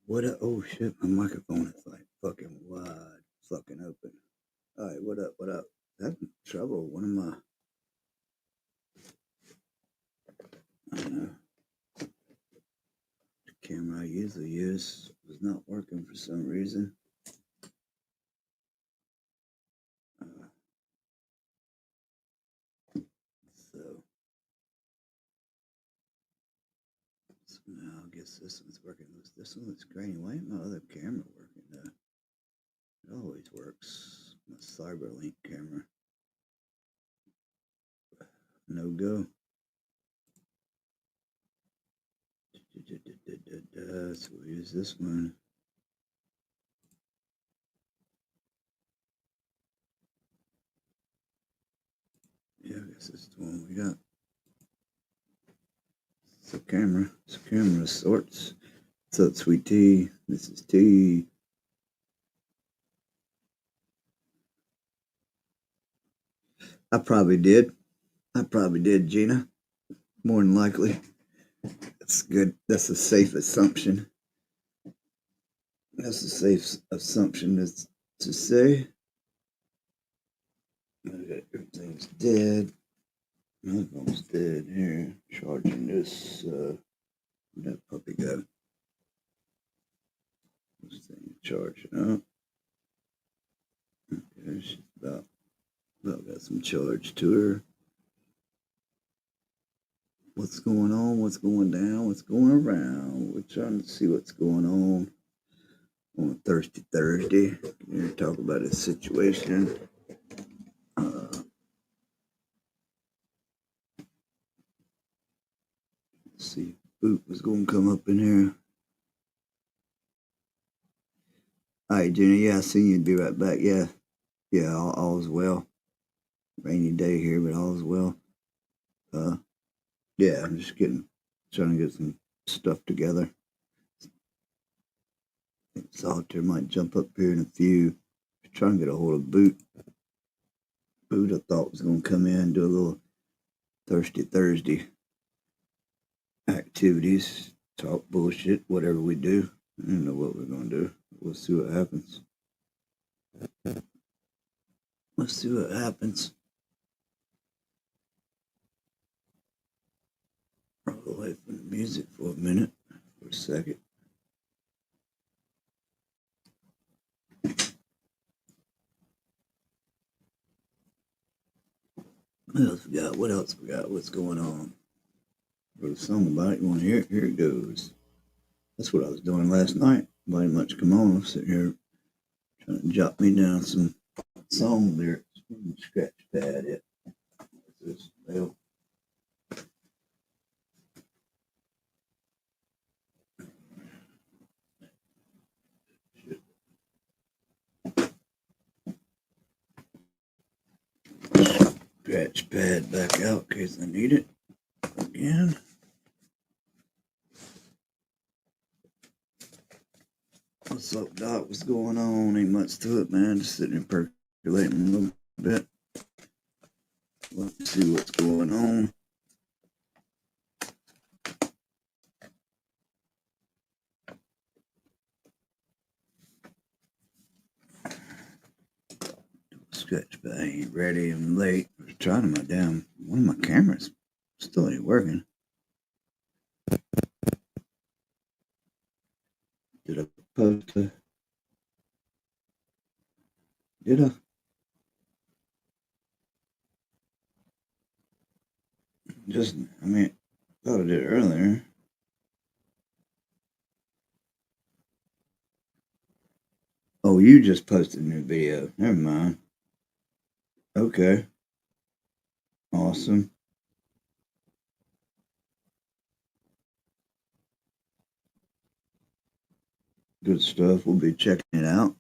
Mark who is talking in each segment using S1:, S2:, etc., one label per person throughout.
S1: What up? Oh shit, my microphone is like fucking wide fucking open. Alright, what up? What up? Having trouble. One of my, I don't know, the camera I usually use was not working for some reason. So now I guess this one's working. This one looks grainy. Why ain't my other camera working? It always works. My Cyberlink camera. No go. So we'll use this one. Yeah, I guess this is the one we got. It's a camera. It's a camera of sorts. What's up, Sweet Tea? This is Tea. I probably did. Gina. More than likely. That's good. That's a safe assumption. That's a safe assumption to say. Okay, everything's dead. My phone's dead here. Charging this. Where'd that puppy go? This thing charging up. Okay, she's about got some charge to her. What's going on? What's going down? What's going around? We're trying to see what's going on Thirsty Thursday. We're going to talk about a situation. Let's see. Boot was going to come up in here. All right, Jenny. Yeah, I seen you'd be right back. Yeah. Yeah, all's well. Rainy day here, but all's well. Yeah, I'm just trying to get some stuff together. I think Solitaire might jump up here in a few. Trying to get a hold of Boot. Boot, I thought was going to come in and do a little Thirsty Thursday activities, talk bullshit, whatever we do. I don't know what we're going to do. We'll see what happens. Let's see what happens. Roll away from the music for a minute, for a second. What else we got? What's going on? Wrote a song about it. You want to hear it? Here it goes. That's what I was doing last night. Nobody much come on. I'm sitting here trying to jot me down some song lyrics from the scratch pad. It. What's this? Scratch pad back out in case I need it again. What's up, Doc? What's going on? Ain't much to it, man. Just sitting here percolating a little bit. Let's see what's going on. Sketch, but I ain't ready. I'm late. I was trying one of my cameras still ain't working. Did I post a, did I? Thought I did earlier. Oh, you just posted a new video. Never mind. Okay. Awesome. Good stuff. We'll be checking it out.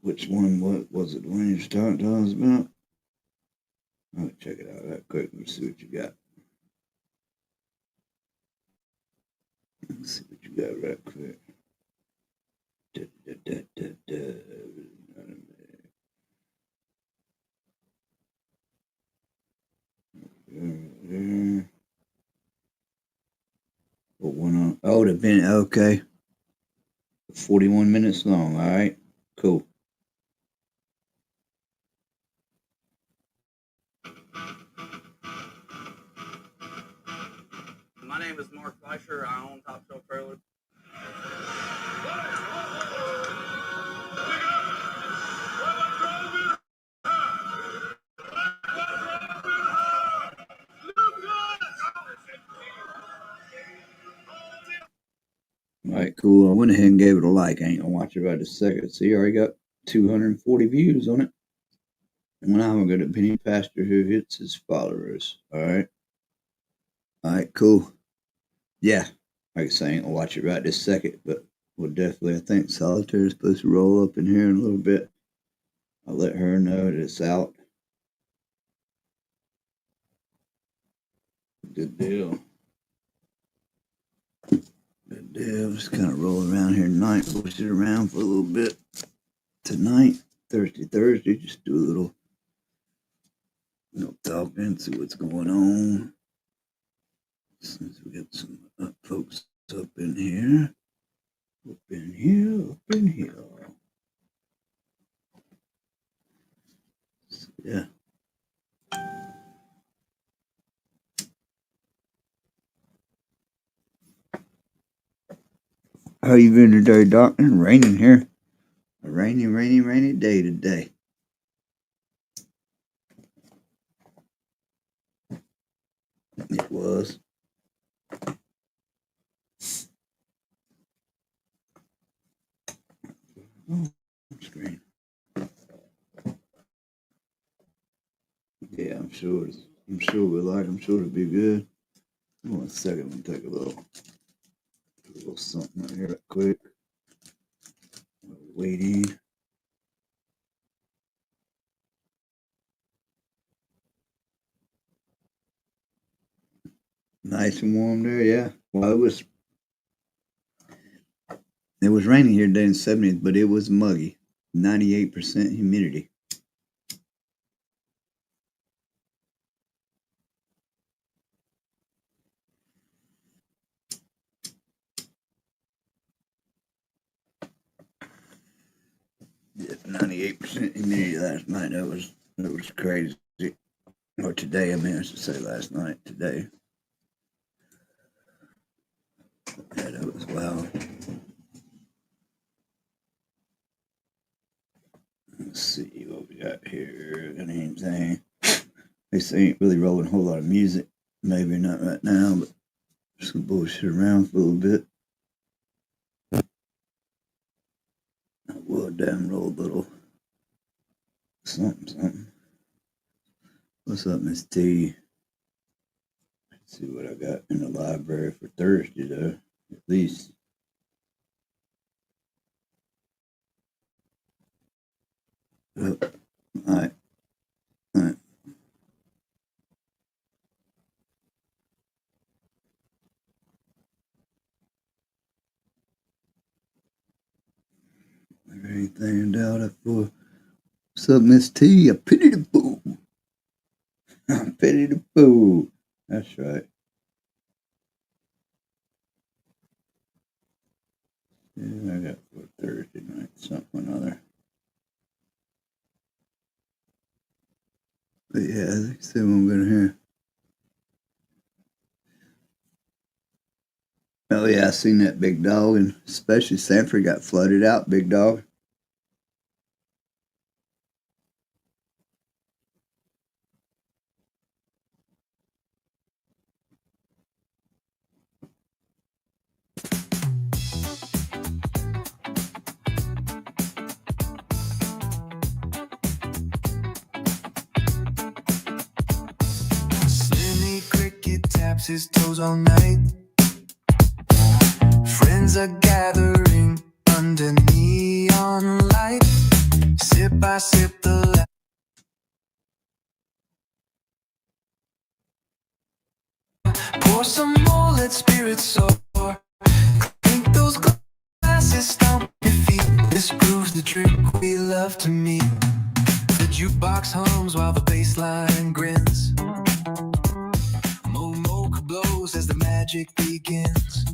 S1: which one? What was it? The one you're talking to us about? I'll check it out right quick and see what you got. Let's see what you got right quick. Oh, the been okay. 41 minutes long. All right, cool.
S2: My name is Mark Fleischer. I own Top Shelf Trailers.
S1: All right, cool. I went ahead and gave it a like. I ain't gonna watch it right this second. See, I already got 240 views on it. And now I'm gonna Penny Pastor who hits his followers. All right. All right, cool. Yeah, like I say, I ain't gonna watch it right this second, but we'll definitely. I think Solitaire is supposed to roll up in here in a little bit. I'll let her know that it's out. Good deal. Good deal. Just kind of roll around here tonight. Push it around for a little bit tonight. Thursday. Just do a little, talking, see what's going on. Since we got some folks up in here. Up in here. So, yeah. How you been today, Doctor? Raining here. A rainy day today. It was. Oh, screen. Yeah, I'm sure we like. I'm sure it'll be good. One second, I'm gonna take a little something right here, quick. Waiting. Nice and warm there, yeah. Well, it was raining here today in the 70s, but it was muggy. 98% humidity. Yeah, 98% humidity last night. That was crazy. Or today, I should say last night. Today. Yeah, that was wild. Let's see what we got here. Got anything? This ain't really rolling a whole lot of music. Maybe not right now, but just gonna bullshit around for a little bit. I will damn roll a little something. What's up, Miss T? Let's see what I got in the library for Thursday, though. At least. Oh, all right. Anything down for what's up, Miss T? I pity the fool. I pity the fool. That's right. Yeah, I got for Thursday night, something or other. But yeah, I think so. I'm gonna hear. Oh yeah, I seen that big dog, and especially Sanford got flooded out. Big dog.
S3: Slimmy Cricket taps his toes all night. Friends are gathering under neon light. by sip the pour some more, let spirits soar. Clink those glasses, stomp your feet. This proves the drink we love to meet. The jukebox hums while the bass line grins. Mocha blows as the magic begins.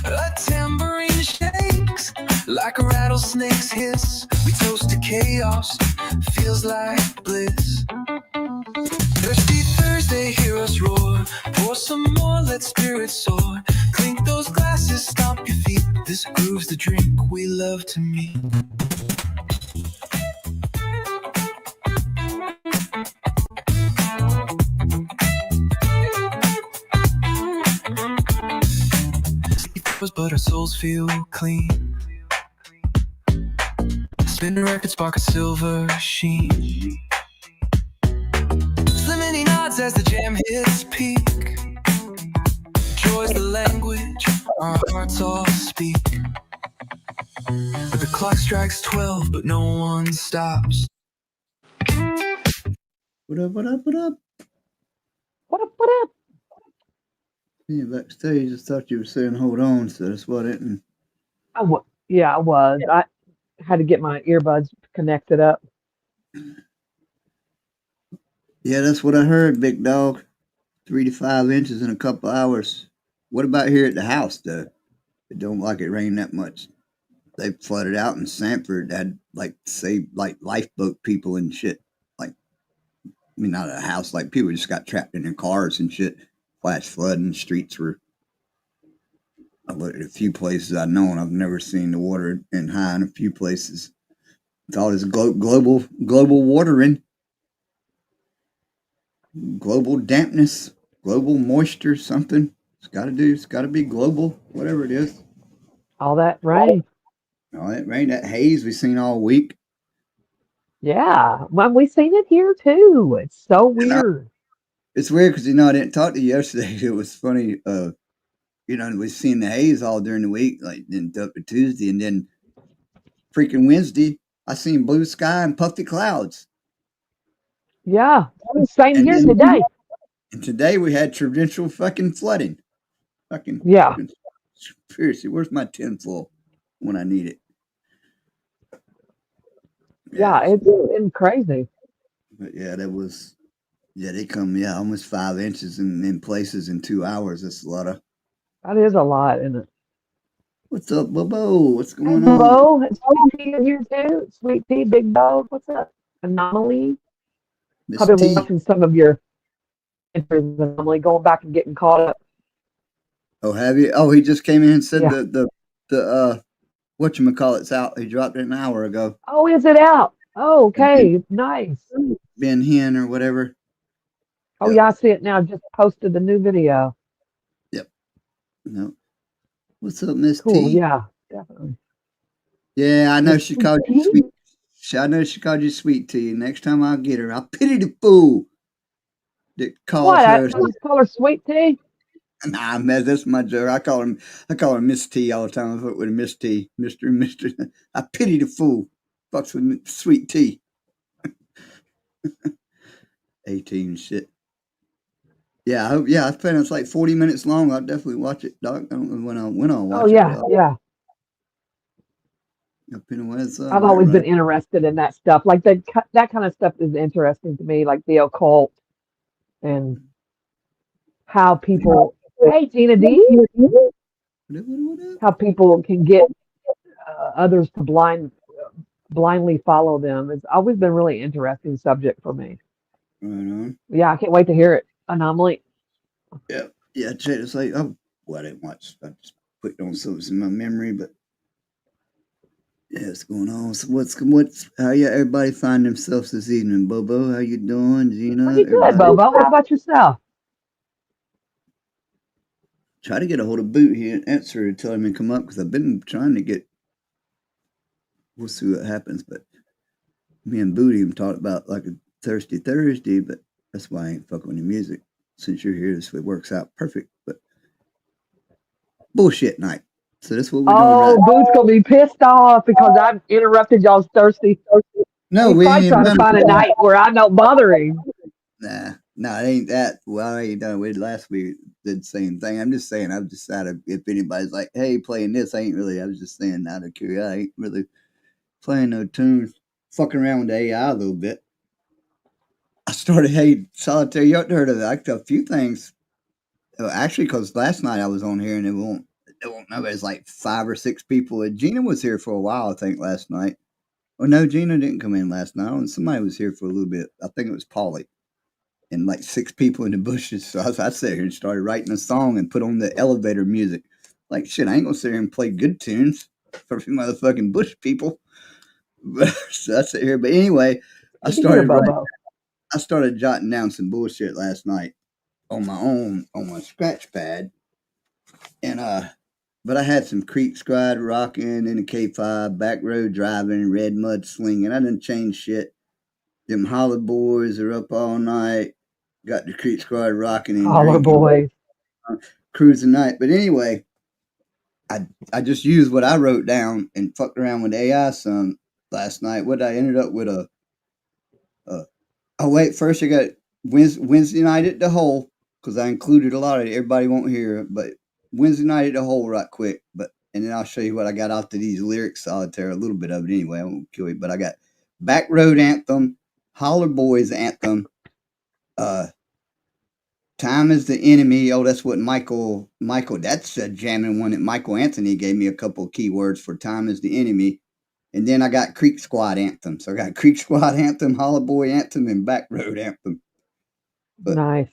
S3: A tambourine shakes like a rattlesnake's hiss. We toast to chaos, feels like bliss. Thirsty Thursday, hear us roar. Pour some more, let spirits soar. Clink those glasses, stomp your feet. This groove's the drink we love to meet. But our souls feel clean. Spin records spark a silver sheen. Slimity nods as the jam hits peak. Joy's the language our hearts all speak. But the clock strikes 12, but no one stops.
S1: What up, what up, what up?
S4: What up, what up?
S1: Yeah, backstage, I thought you were saying hold on, so that's what it and
S4: Yeah, I was. I had to get my earbuds connected up.
S1: yeah, that's what I heard, big dog. 3 to 5 inches in a couple hours. What about here at the house though? It don't like it rained that much. They flooded out in Sanford, had like lifeboat people and shit. Like I mean not a house, like people just got trapped in their cars and shit. Flash flood and the streets were. I looked at a few places I know, and I've never seen the water in high in a few places. It's all this global watering, global dampness, global moisture, something. It's got to be global, whatever it is.
S4: All that rain.
S1: All that rain, that haze we've seen all week.
S4: Yeah. Well, we seen it here too. It's so weird.
S1: It's weird because I didn't talk to you yesterday. It was funny. We've seen the haze all during the week, like then up to Tuesday, and then freaking Wednesday, I seen blue sky and puffy clouds.
S4: Yeah. Same
S1: And
S4: here
S1: then-
S4: today.
S1: And today we had torrential fucking flooding. Fucking
S4: Yeah.
S1: seriously, where's my tinfoil when I need it?
S4: Yeah, it's been crazy.
S1: But yeah, they come, almost 5 inches in places in 2 hours. That's a lot of.
S4: That is a lot, isn't it?
S1: What's up, Bobo? What's going on?
S4: Hello, Sweet Tea is here too. Sweet Tea, Big Dog. What's up? Anomaly.
S1: Miss
S4: I've been
S1: T.
S4: watching some of your interviews, Anomaly, going back and getting caught up.
S1: Oh, have you? Oh, he just came in and said
S4: Yeah.
S1: the whatchamacallit's out. He dropped it an hour ago.
S4: Oh, is it out? Oh, okay. Nice.
S1: Ben Hen or whatever.
S4: Oh,
S1: Yep.
S4: yeah, I see it now. Just posted the new video.
S1: No. What's up, Miss
S4: Cool.
S1: T?
S4: Yeah, definitely.
S1: Yeah, I know
S4: Miss
S1: she called you
S4: T?
S1: sweet. I know she called you Sweet Tea. Next time I'll get her. I pity the fool that calls
S4: What? I
S1: her.
S4: just call her Sweet Tea?
S1: Nah, man, that's my joke. I call her Miss T all the time. I fuck with Miss T, Mister. I pity the fool. Fucks with Sweet Tea. 18 shit. Yeah, I hope. Yeah, I think it's like 40 minutes long. I'll definitely watch it, Doc. I don't know when I'll watch
S4: Oh, yeah,
S1: it.
S4: yeah. I've always been interested in that stuff. Like that kind of stuff is interesting to me, like the occult and how people. Hey, Gina D. How people can get others to blindly follow them. It's always been a really interesting subject for me.
S1: Right on.
S4: Yeah, I can't wait to hear it. Anomaly.
S1: Yeah, it's like, oh, well, I didn't watch. I just put it on something in my memory, but yeah, what's going on? So what's how everybody find themselves this evening? Bobo, how you doing? Gina,
S4: Pretty good,
S1: everybody?
S4: Bobo. How about yourself?
S1: Try to get a hold of Boot here and answer and tell him to come up because I've been trying to get. We'll see what happens, but me and Booty have talked about like a Thirsty Thursday, but that's why I ain't fucking with the music. Since you're here, this works out perfect. But bullshit night. So that's what we're doing right.
S4: Oh, Boots gonna be pissed off because I've interrupted y'all's thirsty.
S1: No,
S4: He's
S1: we
S4: probably
S1: ain't
S4: trying to
S1: done
S4: find a
S1: it.
S4: night where I don't bother him.
S1: Nah, it ain't that. Well, I ain't done it with last week. Did the same thing. I'm just saying. I've decided if anybody's like, "Hey, playing this," I ain't really. I was just saying out of curiosity. I ain't really playing no tunes. Fucking around with the AI a little bit. I started Hey Solitaire. You heard of that? A few things. Actually, because last night I was on here and it won't know. There's like 5 or 6 people. Gina was here for a while, I think, last night. Oh no, Gina didn't come in last night. And somebody was here for a little bit. I think it was Paulie. And like 6 people in the bushes. So I sat here and started writing a song and put on the elevator music. Like shit, I ain't gonna sit here and play good tunes for motherfucking bush people. So I sit here. But anyway, I started jotting down some bullshit last night on my own on my scratch pad. And but I had some Creek Squad rocking in the K5, back road driving, red mud slinging. I didn't change shit. Them Holler Boys are up all night. Got the Creek Squad rocking and
S4: Holler
S1: drinking,
S4: Boys.
S1: cruising night. But anyway, I just used what I wrote down and fucked around with AI some last night. What I ended up with oh wait, first I got Wednesday night at the Hole because I included a lot of it. Everybody won't hear it, but Wednesday night at the Hole right quick. But and then I'll show you what I got out to these lyrics. Solitaire, a little bit of it anyway. I won't kill you, but I got Back Road Anthem, Holler Boys Anthem, Time is the Enemy. Oh, that's what Michael, that's a jamming one that Michael Anthony gave me a couple of keywords for. Time is the Enemy. And then I got Creek Squad Anthem. So I got Creek Squad Anthem, Holler Boy Anthem, and Back Road Anthem. But
S4: Nice.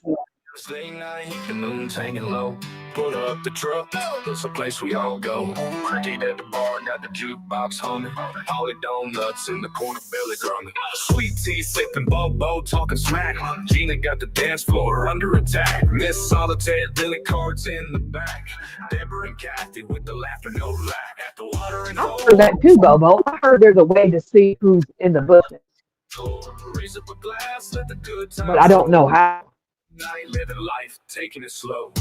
S3: Thursday night, the moon's hanging low. Put up the truck, it's a place we all go. Cricket at the bar, got the jukebox humming. Holly donuts in the corner, belly drumming. Sweet tea sipping, Bobo talking smack. Gina got the dance floor under attack. Miss Solitaire, Lily cards in the back. Deborah and Kathy with the laughter, no lack. At the water and
S4: I heard that too, Bobo. I heard there's a way to see who's in the bushes,
S3: raise up a glass, let the good times
S4: but I don't know how.
S3: I ain't living life, taking it slow.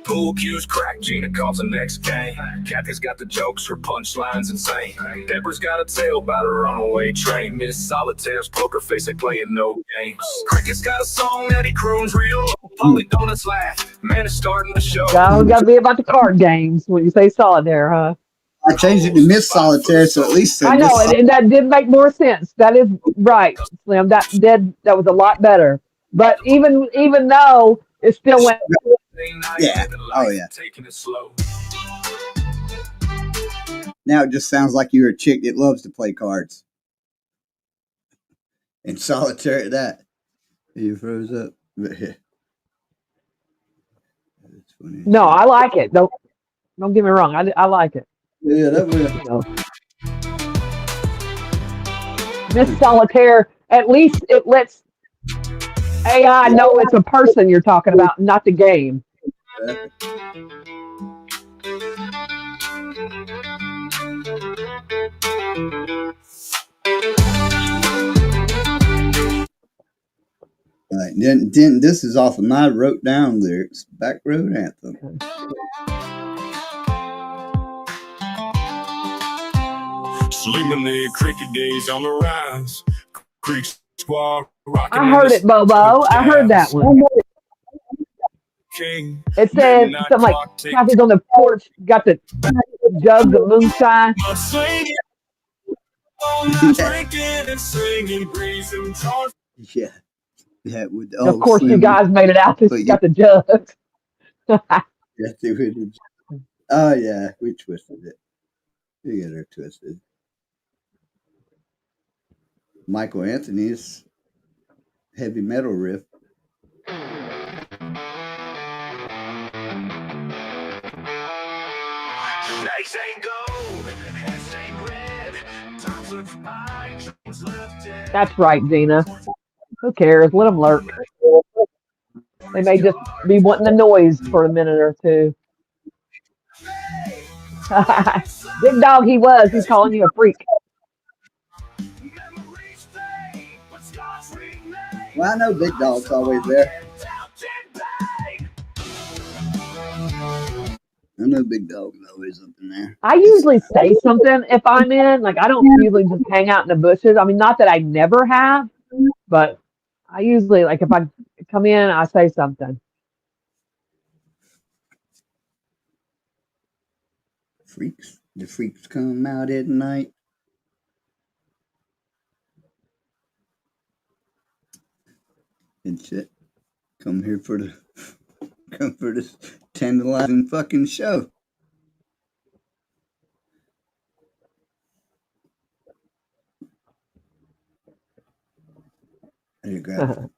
S3: Pool cues crack, Gina calls the next game. Kathy's got the jokes, her punchlines insane. Deborah's got a tale about a runaway train. Miss Solitaire's poker face, they playing no games. Cricket's got a song that he croons real low. Polly Donuts laugh, man is starting the show.
S4: Got to be about the card games when you say solitaire, huh?
S1: I changed it to Miss Solitaire, so at least
S4: I know, and that did make more sense. That is right, Slim. That was a lot better. But even though it still went.
S1: Yeah. Oh yeah.
S3: Taking it slow.
S1: Now it just sounds like you're a chick that loves to play cards. And Solitaire at that. You froze up. But yeah. That's funny.
S4: No, I like it. Don't get me wrong. I like it.
S1: Yeah, that was.
S4: Miss Solitaire, at least it lets AI know it's a person you're talking about, not the game.
S1: Right. Then this is off of my wrote down lyrics, Back Road Anthem.
S3: Slimming the cricket days on the rise. Creek Squad rocking.
S4: I heard it, Bobo. I heard that one.
S3: King.
S4: It said something like Kathy's on the porch, got the jugs of moonshine.
S1: Yeah. Yeah.
S4: Of course, you guys made it out. She got the jugs.
S1: Oh yeah, we twisted it. We got her twisted. Michael Anthony's heavy metal riff.
S4: That's right, Gina. Who cares? Let them lurk. They may just be wanting the noise for a minute or two. Big dog he was. He's calling you a freak.
S1: Well, I know Big Dog's always there. I know Big Dog's always up in there.
S4: I usually say something if I'm in. Like I don't usually just hang out in the bushes. I mean, not that I never have, but I usually like if I come in, I say something.
S1: Freaks. The freaks come out at night. And shit. Come here for the come for this tantalizing fucking show. I need to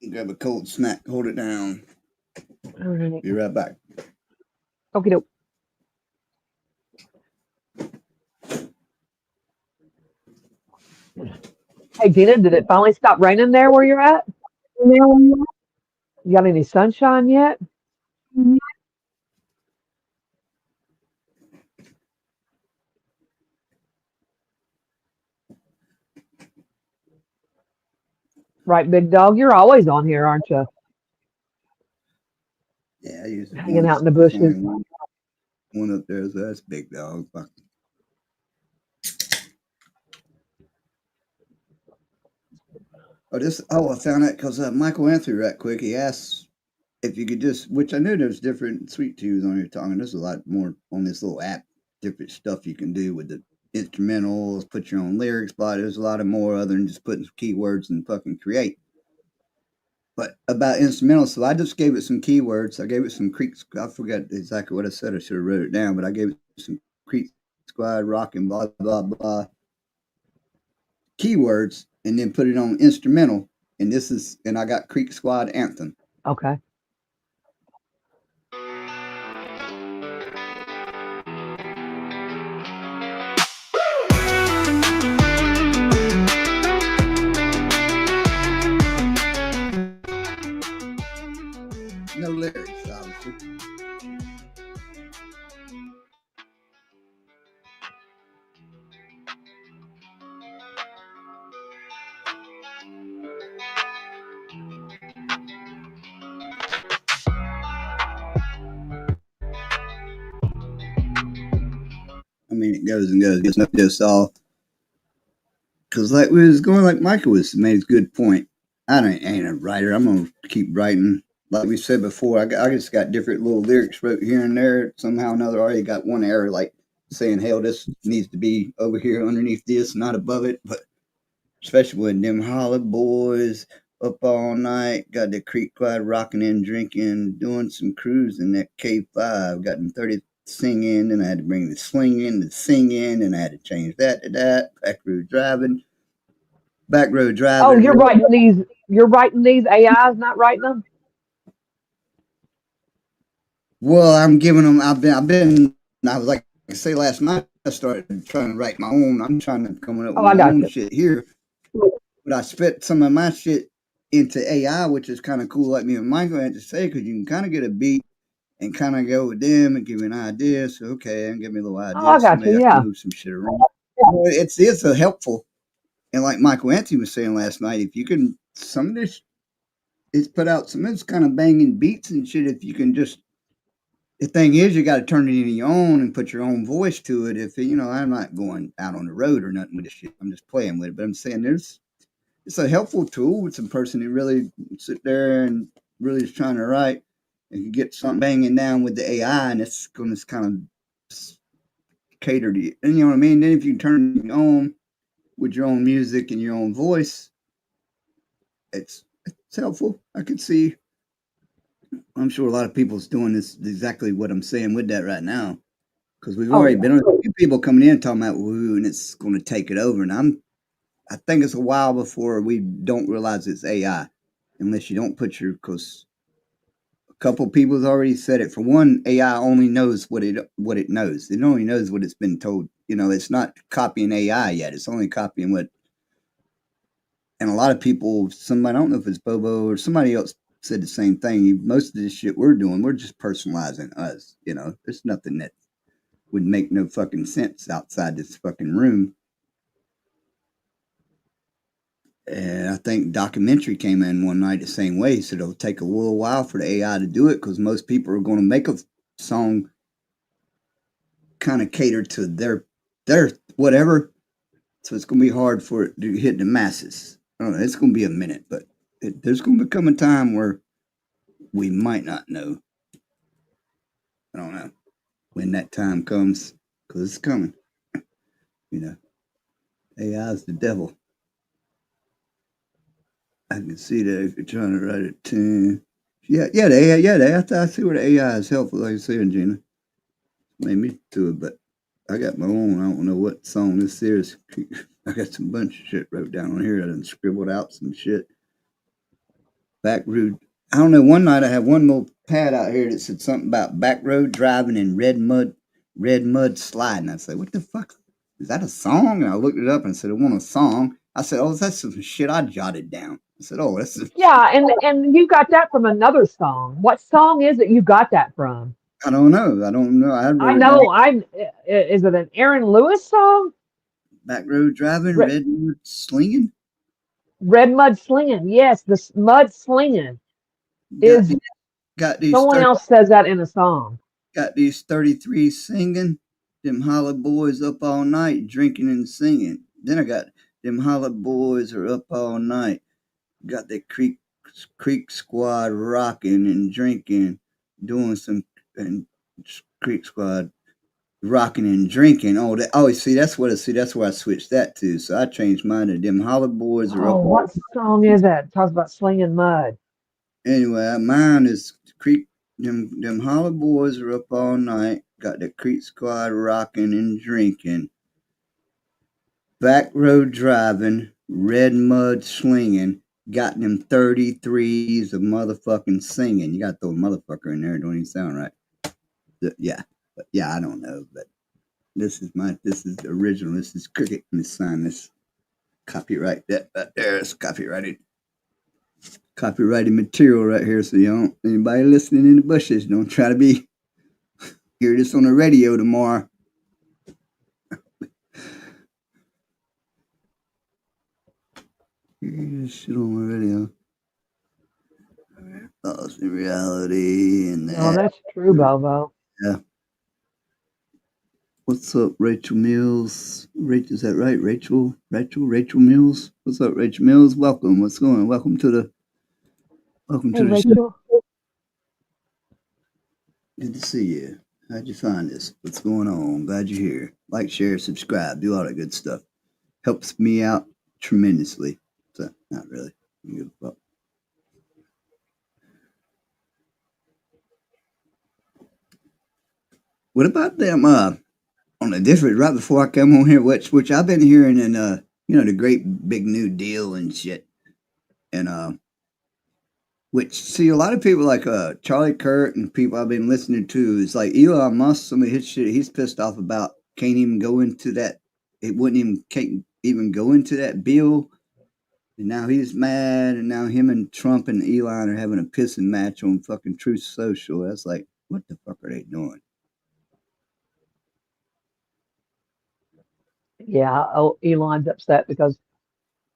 S1: grab a cold snack, hold it down.
S4: All right.
S1: Be right back.
S4: Okie doke. Hey Gina, did it finally stop raining there where you're at? You got any sunshine yet? Right, Big Dog? You're always on here, aren't you?
S1: Yeah, I used to
S4: Hanging out in the bushes.
S1: one up there, so that's Big Dog. I found that because Michael Anthony, right quick, he asked if you could just, which I knew there's different sweet tunes on your tongue, and there's a lot more on this little app, different stuff you can do with the instrumentals, put your own lyrics, but there's a lot of more other than just putting keywords and fucking create. But about instrumentals, so I just gave it some keywords. I gave it some Creek. I forgot exactly what I said. I should have wrote it down, but I gave it some Creek Squad rock and blah blah blah keywords, and then put it on instrumental. And I got Creek Squad anthem.
S4: Okay.
S1: No lyrics, obviously. I mean, it goes and goes. It's not just all. Because like we was going, like Michael was made a good point. Ain't a writer. I'm gonna keep writing. Like we said before, I just got different little lyrics wrote here and there. Somehow or another, I already got one error, like saying, "Hell, this needs to be over here underneath this, not above it." But especially when them holler boys up all night, got the creek quad rocking and drinking, doing some cruising at K5, got them 30 singing, and I had to bring the sling in, the singing, and I had to change that to that. Back road driving.
S4: Oh, you're writing these. You're writing these AIs, not writing them.
S1: Well, I'm giving them. I was like I say last night. I started trying to write my own. I'm trying to come up with my own shit here. But I spit some of my shit into AI, which is kind of cool. Like me and Michael had to say, because you can kind of get a beat and kind of go with them and give you an idea. So okay, and give me a little idea.
S4: Oh, I got you. Yeah,
S1: move some shit around. It's a helpful. And like Michael Anthony was saying last night, if you can, some of this, it's put out some of this kind of banging beats and shit. If you can just, the thing is, you got to turn it into your own and put your own voice to it. If I'm not going out on the road or nothing with this shit. I'm just playing with it. But I'm saying it's a helpful tool with some person who really sit there and really is trying to write and you get something banging down with the AI, and it's going to kind of cater to you. And you know what I mean? Then if you turn it on with your own music and your own voice, it's helpful. I could see. I'm sure a lot of people's doing this exactly what I'm saying with that right now, because we've already been on a few people coming in talking about woo, and it's going to take it over. And I think it's a while before we don't realize it's AI, unless you don't put because a couple people have already said it. For one, AI only knows what it knows. It only knows what it's been told. It's not copying AI yet. It's only copying what. And a lot of people, I don't know if it's Bobo or somebody else said the same thing. Most of this shit we're doing, we're just personalizing us. There's nothing that would make no fucking sense outside this fucking room. And I think documentary came in one night the same way. He said it'll take a little while for the AI to do it because most people are going to make a song kind of cater to their whatever. So it's going to be hard for it to hit the masses. I don't know. It's going to be a minute, but there's going to become a time where we might not know. I don't know when that time comes because it's coming. You know, AI is the devil. I can see that if you're trying to write a tune. The AI. I see where the AI is helpful, like you're saying, Gina. Made me to it, but I got my own. I don't know what song this is. I got some bunch of shit wrote down on here. I done scribbled out some shit. Back road. I don't know. One night I had one little pad out here that said something about back road driving in red mud sliding. I said, what the fuck? Is that a song? And I looked it up and said, I want a song. I said, oh, that's some shit I jotted down. I said, oh, that's
S4: Yeah, and you got that from another song. What song is it you got that from?
S1: I don't know. I
S4: I
S1: wrote it down.
S4: know. Is it an Aaron Lewis song?
S1: Back road driving,
S4: Re-
S1: red mud slinging.
S4: Red Mud Slinging. Yes, the mud slinging
S1: Got
S4: is
S1: these, got these
S4: someone
S1: 30,
S4: else says that in a song.
S1: got these 33 singing. Them holla boys up all night drinking and singing. Then I got them holla boys are up all night. Got the Creek Squad rocking and drinking, doing some and Creek Squad rocking and drinking. Oh, that's where I switched that to. So I changed mine to them holla boys are
S4: Oh,
S1: up.
S4: what song is that? It talks about slinging mud.
S1: Anyway, mine is Creek. Them holla boys are up all night. Got the Creek Squad rocking and drinking. Back road driving, red mud slinging. Got them 33s of motherfucking singing. You got to throw a motherfucker in there. It don't even sound right. Yeah, but yeah, I don't know. But this is the original. This is Cricket. Let me sign this. Copyright that there. It's copyrighted material right here. So you don't anybody listening in the bushes don't try to hear this on the radio tomorrow. Hear this shit on the radio. Lost in reality and
S4: Oh,
S1: that.
S4: that's true, Bobo.
S1: Yeah. What's up, Rachel Mills? Is that right? Rachel Mills. What's up, Rachel Mills? Welcome. What's going on? Welcome to the
S4: Hey, Rachel.
S1: Good to see you. How'd you find this? What's going on? Glad you're here. Like, share, subscribe, do all that good stuff. Helps me out tremendously. So, not really. I don't give a fuck. What about them? On a different right before I come on here, which I've been hearing in the great big new deal and shit, and which see a lot of people like Charlie Kirk and people I've been listening to is like Elon Musk. Some of his shit he's pissed off about can't even go into that. It can't even go into that bill. And now he's mad, and now him and Trump and Elon are having a pissing match on fucking Truth Social. That's like, what the fuck are they doing?
S4: Yeah, Elon's upset because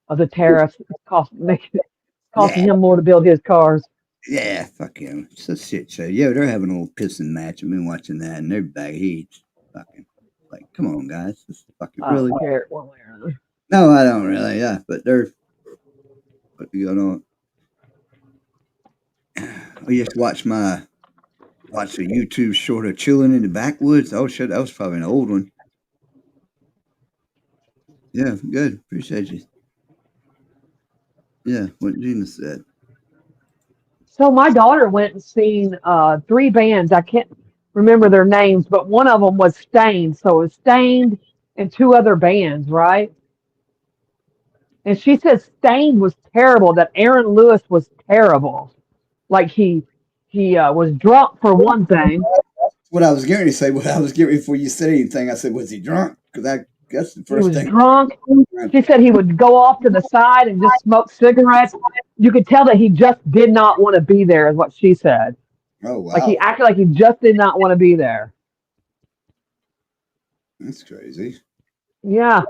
S4: of the tariffs. It's costing him more to build his cars.
S1: Yeah, fuck him. It's a shit show. Yeah, they're having a little pissing match. I've been watching that, and they're back. He's fucking like, come on, guys. This is fucking
S4: I
S1: really.
S4: don't care one way or another.
S1: No, I don't really. Yeah, but they're what's going on? I just watch the YouTube short of chilling in the backwoods. Oh shit, that was probably an old one. Yeah, good. Appreciate you. Yeah, what Gina said.
S4: So my daughter went and seen 3 bands. I can't remember their names, but one of them was Stained. So it was Stained and 2 other bands, right? And she said Stained was terrible, that Aaron Lewis was terrible. Like he was drunk for one thing.
S1: What I was getting to say, before you said anything, I said, was he drunk? Because that's the first thing.
S4: He was drunk. She said he would go off to the side and just smoke cigarettes. You could tell that he just did not want to be there, is what she said.
S1: Oh, wow.
S4: Like he acted like he just did not want to be there.
S1: That's crazy.
S4: Yeah.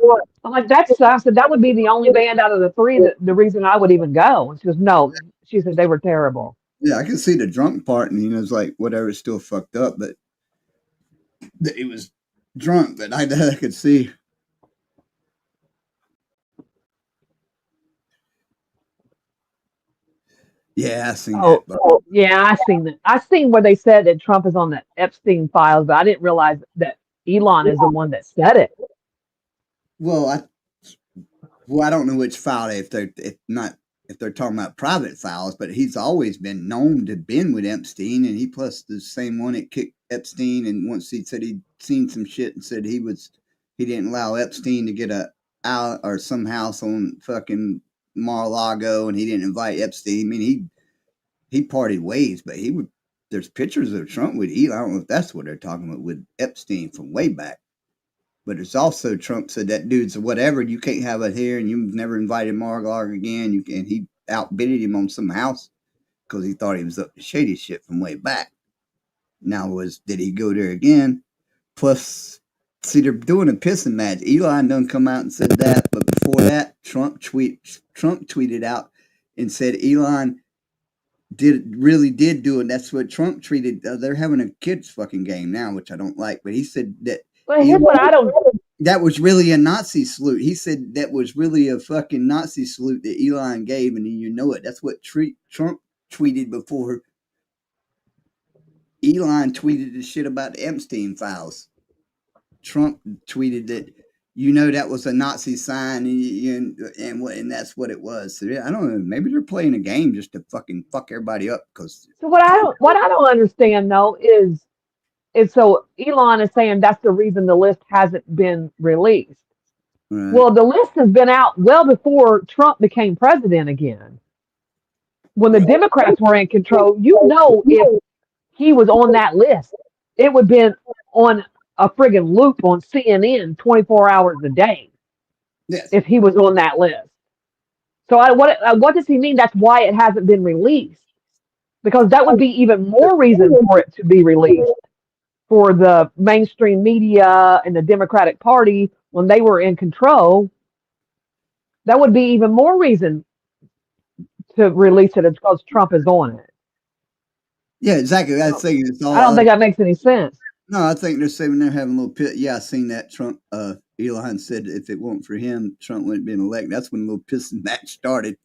S4: I'm like, that's, I said, that would be the only band out of the three that the reason I would even go. And she goes, no. She said they were terrible.
S1: Yeah, I can see the drunk part, and it's like whatever, it's still fucked up, but that he was drunk. But I could see. Yeah, I seen that.
S4: Oh, yeah, I seen that. I seen where they said that Trump is on the Epstein files, but I didn't realize that Elon is the one that said it.
S1: Well, I don't know which file if they're talking about private files, but he's always been known to been with Epstein, and he plus the same one that kicked Epstein. And once he said he'd seen some shit and said he didn't allow Epstein to get a out or some house on fucking Mar-a-Lago, and he didn't invite Epstein. I mean, he parted ways, but he would. There's pictures of Trump with Elon. I don't know if that's what they're talking about with Epstein from way back. But it's also Trump said that dude's whatever. You can't have it here, and you've never invited Mar-a-Lago again. And he outbidded him on some house because he thought he was up to shady shit from way back. Now did he go there again? Plus, see, they're doing a pissing match. Elon done come out and said that, but before that, Trump tweeted out and said Elon really did do it. That's what Trump treated. They're having a kids fucking game now, which I don't like. But he said that.
S4: But here's what I don't.
S1: That was really a Nazi salute. He said that was really a fucking Nazi salute that Elon gave, and you know it. That's what Trump tweeted before Elon tweeted the shit about the Epstein files. Trump tweeted that that was a Nazi sign, and that's what it was. So I don't know. Maybe they're playing a game just to fucking fuck everybody up. Because
S4: So what I don't understand though is so Elon is saying that's the reason the list hasn't been released. Well, the list has been out well before Trump became president again. When the Democrats were in control, if he was on that list, it would have been on a friggin' loop on CNN 24 hours a day.
S1: Yes.
S4: If he was on that list. So what does he mean? That's why it hasn't been released. Because that would be even more reason for it to be released. For the mainstream media and the Democratic Party, when they were in control, that would be even more reason to release it because Trump is on it.
S1: Yeah, exactly. I think it's all.
S4: I don't think that makes any sense.
S1: No, I think they're saying they're having a little pit. Yeah, I seen that. Trump, Elon said if it weren't for him, Trump wouldn't been elected. That's when the little pissing match started.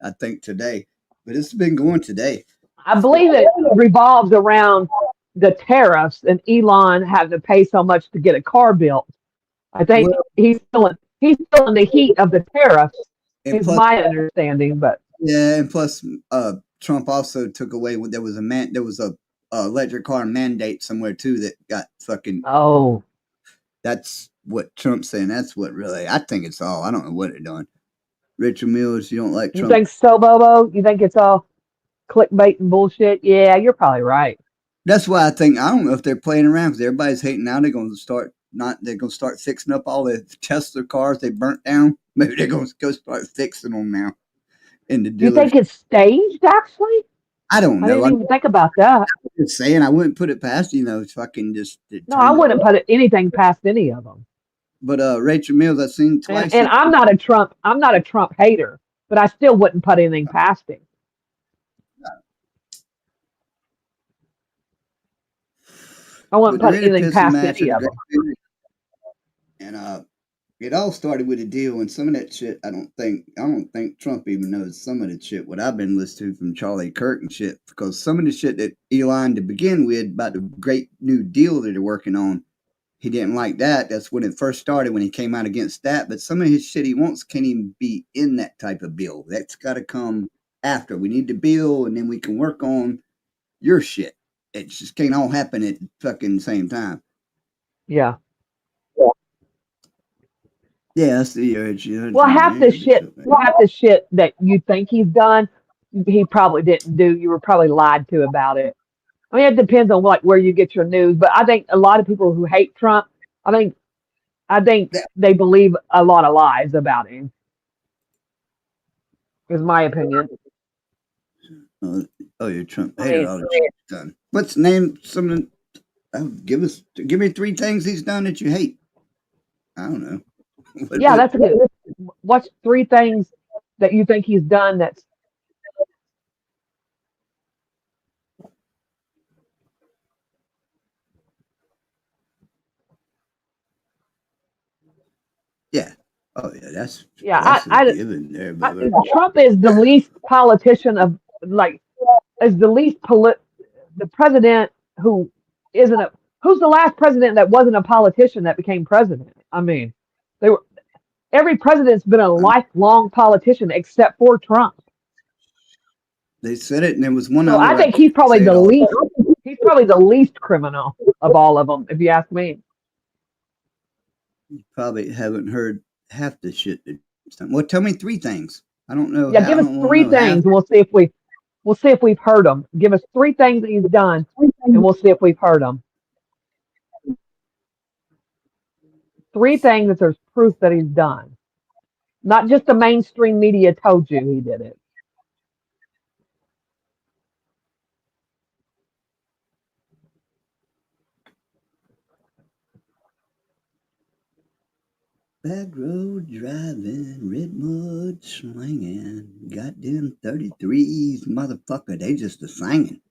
S1: I think today, but it's been going today.
S4: I believe it revolves around the tariffs and Elon having to pay so much to get a car built. I think he's still in the heat of the tariffs. Is my understanding, but
S1: yeah, and plus, Trump also took away when there was a electric car mandate somewhere too that got fucking.
S4: Oh,
S1: that's what Trump's saying. That's what really. I think it's all. I don't know what they're doing. Richard Mills, you don't like Trump?
S4: You think so, Bobo? You think it's all clickbait and bullshit? Yeah, you're probably right.
S1: That's why I don't know if they're playing around because everybody's hating now. They're going to start fixing up all the Tesla cars they burnt down. Maybe they're going to go start fixing them now. In the
S4: Do you think it's staged? Actually,
S1: I don't know.
S4: I didn't even think about that.
S1: I'm just saying, I wouldn't put it past fucking just.
S4: No, I wouldn't put anything past any of them.
S1: But Rachel Mills, I've seen twice.
S4: And I'm not a Trump hater, but I still wouldn't put anything past him. I wouldn't put anything past any of them.
S1: And it all started with a deal, and some of that shit I don't think Trump even knows some of the shit what I've been listening to from Charlie Kirk and shit, because some of the shit that Elon to begin with about the great new deal that they're working on, he didn't like that. That's when it first started, when he came out against that. But some of his shit he wants can't even be in that type of bill. That's got to come after. We need the bill, and then we can work on your shit. It just can't all happen at fucking the same time.
S4: Yeah.
S1: Yeah, that's the urge.
S4: Well, half the shit that you think he's done, he probably didn't do. You were probably lied to about it. I mean, it depends on where you get your news. But I think a lot of people who hate Trump, I think they believe a lot of lies about him. Is my opinion.
S1: You're Trump hater. All the shit he's done. Let's name some of the. Give me 3 things he's done that you hate. I don't know.
S4: Yeah, that's a good. What's three things that you think he's done that's
S1: Yeah. Oh yeah, that's
S4: yeah,
S1: that's a given there,
S4: I
S1: Bubba.
S4: Trump is the least politician of like is the least the president who isn't a who's the last president that wasn't a politician that became president? I mean, they were every president's been a
S1: Um,
S4: lifelong politician except for Trump.
S1: they said it, and there was one
S4: So I
S1: other. I
S4: think
S1: can't say it all.
S4: he's probably the least criminal of all of them, if you ask me.
S1: You probably haven't heard half the shit. Well, tell me three things. I don't know.
S4: Yeah,
S1: I
S4: give us
S1: don't want to
S4: three
S1: know half.
S4: things and we'll see if we've heard them. Give us three things that he's done and we'll see if we've heard them. Three things that there's proof that he's done. Not just the mainstream media told you he did it.
S1: Back road driving, redwood slinging, goddamn 33s, motherfucker. They just a singing.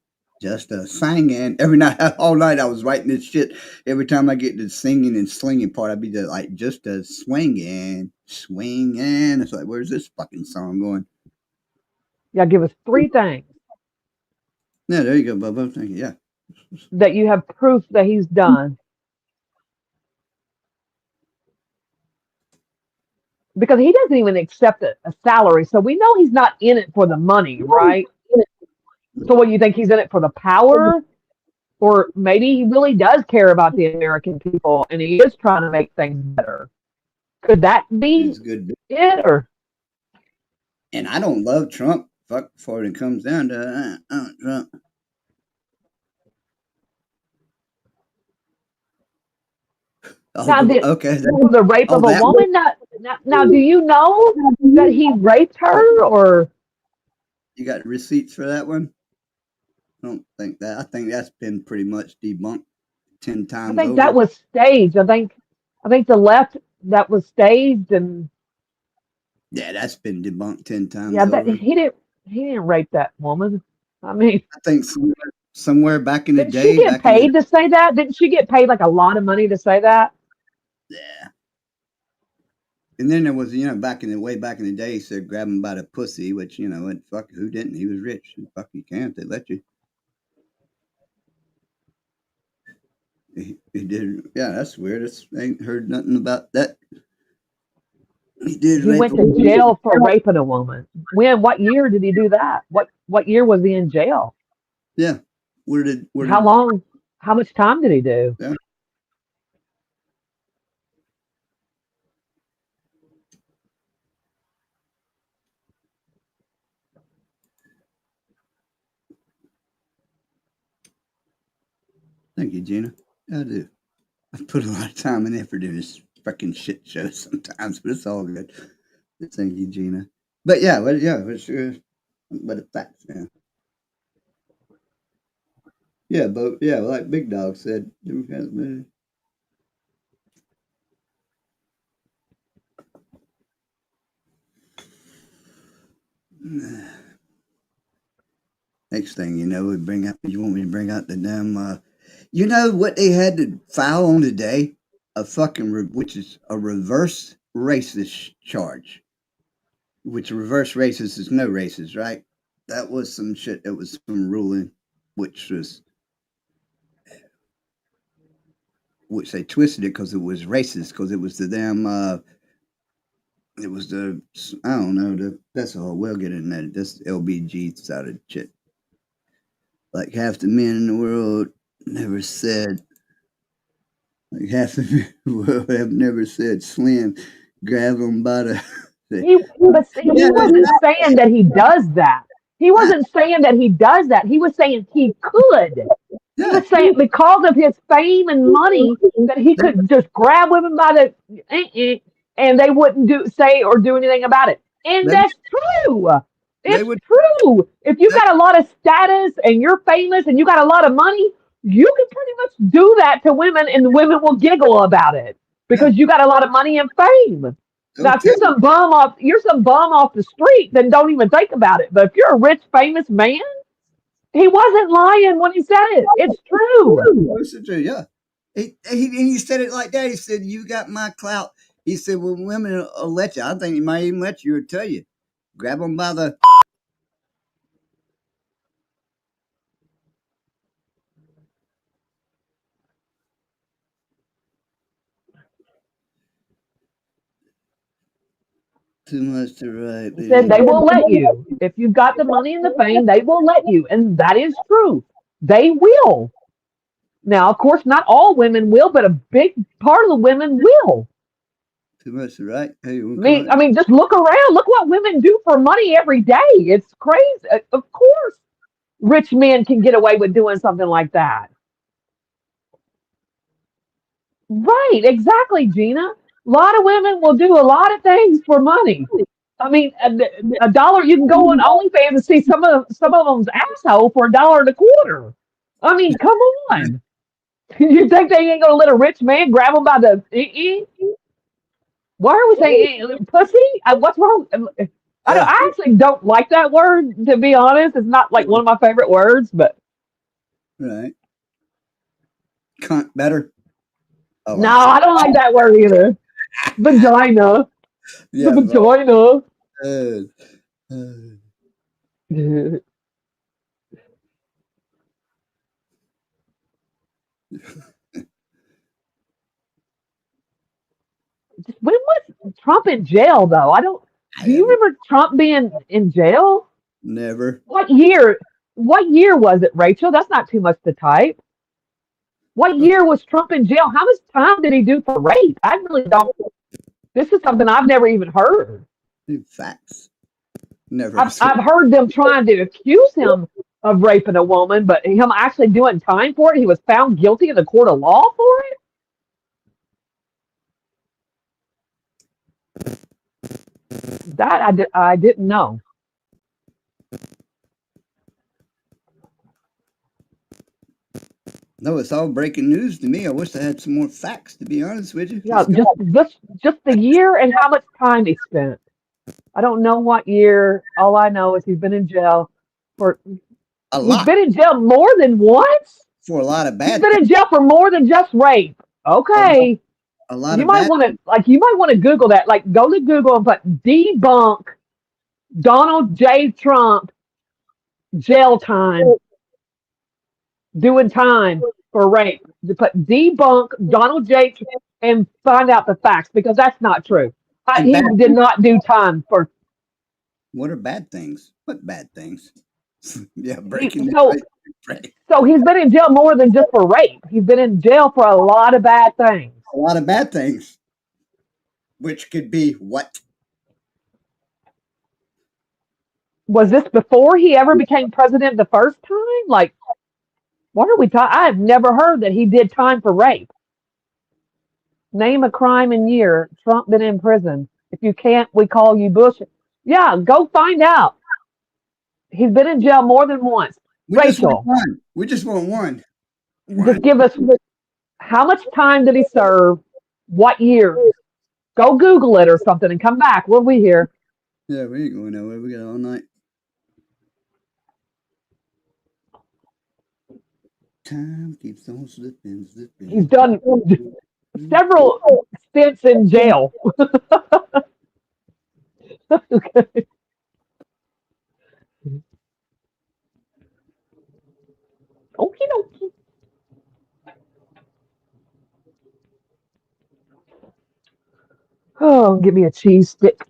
S1: Just a singing. Every night, all night I was writing this shit. Every time I get to the singing and slinging part, I'd be like, just a swinging, swinging. It's like, where's this fucking song going?
S4: Yeah, give us three things
S1: Yeah, there you go, Bubba. Thank you. Yeah.
S4: that you have proof that he's done. Because he doesn't even accept a salary. So we know he's not in it for the money, right? So what, you think he's in it for the power? Or maybe he really does care about the American people and he is trying to make things better. Could that be
S1: It's good.
S4: it? Or
S1: And I don't love Trump. Fuck, before it comes down to Trump.
S4: now,
S1: Okay.
S4: the rape
S1: Oh,
S4: of a
S1: that
S4: woman? Now, do you know that he raped her? Or
S1: You got receipts for that one? I don't think that. I think that's been pretty much debunked 10
S4: I
S1: times
S4: think
S1: over.
S4: that was staged. I think the left that was staged and
S1: Yeah, that's been debunked 10 times
S4: yeah,
S1: over.
S4: he didn't rape that woman. I mean,
S1: I think somewhere back in the
S4: didn't
S1: day.
S4: she get paid to say that? Didn't she get paid like a lot of money to say that?
S1: Yeah. And then there was, back in the day, he said grab him by the pussy, which, and fuck, who didn't? He was rich. Fuck, you can if they let you. He did. Yeah, that's weird. I ain't heard nothing about that.
S4: He went to jail for raping a woman. What year did he do that? What year was he in jail?
S1: Yeah.
S4: How long? How much time did he do?
S1: Yeah. Thank you, Gina. I do. I put a lot of time and effort in this fucking shit show sometimes, but it's all good. Thank you, Gina. But yeah, but it's facts, yeah. Yeah, but yeah, like Big Dog said, next thing you know, you want me to bring out the damn, you know what they had to file on today? Which is a reverse racist charge. Which reverse racist is no racist, right? That was some shit. That was some ruling, which they twisted it because it was racist, because it was the damn, it was the, I don't know, that's all. We'll get in that. This LBG side of shit. Like half the men in the world never said, like half the men in the world have never said Slim, grab them by the.
S4: He wasn't saying that he does that. He wasn't saying that he does that. He was saying he could. He was saying because of his fame and money that he could just grab women by the and they wouldn't say or do anything about it. And that's true. It's true. If you got a lot of status and you're famous and you got a lot of money, you can pretty much do that to women and the women will giggle about it. because you got a lot of money and fame. Now, if
S1: Okay.
S4: you're some bum off the street, then don't even think about it. But if you're a rich, famous man, he wasn't lying when he said it. It's true.
S1: That's true. Yeah. He said it like that. He said, "You got my clout." He said, "Well, women will let you. I think he might even let you or tell you, grab them by the." Too much to write,
S4: He said
S1: baby.
S4: they will let you. If you've got the money and the fame, they will let you. And that is true. They will. Now, of course, not all women will, but a big part of the women will.
S1: Too much to write. Hey, you want to
S4: Me,
S1: come
S4: I mean, just look around. Look what women do for money every day. It's crazy. Of course, rich men can get away with doing something like that. Right, exactly, Gina. A lot of women will do a lot of things for money. I mean, a dollar, you can go on OnlyFans and see some of them's asshole for $1.25. I mean, come on. You think they ain't gonna let a rich man grab them by the why are we saying pussy? What's wrong?
S1: Yeah.
S4: I actually don't like that word, to be honest. It's not like one of my favorite words, but
S1: Right. Cunt better. Oh,
S4: no,
S1: I'm sorry.
S4: I don't like that word either. Vagina, the
S1: Yeah. Well,
S4: vagina.
S1: uh, uh,
S4: When was Trump in jail though? I don't.
S1: I
S4: Do you
S1: have
S4: remember Trump being in jail?
S1: never.
S4: What year? What year was it, Rachel? That's not too much to type. What year was Trump in jail? How much time did he do for rape? I really don't. This is something I've never even heard.
S1: Facts. Never.
S4: I've heard them trying to accuse him of raping a woman, but him actually doing time for it. He was found guilty in the court of law for it. That I didn't know.
S1: No, it's all breaking news to me. I wish I had some more facts, to be honest with you.
S4: Yeah,
S1: Let's go.
S4: just the year and how much time he spent. I don't know what year. All I know is he's been in jail for.
S1: A
S4: He's
S1: lot.
S4: been in jail more than once.
S1: For a lot of
S4: He's
S1: bad
S4: been in
S1: things.
S4: jail for more than just rape.
S1: A lot,
S4: Okay,
S1: a lot
S4: you
S1: of
S4: might
S1: bad.
S4: want to Google that. Like, go to Google and put debunk Donald J. Trump jail time doing time for rape. To put debunk Donald J. And find out the facts because that's not true.
S1: And
S4: He
S1: bad.
S4: did not do time for
S1: What are bad things? What bad things? Yeah,
S4: he.
S1: breaking news.
S4: So
S1: Right.
S4: so he's been in jail more than just for rape. He's been in jail for a lot of bad things.
S1: A lot of bad things, which could be what?
S4: Was this before he ever became president the first time? Like, what are we talking? I have never heard that he did time for rape. Name a crime and year Trump been in prison. If you can't, we call you Bush. Yeah, go find out. He's been in jail more than once.
S1: We just want
S4: Rachel,
S1: one. We just want one.
S4: just give us how much time did he serve? What years? Go Google it or something and come back. We'll be here.
S1: Yeah, we ain't going nowhere. We got all night. Time keeps on slipping, slipping.
S4: He's done several stints in jail. Okay. Okie dokie. Oh, give me a cheese stick.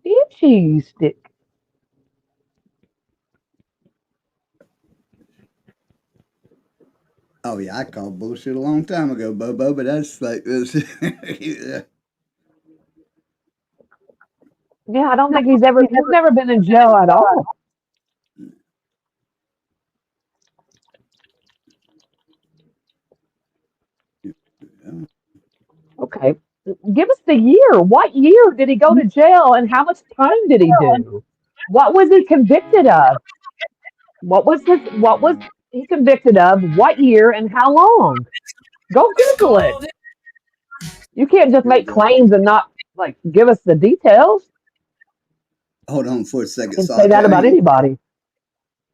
S4: Be a cheese stick.
S1: Oh yeah, I called bullshit a long time ago, Bobo. But that's like this. Yeah.
S4: Yeah, I don't think he's never been in jail at all. Okay. Give us the year. What year did he go to jail and how much time did he do? What was he convicted of? What was he convicted of? What year and how long? Go Google it.
S3: Golden.
S4: You can't just
S1: Here we
S4: make
S1: go.
S4: claims and not like give us the details.
S1: Hold on for a
S4: You
S1: second,
S4: can say that
S1: Solitaire.
S4: about anybody.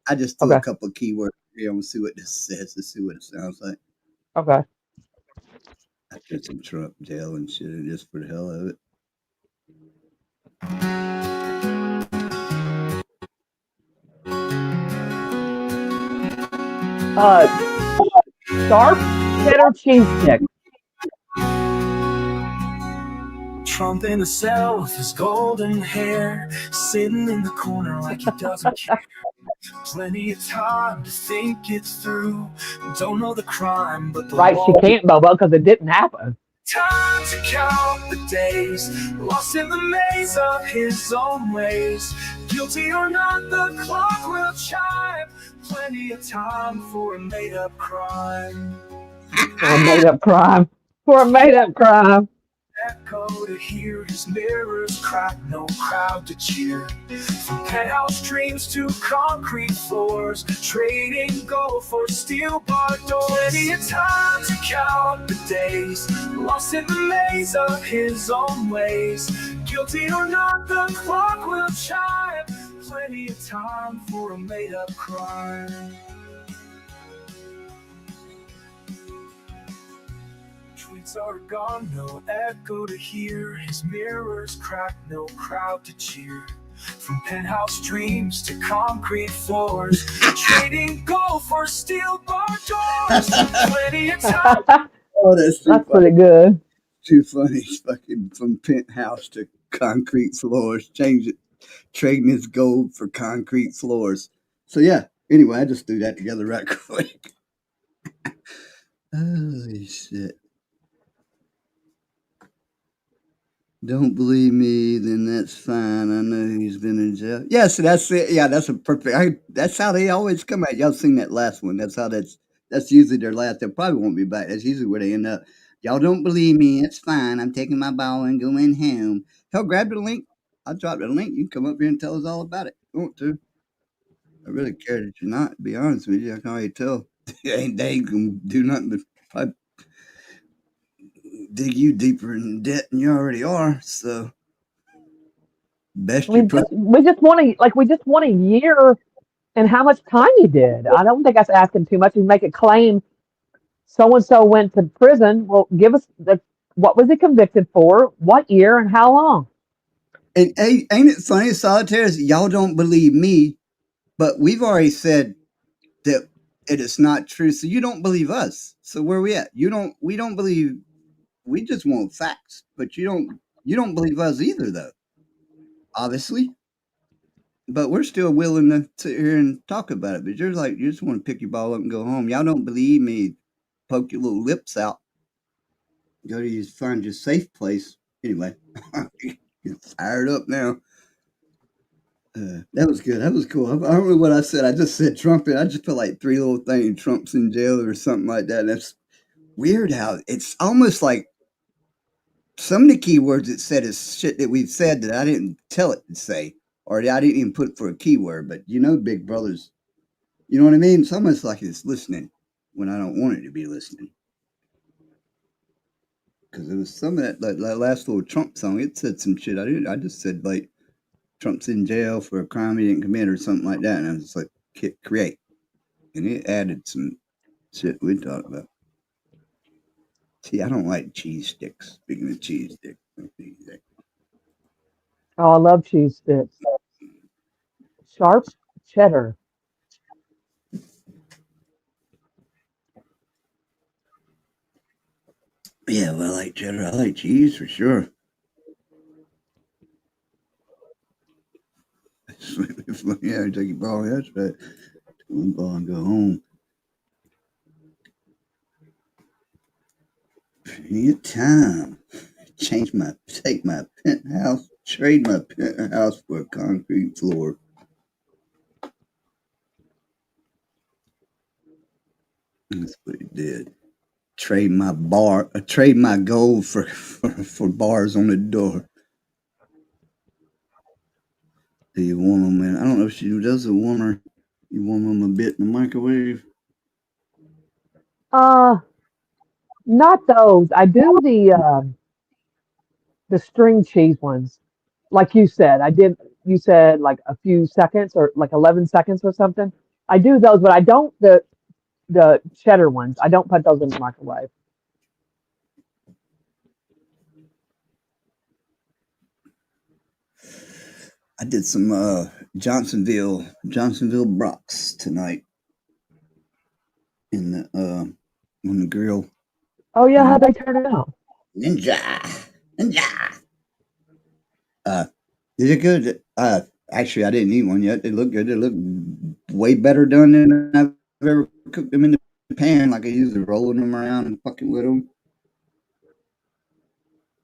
S1: I just threw a
S4: Okay.
S1: couple of keywords here. I'm gonna see what this says. To see what it sounds like.
S4: Okay.
S1: I put some Trump jail and shit in just for the hell of it.
S4: Uh, sharp cheddar cheese stick.
S3: Trump in the cell with his golden hair, sitting in the corner like he doesn't care. Plenty of time to think it through. Don't know the crime, but the
S4: Right, she
S3: law.
S4: can't, Bobo, because it didn't happen.
S3: Time to count the days, lost in the maze of his own ways. Guilty or not, the clock will chime. Plenty of time for a made-up crime.
S4: For a made up crime. For a made up crime.
S3: Echo to hear his mirrors crack, no crowd to cheer. From penthouse dreams to concrete floors, trading gold for steel bar doors. Plenty of time to count the days, lost in the maze of his own ways. Guilty or not, the clock will chime. Plenty of time for a made-up crime. Tweets are gone, no echo to hear. His mirrors crack, no crowd to cheer. From penthouse dreams to concrete floors, trading gold for steel bar doors. Plenty of time.
S1: Oh, that's too
S4: That's
S1: funny.
S4: pretty good.
S1: Too funny. Fucking from penthouse to concrete floors. Change it. Trading his gold for concrete floors. So yeah. Anyway, I just threw that together right quick. Holy shit. Don't believe me, then that's fine. I know he's been in jail. Yes, that's it. Yeah, that's a perfect. That's how they always come out. Y'all seen that last one? That's usually their last. They probably won't be back. That's usually where they end up. Y'all don't believe me? It's fine. I'm taking my ball and going home. Hell, grab the link. I'll drop the link. You can come up here and tell us all about it. If you want to? I really care that you're not. To be honest with you, I can already tell. They ain't gonna do nothing but probably dig you deeper in debt than you already are. So best you put.
S4: We just want to we just want a year and how much time he did. I don't think that's asking too much. You make a claim so and so went to prison. Well, give us what was he convicted for, what year, and how long.
S1: And ain't it funny, Solitaires? Y'all don't believe me, but we've already said that it is not true. So you don't believe us. So where we at? We don't believe. We just want facts, but you don't believe us either, though. Obviously, but we're still willing to sit here and talk about it. But you're like, you just want to pick your ball up and go home. Y'all don't believe me. Poke your little lips out. Go to find your safe place. Anyway, you're fired up now. That was good. That was cool. I don't know what I said. I just said Trump. I just put like three little things. Trump's in jail or something like that. That's weird how it's almost like some of the keywords it said is shit that we've said that I didn't tell it to say, or I didn't even put for a keyword. But Big Brother's, you know what I mean? It's almost like it's listening when I don't want it to be listening. Because it was some of that last little Trump song. It said some shit. I just said like Trump's in jail for a crime he didn't commit or something like that, and I was just like, create, and it added some shit we talked about. See, I don't like cheese sticks. Speaking of cheese sticks,
S4: Oh, I love cheese sticks. Sharp cheddar.
S1: yeah, well, I like cheddar. I like cheese for sure. Yeah, take your ball. That's right. One ball and go home. Plenty of time. Take my penthouse, trade my penthouse for a concrete floor. That's what he did. Trade my gold for bars on the door. Do you warm them in? I don't know if she does a warmer. You warm them a bit in the microwave.
S4: Uh, not those. I do the string cheese ones. Like you said, I did. You said like a few seconds or like 11 seconds or something. I do those, but I don't the cheddar ones. I don't put those in the microwave.
S1: I did some Johnsonville brocks tonight in the on the grill.
S4: Oh yeah, how'd they turn out?
S1: Ninja. Did it good? Actually, I didn't eat one yet. They look good. They look way better done than I've ever cooked them in the pan. Like I usually rolling them around and fucking with them.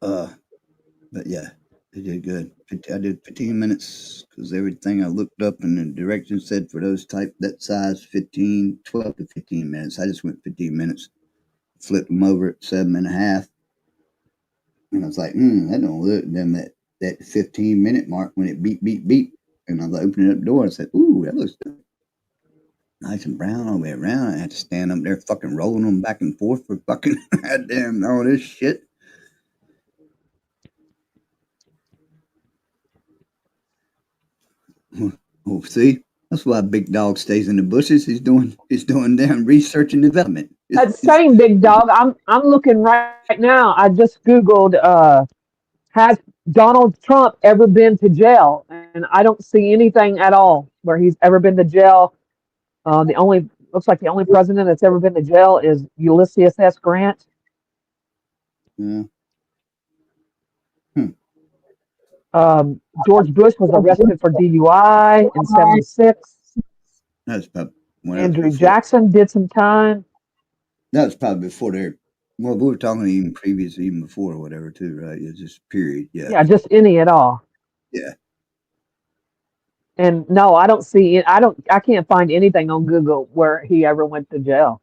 S1: But yeah, they did good. I did 15 minutes because everything I looked up in the directions said for those type that size 12 to 15 minutes. I just went 15 minutes, flipped them over at 7.5, and I was like, that don't look. Then that 15-minute mark when it beep beep beep, and I was opening up the door and said, "Ooh, that looks nice and brown all the way around." I had to stand up there fucking rolling them back and forth for fucking goddamn all this shit. Oh, see, that's why Big Dog stays in the bushes. He's doing damn research and development.
S4: That same big dog. I'm looking right now. I just Googled has Donald Trump ever been to jail? And I don't see anything at all where he's ever been to jail. The only looks like the only president that's ever been to jail is Ulysses S. Grant.
S1: Yeah.
S4: George Bush was arrested for DUI in '76.
S1: That's probably
S4: Andrew Jackson did some time.
S1: That was probably before their. Well, we were talking even previous, even before or whatever, too, right? It's just period. Yeah.
S4: Yeah, just any at all.
S1: Yeah.
S4: And no, I don't see it. I can't find anything on Google where he ever went to jail.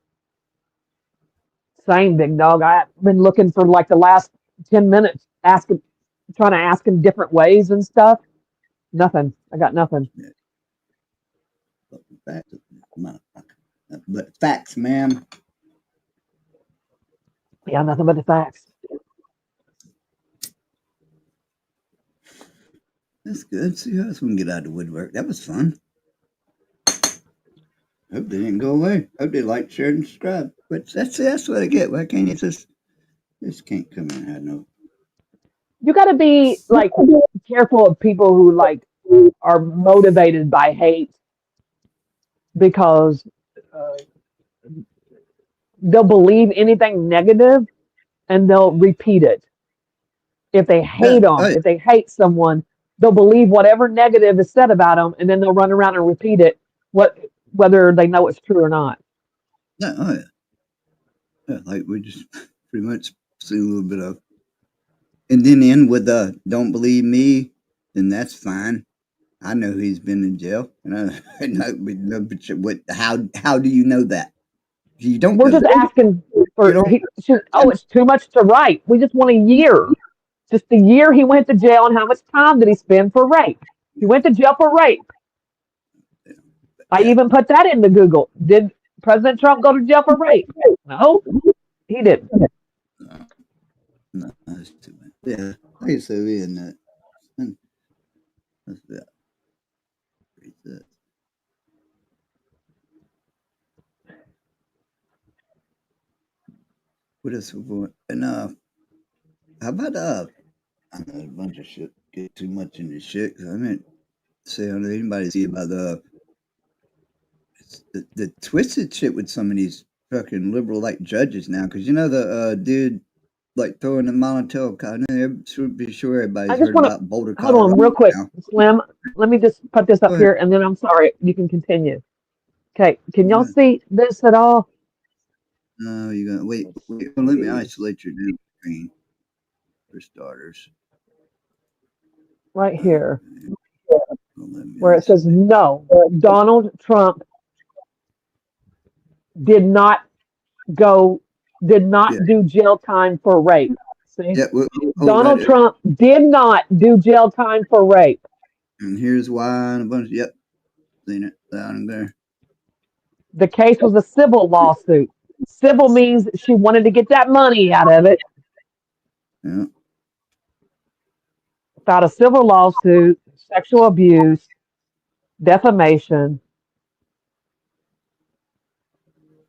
S4: Same big dog. I've been looking for like the last 10 minutes, trying to ask him different ways and stuff. Nothing. I got nothing.
S1: Yeah. But facts, ma'am.
S4: Yeah, nothing but the facts.
S1: That's good. See how else we can get out of the woodwork. That was fun. Hope they didn't go away. Hope they like, share, and subscribe. But that's what I get. Why can't you just can't come in and have no.
S4: You got to be like careful of people who like are motivated by hate because they'll believe anything negative and they'll repeat it. If they hate if they hate someone, they'll believe whatever negative is said about them, and then they'll run around and repeat it, whether they know it's true or not.
S1: Yeah, yeah, like we just pretty much see a little bit of, and then end with "Don't believe me," then that's fine. I know he's been in jail, and how do you know that? You don't.
S4: We're just asking for. It's too much to write. We just want a year. Just the year he went to jail and how much time did he spend for rape? He went to jail for rape. Yeah. I even put that into Google. Did President Trump go to jail for rape? No, he didn't.
S1: No, that's too much. Yeah, I guess so. In that. That's that. What else we going? And how about I know a bunch of shit. Get too much into shit. I mean, say on anybody see about the twisted shit with some of these fucking liberal like judges now, because you know the dude like throwing the Molotov. I know should be sure everybody's heard about Boulder, Colorado.
S4: Hold on, real quick, now. Slim. Let me just put this up here, and then I'm sorry. You can continue. Okay, can y'all see this at all?
S1: No, you're gonna wait. Well, let me isolate your new screen for starters.
S4: Right here, where it says no, Donald Trump did not do jail time for rape. See?
S1: Yeah,
S4: Donald Trump did not do jail time for rape.
S1: And here's why, and a bunch. Yep, seen it down in there.
S4: The case was a civil lawsuit. Civil means she wanted to get that money out of it.
S1: Yeah.
S4: Filed a civil lawsuit, sexual abuse, defamation.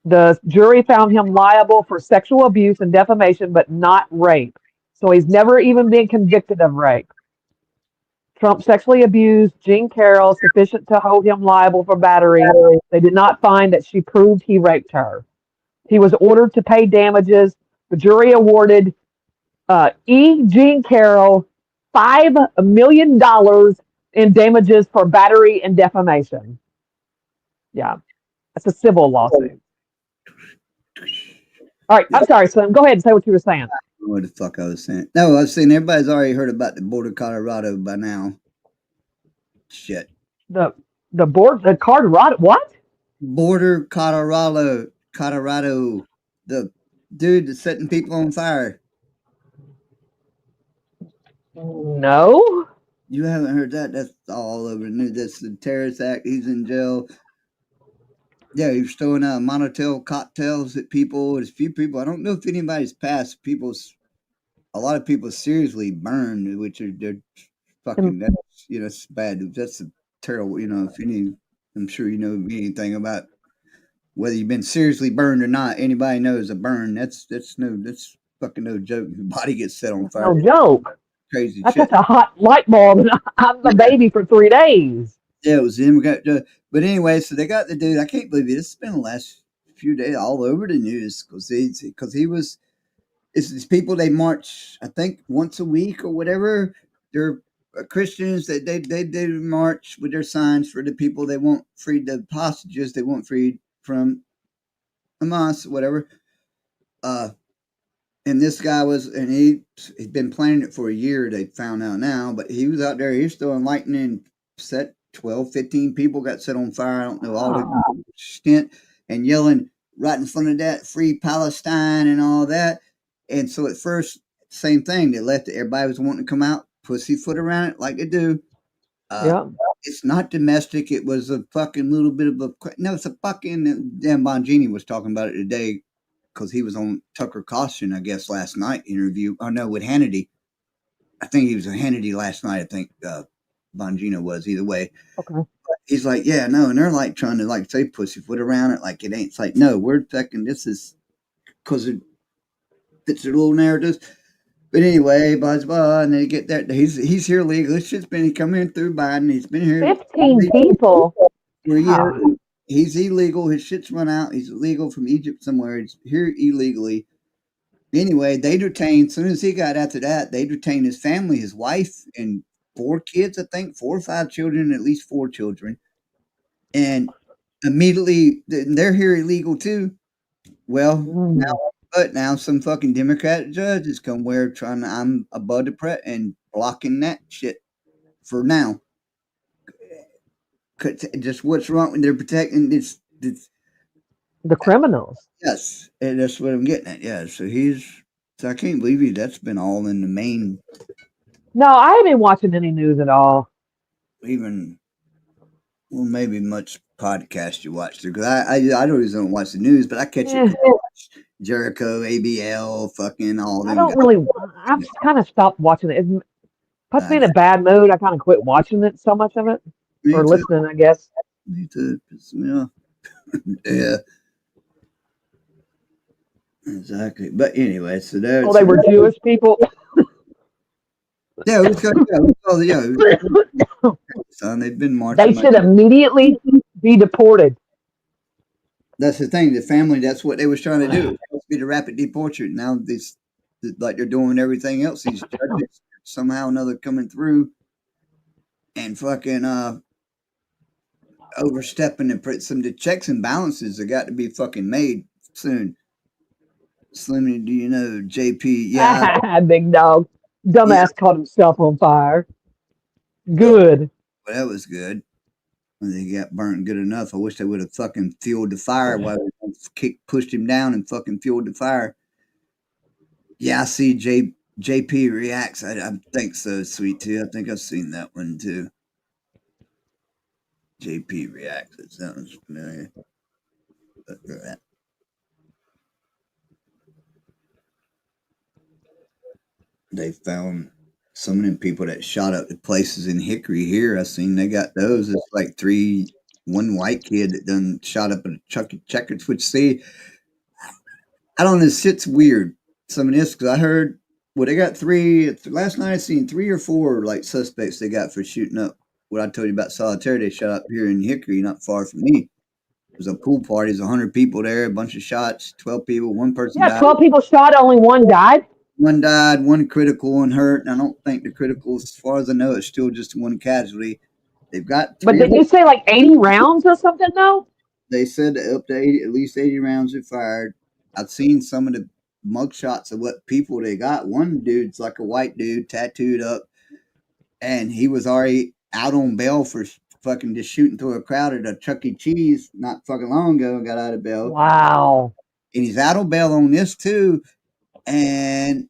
S4: The jury found him liable for sexual abuse and defamation, but not rape. So he's never even been convicted of rape. Trump sexually abused Jean Carroll sufficient to hold him liable for battery. They did not find that she proved he raped her. He was ordered to pay damages. The jury awarded Jean Carroll $5 million in damages for battery and defamation. Yeah, that's a civil lawsuit. All right, I'm sorry, Slim. Go ahead and say what you were saying.
S1: What the fuck I was saying? No, I was saying everybody's already heard about the border Colorado by now. Shit.
S4: The Colorado, what?
S1: Border Colorado. The dude that's setting people on fire.
S4: No.
S1: You haven't heard that? That's all over the news. That's the terrorist act. He's in jail. Yeah, he was throwing Molotov cocktails at people. There's a few people. I don't know if anybody's passed. A lot of people seriously burned, which are they're fucking. That's, it's bad. That's a terrible. I'm sure you know anything about whether you've been seriously burned or not. Anybody knows a burn. That's fucking no joke. Your body gets set on fire.
S4: No joke.
S1: Crazy
S4: That's
S1: shit.
S4: just a hot light bulb, and I'm a baby for 3 days.
S1: Yeah, it was him. But anyway, so they got the dude. I can't believe it. It's been the last few days all over the news because he was. It's these people. They march, I think, once a week or whatever. They're Christians. They march with their signs for the people they want freed, the hostages they want freed from Hamas, whatever. And this guy he'd been planning it for a year. They found out now, but he was out there. He was throwing lightning, set 12, 15 people got set on fire. I don't know all the extent, and yelling right in front of that, "Free Palestine" and all that. And so at first, same thing. They left it. Everybody was wanting to come out, pussyfoot around it like they do.
S4: Yeah.
S1: It's not domestic. It was a fucking little bit of no. It's a fucking Dan Bongini was talking about it today because he was on Tucker Carlson, I guess, last night interview. Oh no, with Hannity. I think he was with Hannity last night. I think Bongino was either way.
S4: Okay.
S1: But he's like, yeah, no, and they're like trying to like say pussyfoot around it like it ain't. It's like no, we're fucking. This is because it fits their little narratives. But anyway, blah blah, and they get that he's here legal. This shit's been coming through Biden. He's been here
S4: 15 people.
S1: for a year. He's illegal. His shit's run out. He's illegal from Egypt somewhere. He's here illegally. Anyway, they detained. As soon as he got after that, they detained his family, his wife, and 4 kids. I think 4 or 5 children, at least 4 children, and immediately they're here illegal too. Well, now some fucking Democrat judge is come where I'm above the press and blocking that shit for now. Just what's wrong when they're protecting this
S4: the criminals.
S1: Yes, and that's what I'm getting at. Yeah, so I can't believe that's been all in the main.
S4: No, I haven't been watching any news at all.
S1: Maybe much podcast you watch through because I don't watch the news, but I catch it. Jericho, ABL, fucking all them.
S4: I've kind of stopped watching it. It puts me in a bad mood. I kind of quit watching it, so much of it. Or listening, I guess.
S1: Me too. Yeah. Yeah. Exactly. But anyway, so there.
S4: Oh, they were Jewish people.
S1: Yeah, son, they've been marching.
S4: They should immediately be deported.
S1: That's the thing. The family, that's what they was trying to do. It was supposed to be the rapid deportation. Now like they're doing everything else. These judges somehow or another coming through and fucking overstepping and put the checks and balances that got to be fucking made soon. Slimmy, do you know JP? Yeah,
S4: big dog. Dumbass caught himself on fire. Good.
S1: Well, that was good. When they got burnt good enough, I wish they would have fucking fueled the fire while they pushed him down and fucking fueled the fire. Yeah, I see JP reacts. I think so, sweet too. I think I've seen that one too. JP reacts. It sounds familiar. But, they found some of them people that shot up the places in Hickory here. I seen they got those. It's like one white kid that done shot up a Chucky Checkers, which see, I don't know, this shit's weird. Some of this, because I heard, well, they got last night I seen 3 or 4 like suspects they got for shooting up what I told you about Solitaire. They shot up here in Hickory, not far from me. It was a pool party. There's 100 people there, a bunch of shots, 12 people, one person
S4: Yeah,
S1: died.
S4: 12 people shot, only one died.
S1: One died, one critical, one hurt. And I don't think the critical, as far as I know, it's still just one casualty. They've got
S4: But
S1: 3
S4: did you say like 80 rounds or something, though?
S1: They said that up to 80, at least 80 rounds are fired. I've seen some of the mug shots of what people they got. One dude's like a white dude, tattooed up, and he was already out on bail for fucking just shooting through a crowd at a Chuck E. Cheese not fucking long ago. Got out of bail.
S4: Wow.
S1: And he's out on bail on this too. And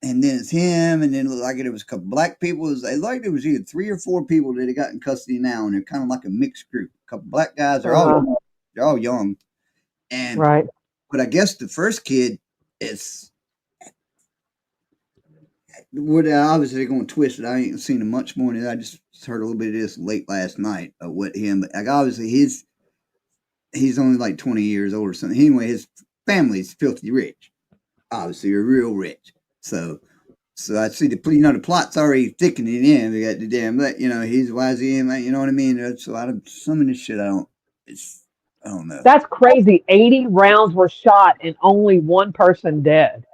S1: then it's him, and then it looked like there was a couple black people. It like there was either 3 or 4 people that they got in custody now, and they're kind of like a mixed group. A couple black guys, they're all young, and
S4: right.
S1: But I guess the first kid is what obviously they're going to twist it. I ain't seen him much more than I just heard a little bit of this late last night of what him. But like obviously he's only like 20 years old or something. Anyway, his family's filthy rich. Obviously, you're real rich. So I see the plot's already thickening in. We got the damn, he's YZM, you know what I mean? There's a lot of some of this shit I don't know.
S4: That's crazy. 80 rounds were shot and only one person dead.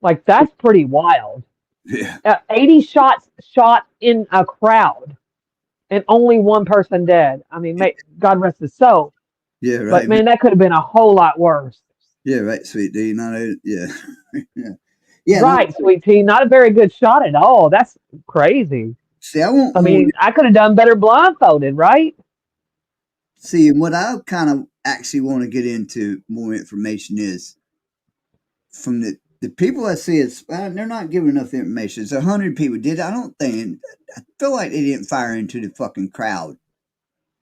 S4: Like, that's pretty wild.
S1: Yeah.
S4: 80 shots shot in a crowd and only one person dead. I mean, God rest his soul.
S1: Yeah, right.
S4: But, man, that could have been a whole lot worse.
S1: Yeah, right, sweet D. Yeah. Yeah.
S4: Right, sweet tea. Not a very good shot at all. That's crazy.
S1: See, I
S4: mean, I could have done better blindfolded, right?
S1: See, what I kind of actually want to get into more information is from the people I see. They're not giving enough information. It's 100 people did. I feel like they didn't fire into the fucking crowd.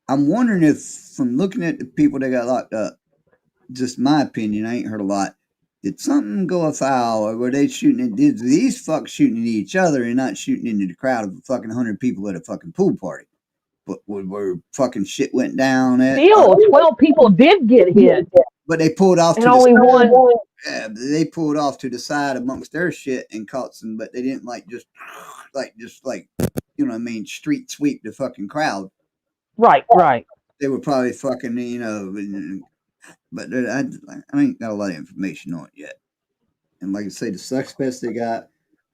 S1: I'm wondering if, from looking at the people that got locked up, just my opinion, I ain't heard a lot. Did something go afoul, or were they shooting? Did these fucks shooting at each other and not shooting into the crowd of fucking 100 people at a fucking pool party? But where fucking shit went down at?
S4: Still, 12 people did get hit,
S1: but they pulled off.
S4: And only one.
S1: Yeah, they pulled off to the side amongst their shit and caught some, but they didn't just you know what I mean, street sweep the fucking crowd.
S4: Right.
S1: They were probably fucking, but I ain't got a lot of information on it yet. And like I say, the suspects they got,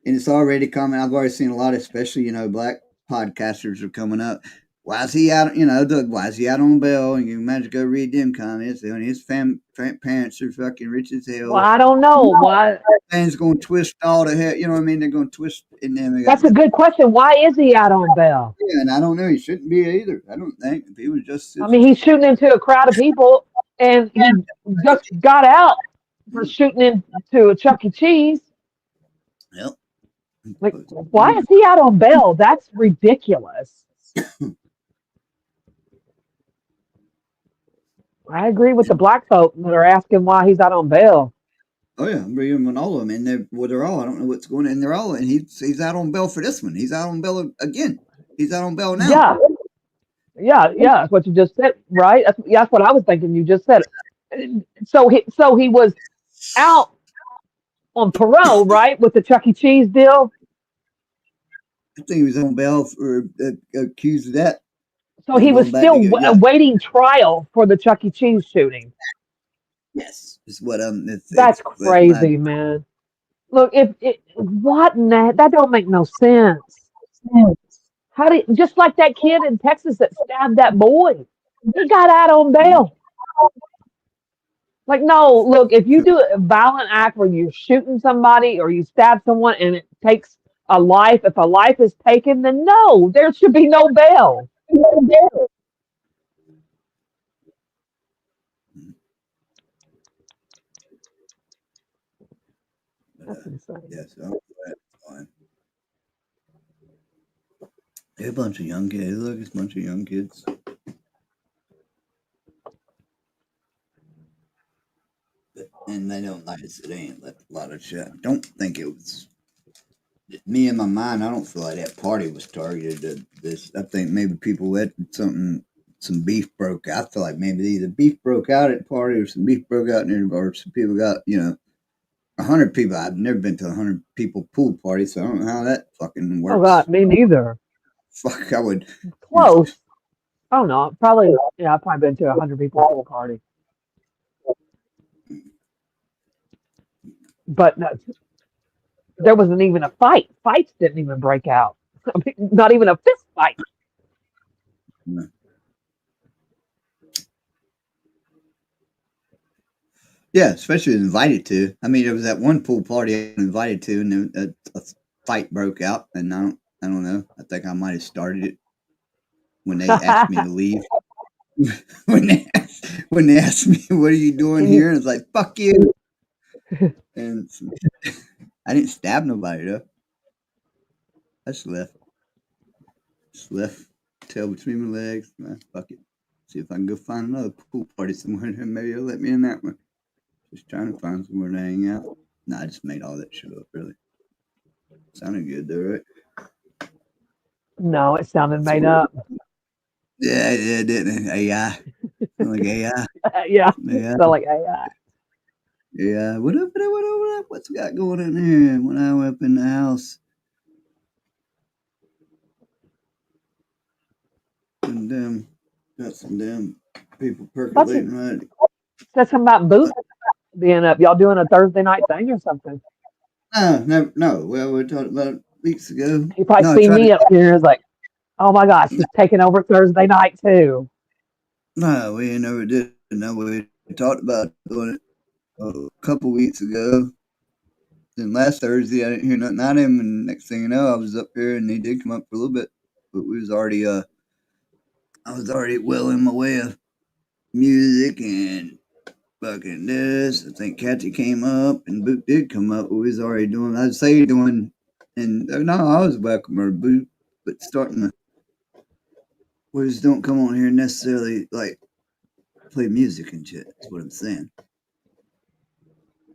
S1: and it's already coming. I've already seen a lot, especially, black podcasters are coming up. Why is he out? Why is he out on bail? And you can imagine, go read them comments. And his parents are fucking rich as hell.
S4: Well, I don't know why.
S1: Fans going to twist all the hell. You know what I mean? They're going to twist in them.
S4: That's a good question. Why is he out on bail?
S1: Yeah, and I don't know. He shouldn't be either. I don't think. If he was just.
S4: I mean, he's shooting into a crowd of people, and he just got out for shooting into a Chuck E. Cheese.
S1: Yep.
S4: Like, why is he out on bail? That's ridiculous. I agree with the black folk that are asking why he's out on bail.
S1: Oh yeah, I'm agreeing with all of them, and they're all. I don't know what's going on, and they're all, and he's out on bail for this one. He's out on bail again. He's out on bail now.
S4: Yeah. That's what you just said, right? That's what I was thinking. You just said. So he was out on parole, right, with the Chuck E. Cheese deal.
S1: I think he was on bail for accused of that.
S4: So he was still awaiting trial for the Chuck E. Cheese shooting.
S1: Yes, is what
S4: That's crazy, man. Look, what in that don't make no sense. How just like that kid in Texas that stabbed that boy, he got out on bail. Like, no, look, if you do a violent act where you're shooting somebody or you stab someone and it takes a life, if a life is taken, then no, there should be no bail. That's insane.
S1: Yes, that's fine. They're a bunch of young kids. Look, it's a bunch of young kids. I don't like to sit in a lot of shit. I don't think it was me in my mind. I don't feel like that party was targeted to this. I think maybe people had something, some beef broke out. I feel like maybe either beef broke out at the party or some beef broke out in there, or some people got, 100 people. I've never been to a 100 people pool party, so I don't know how that fucking
S4: Oh God,
S1: works.
S4: me neither.
S1: Fuck, I would.
S4: Close. Oh no, probably. Yeah, I've probably been to 100 people pool party, but no, there wasn't even a fight. Fights didn't even break out. I mean, not even a fist fight.
S1: Yeah, especially invited to. I mean, there was that one pool party I was invited to, and a fight broke out, and I don't know. I think I might have started it when they asked me to leave. When they asked me, "What are you doing
S4: And you,
S1: here?" and it's like, "Fuck you." And I didn't stab nobody though. I just left. Just left. Tail between my legs. Nah, fuck it. See if I can go find another pool party somewhere, and maybe they'll let me in that one. Just trying to find somewhere to hang out. Nah, I just made all that shit up. Really sounded good though, right?
S4: no, it sounded made up.
S1: Yeah, yeah, didn't it? AI. Sound like AI.
S4: Yeah,
S1: Yeah,
S4: so like AI.
S1: yeah. What up, what up, what up, what up? What's got going on here? When I went up in the house, and got some damn people
S4: That's
S1: percolating right.
S4: said something about booth being up. Y'all doing a Thursday night thing or something?
S1: No, no, no. Well, we talked about it weeks ago.
S4: You probably
S1: No, I
S4: see
S1: tried to.
S4: me up here. It's like, oh my gosh, he's taking over Thursday night too.
S1: No, we never did. No, we talked about doing it a couple weeks ago. Then last Thursday, I didn't hear nothing out of him, and next thing you know, I was up here, and he did come up for a little bit, but we was already I was already well in my way of music and fucking this. I think Kathy came up and Boot did come up. We was already doing, I'd say doing, and no, I was welcome or Boot, but starting to, we just don't come on here necessarily like play music and shit. That's what I'm saying.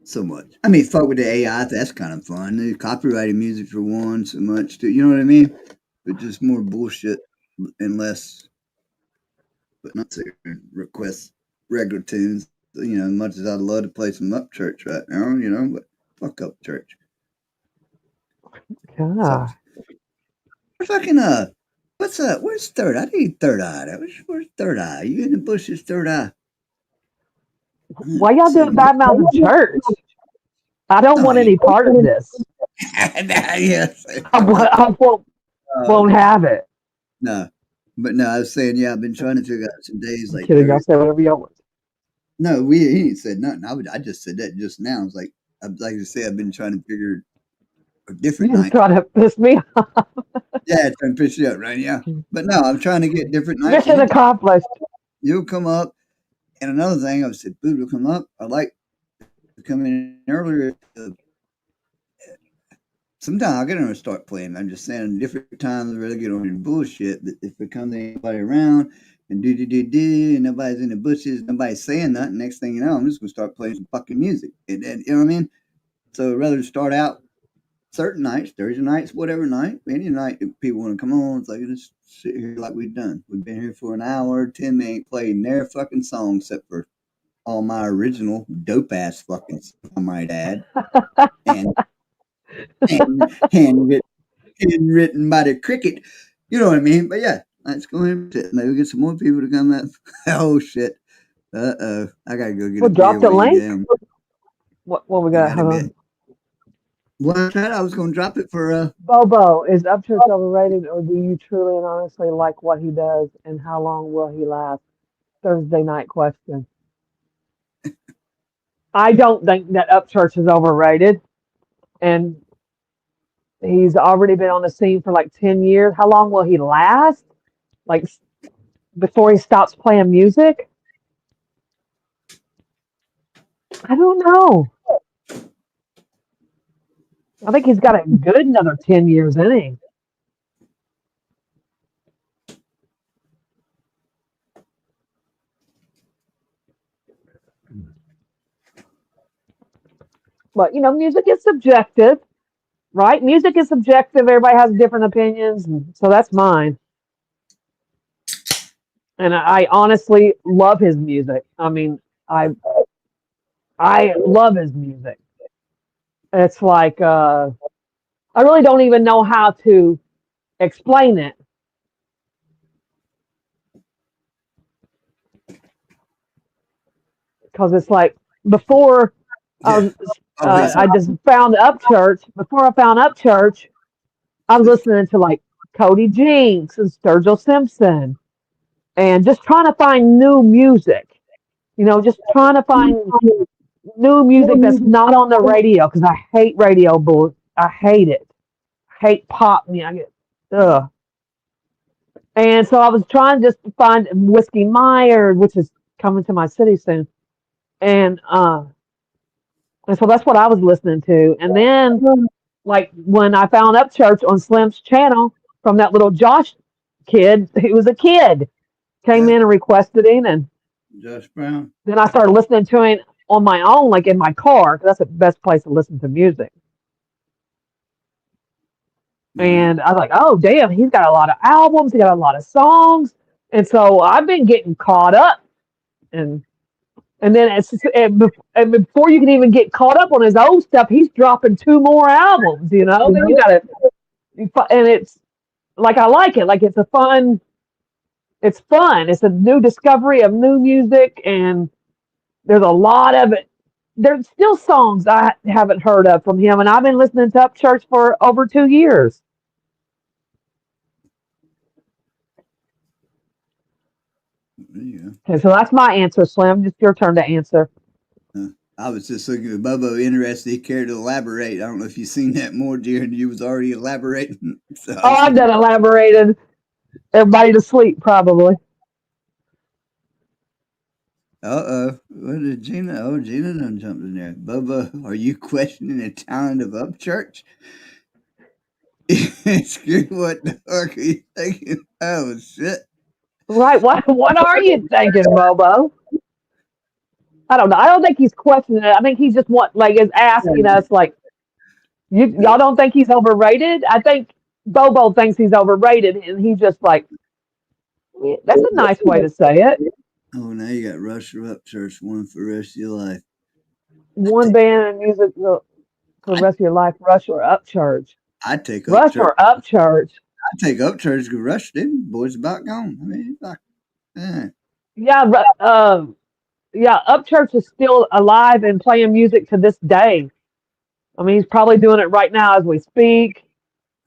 S1: So much. I mean, fuck with the AI, that's kind of fun. The copyrighted music for one, so much too. You know what I mean? But just more bullshit and less, but not to request regular tunes. As much as I'd love to play some Upchurch right now, but fuck Upchurch. So,
S4: God,
S1: fucking, what's up? Where's Third Eye? I need Third Eye. Where's Third Eye? You in the bushes, Third Eye?
S4: why y'all
S1: See
S4: doing
S1: him.
S4: bad mouthing church? I don't
S1: No,
S4: want
S1: he
S4: any part of this.
S1: nah, yes.
S4: I won't have it.
S1: No. But no, I was saying, yeah, I've been trying to figure out some days
S4: I'm
S1: like
S4: kidding. Y'all
S1: Thursday.
S4: say whatever y'all want.
S1: No, he ain't said nothing. I just said that just now. It's like I say, I've been trying to figure a different
S4: You just
S1: night.
S4: trying to piss me off.
S1: Yeah, trying to fish you up, right? Yeah. But no, I'm trying to get different nights.
S4: Mission accomplished.
S1: You'll come up. And another thing, I said, Boo will come up. I like to come in earlier. Sometimes I'll get on and start playing. I'm just saying, different times, I'd rather get on your bullshit. But if it comes anybody around and and nobody's in the bushes, nobody's saying nothing, next thing you know, I'm just going to start playing some fucking music. And, you know what I mean? So I'd rather start out certain nights, Thursday nights, whatever night, any night if people want to come on, it's like, let's sit here like we've done. We've been here for an hour. Tim ain't played their fucking song except for all my original dope ass fucking songs, I might add. And handwritten, handwritten by the cricket. You know what I mean? But yeah, let's go ahead and sit. Maybe get some more people to come up. Oh shit. I gotta go get a
S4: Well,
S1: beer
S4: drop the
S1: while you
S4: link.
S1: damn.
S4: What we
S1: I
S4: got?
S1: got a
S4: Hold
S1: bit.
S4: on.
S1: Well, I was gonna drop it for
S4: Bobo, is Upchurch overrated, or do you truly and honestly like what he does, and how long will he last? Thursday night question. I don't think that Upchurch is overrated, and he's already been on the scene for like 10 years. How long will he last? Like before he stops playing music? I don't know. I think he's got a good another 10 years in him. But music is subjective, right? Music is subjective. Everybody has different opinions, and so that's mine. And I honestly love his music. I mean, I love his music. It's like I really don't even know how to explain it because it's like before I
S1: Yeah.
S4: was
S1: Oh, he's
S4: I just found Upchurch. Before I found Upchurch, I was listening to like Cody Jinks and Sturgill Simpson and just trying to find new music. Just trying to find new music that's not on the radio because I hate radio bull. I hate it. I hate pop music. I get ugh. And so I was trying just to find Whiskey Myers, which is coming to my city soon. And and so that's what I was listening to. And then like when I found Upchurch on Slim's channel from that little Josh kid, he was a kid, came
S1: yeah,
S4: in and requested him, and
S1: Josh Brown.
S4: then I started listening to him on my own, like in my car, 'cause that's the best place to listen to music.
S1: Mm.
S4: And I was like, oh damn, he's got a lot of albums, he got a lot of songs, and so I've been getting caught up, and then and before you can even get caught up on his old stuff, he's dropping two more albums. Then you got to, and it's like I like it, like it's fun. It's a new discovery of new music, and there's a lot of it. There's still songs I haven't heard of from him, and I've been listening to Upchurch for over 2 years.
S1: Yeah.
S4: Okay, so that's my answer, Slim. Just your turn to answer.
S1: I was just looking at Bobo interested. He cared to elaborate. I don't know if you've seen that more, dear, and you was already elaborating. So
S4: Oh, I've done elaborated. Everybody to sleep, probably.
S1: What did Gina? Oh, Gina done jumped in there. Bobo, are you questioning the talent of Upchurch? Screw, what the fuck are you thinking? Oh shit.
S4: Right. What are you thinking, Bobo? I don't know. I don't think he's questioning it. I think he's just is asking us like, y'all don't think he's overrated? I think Bobo thinks he's overrated, and he's just like, yeah, that's a nice way to say it.
S1: Oh, now you got Rush or Upchurch, one for the rest of your life.
S4: One band in music for the rest of your life, Rush or Upchurch.
S1: I'd take
S4: Rush
S1: Upchurch.
S4: or Upchurch.
S1: I'd take Upchurch because Rush, them boys about gone. I mean, like,
S4: Yeah, yeah, Upchurch is still alive and playing music to this day. I mean, he's probably doing it right now as we speak.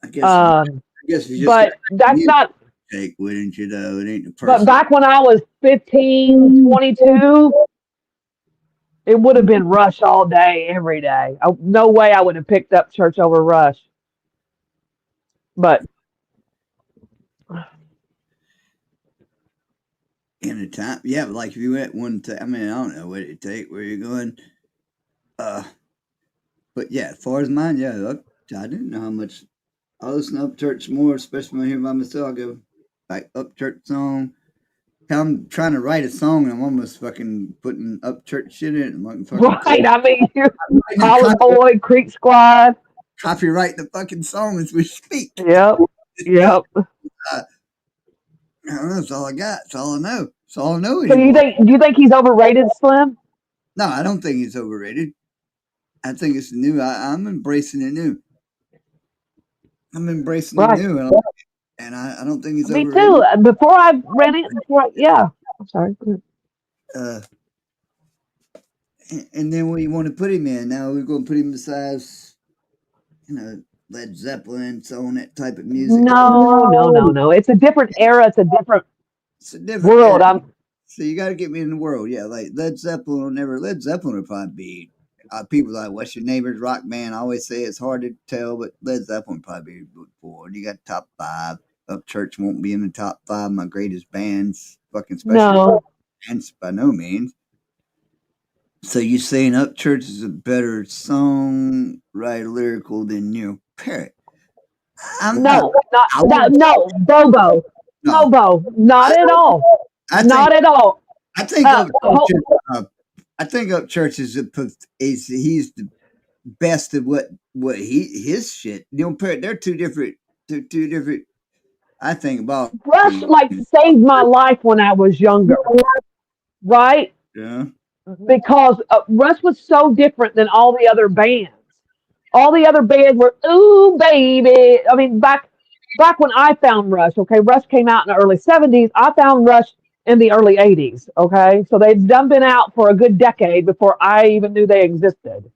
S1: I guess you just
S4: But that's not.
S1: take, wouldn't you? Though it ain't the
S4: But
S1: person.
S4: back when I was 15, 22, it would have been Rush all day, every day. No way I would have picked Upchurch over Rush. But
S1: In a time, yeah, but like if you went one time, I mean, I don't know what it'd take, where you're going. But yeah, as far as mine, yeah, I didn't know how much. I listen to Upchurch more, especially when I'm here by myself. I go like Upchurch song. I'm trying to write a song and I'm almost fucking putting Upchurch shit in it. I'm like, fucking
S4: right, I mean, Holland Boy, Creek Squad.
S1: copyright the fucking song as we speak.
S4: Yep.
S1: That's all I got. That's all I know. That's all I know.
S4: So do you think he's overrated, Slim?
S1: No, I don't think he's overrated. I think it's new. I'm embracing the new. I'm embracing the new, and I don't think he's overrated.
S4: Me too. Before I ran it, yeah. I'm sorry.
S1: And then what you want to put him in? Now we're going to put him besides, Led Zeppelin, so on that type of music.
S4: No. It's a different era. It's a different world.
S1: Era. So you got to get me in the world. Yeah, like Led Zeppelin will never. Led Zeppelin will probably be. People like, what's your neighbor's rock band? I always say it's hard to tell, but Led Zeppelin will probably be forward. You got top 5. Upchurch won't be in the top 5. My greatest bands, fucking special bands by no means. So you saying Upchurch is a better songwriter lyrical than Neil Peart?
S4: No, Bobo. No. Bobo, not at all. Not at all.
S1: I think Upchurch is he's the best of what his shit. Neil Peart, they're two different. They're two different. I think about
S4: Rush like saved my life when I was younger, right?
S1: yeah.
S4: Because Rush was so different than all the other bands. All the other bands were, ooh, baby. I mean, back when I found Rush, okay, Rush came out in the early 70s. I found Rush in the early 80s, okay? So they'd done been out for a good decade before I even knew they existed.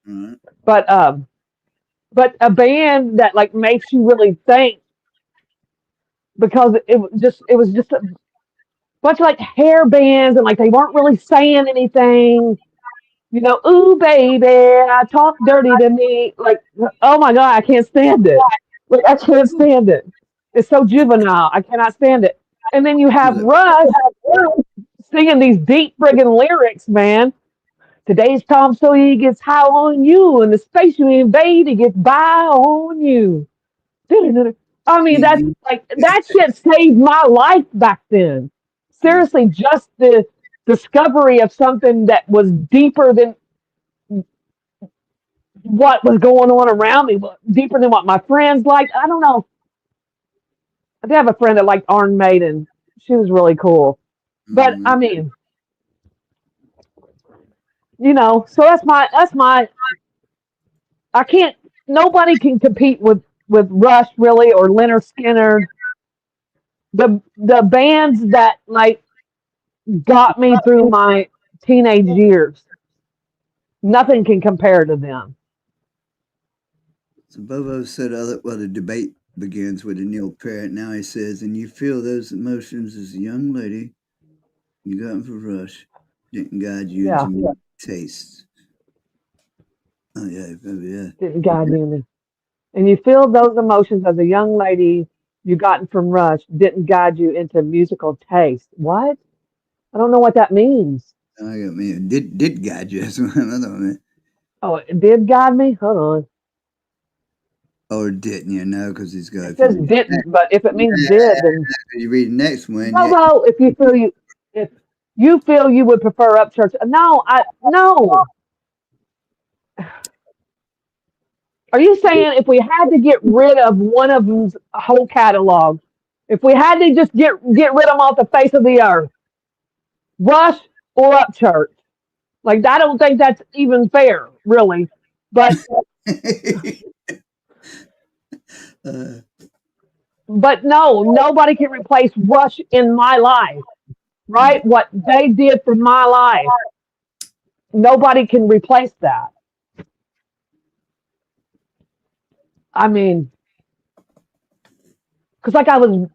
S1: Right.
S4: But a band that like makes you really think because it was just a bunch of like hair bands and like they weren't really saying anything. You know, ooh, baby, I talk dirty to me. Like, oh my God, I can't stand it. Like, I can't stand it. It's so juvenile. I cannot stand it. And then you have Russ singing these deep friggin' lyrics, man. Today's Tom Sawyer gets high on you, and the space you invade, it gets by on you. I mean, that's like, that shit saved my life back then. Seriously, just the discovery of something that was deeper than what was going on around me, deeper than what my friends liked. I don't know. I did have a friend that liked Iron Maiden. She was really cool. But I mean, you know, so that's my I can't nobody can compete with Rush really or Leonard Skinner. The bands that like got me through my teenage years. Nothing can compare to them.
S1: So Bobo said, well, the debate begins with a Neil Peart. Now he says, and you feel those emotions as a young lady you got them for Rush didn't guide you
S4: Yeah.
S1: into music tastes. Oh, yeah, yeah.
S4: Didn't guide me. And you feel those emotions as a young lady you gotten from Rush didn't guide you into musical taste. What? I don't know what that means.
S1: I got me. Did guide you. That's what another one.
S4: Oh, it did guide me? Hold on.
S1: Or didn't you know? Because he's got.
S4: It says didn't, but if it means did, then
S1: you read the next one.
S4: no. If you feel you would prefer Upchurch, no. Are you saying if we had to get rid of one of them's whole catalog, if we had to just get rid of them off the face of the earth, Rush or Upchurch? Like, I don't think that's even fair, really. But but no, nobody can replace Rush in my life, right? What they did for my life, nobody can replace that. I mean, because like I was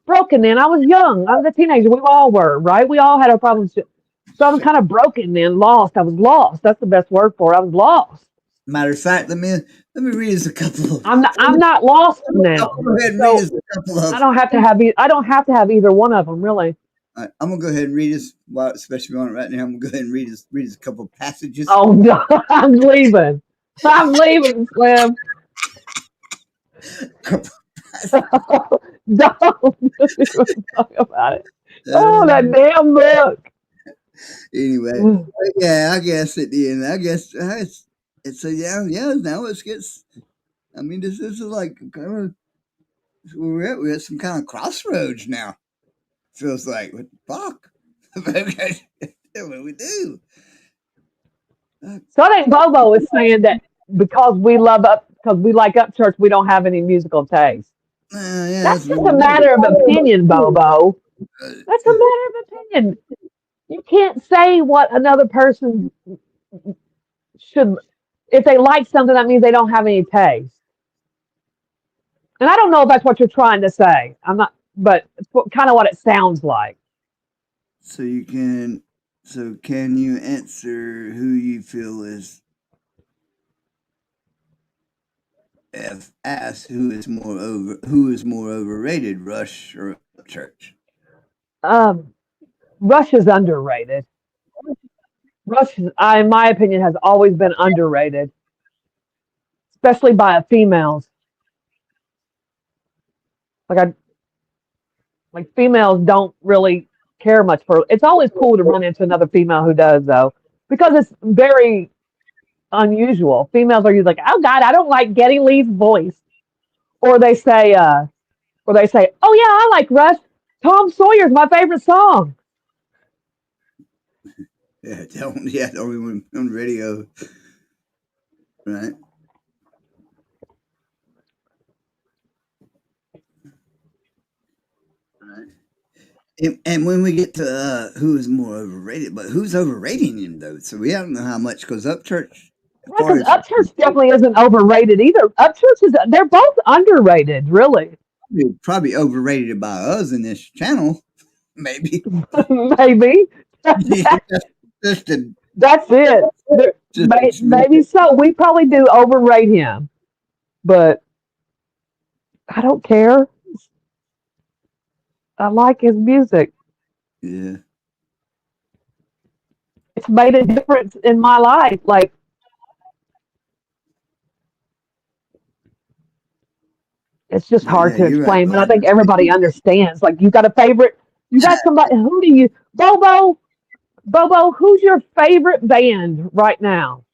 S4: broken then. I was young. I was a teenager. We all were, right? We all had our problems. So I was kind of broken then, lost. I was lost. That's the best word for it. I was lost.
S1: Matter of fact, let me read us a couple.
S4: I'm not lost now.
S1: Go ahead and read us a couple of.
S4: I don't have to have either one of them, really.
S1: Right, I'm gonna go ahead and read us, well, especially on it right now. I'm gonna go ahead and read us a couple of passages.
S4: Oh no, I'm leaving. I'm leaving, Slim. Don't even talk about it. Oh, that damn book.
S1: Anyway, yeah, I guess at the end, it's a yeah. Now it gets. I mean, this is like kind of we're at some kind of crossroads now. Feels like what the fuck? What do we do?
S4: So I think Bobo is saying that because we like Upchurch, we don't have any musical taste.
S1: Yeah,
S4: that's just a matter of opinion, Bobo. That's a matter of opinion. You can't say what another person should. If they like something, that means they don't have any taste. And I don't know if that's what you're trying to say. I'm not, but it's kind of what it sounds like.
S1: So can you answer who you feel is, if asked, who is more overrated, Rush or Church?
S4: Rush is underrated. Rush, in my opinion, has always been underrated, especially by females. Like females don't really care much for. It's always cool to run into another female who does, though, because it's very unusual. Females are usually like, "Oh God, I don't like Geddy Lee's voice," or they say, "Oh yeah, I like Rush. Tom Sawyer's my favorite song."
S1: Yeah, don't even on the radio, right? Right. And when we get to who is more overrated, but who's overrating him though? So we don't know how much because Upchurch, as
S4: Right,
S1: far
S4: because
S1: as
S4: Upchurch definitely isn't overrated either. Upchurch is they're both underrated, really.
S1: probably overrated by us in this channel, maybe.
S4: Maybe
S1: Yeah, just a,
S4: that's it.
S1: just a smidge.
S4: Maybe so. We probably do overrate him, but I don't care. I like his music.
S1: Yeah.
S4: It's made a difference in my life. Like it's just hard
S1: Yeah,
S4: to
S1: you're right.
S4: explain, but I
S1: But
S4: think everybody understands. Like you got a favorite, you got somebody. Who do you, Bobo? Bobo, who's your favorite band right now?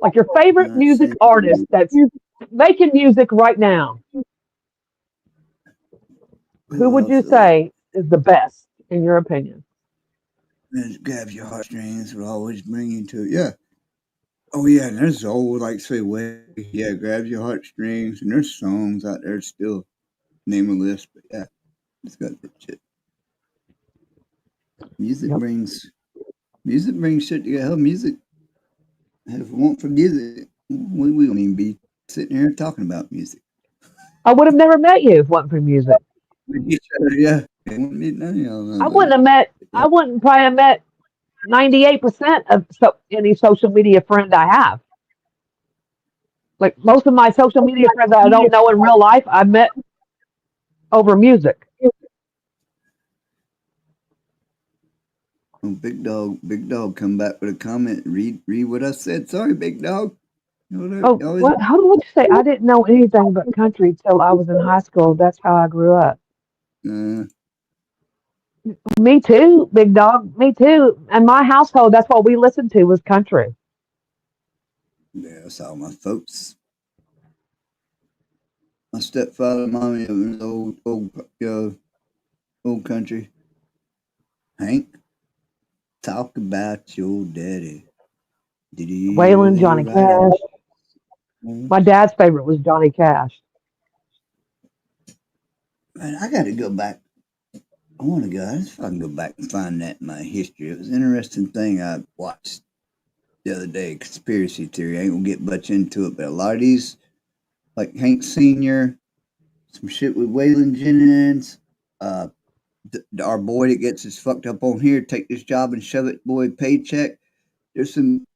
S4: Like your favorite
S1: let's
S4: music
S1: see.
S4: artist that's making music right now. Who
S1: Who
S4: would
S1: else?
S4: you say is the best in your opinion?
S1: Grab your heartstrings will always bring you to yeah. Oh yeah, and there's old like say way yeah, grab your heartstrings and there's songs out there still name a list, but yeah, it's got that shit. Music
S4: Yep.
S1: brings music brings shit together. Music if it weren't for music, we wouldn't even be sitting here talking about music.
S4: I would have never met you if it wasn't for music.
S1: With each other, yeah. It wouldn't be none of y'all know
S4: I
S1: about
S4: wouldn't
S1: it.
S4: have met.
S1: Yeah.
S4: I wouldn't probably have met 98% of any social media friend I have. Like most of my social media friends that I don't know in real life, I met over music.
S1: Oh, big dog come back with a comment. Read what I said. Sorry, big dog. You know that
S4: Oh,
S1: you always
S4: what? How do you say? I didn't know anything but country till I was in high school. That's how I grew up.
S1: uh
S4: Me too, big dog. Me too. And my household, that's what we listened to was country.
S1: yeah, that's all my folks. My stepfather, mommy, it was old country. Hank, talk about your daddy. Did he
S4: Waylon,
S1: really
S4: Johnny
S1: write a
S4: Cash. My
S1: horse?
S4: dad's favorite was Johnny Cash.
S1: Man, I got to go back. I want to go. I just fucking go back and find that in my history. It was an interesting thing I watched the other day. Conspiracy theory. I ain't gonna get much into it, but a lot of these, like Hank Senior, some shit with Waylon Jennings, uh, our boy that gets us fucked up on here, take this job and shove it, boy, paycheck. There's some.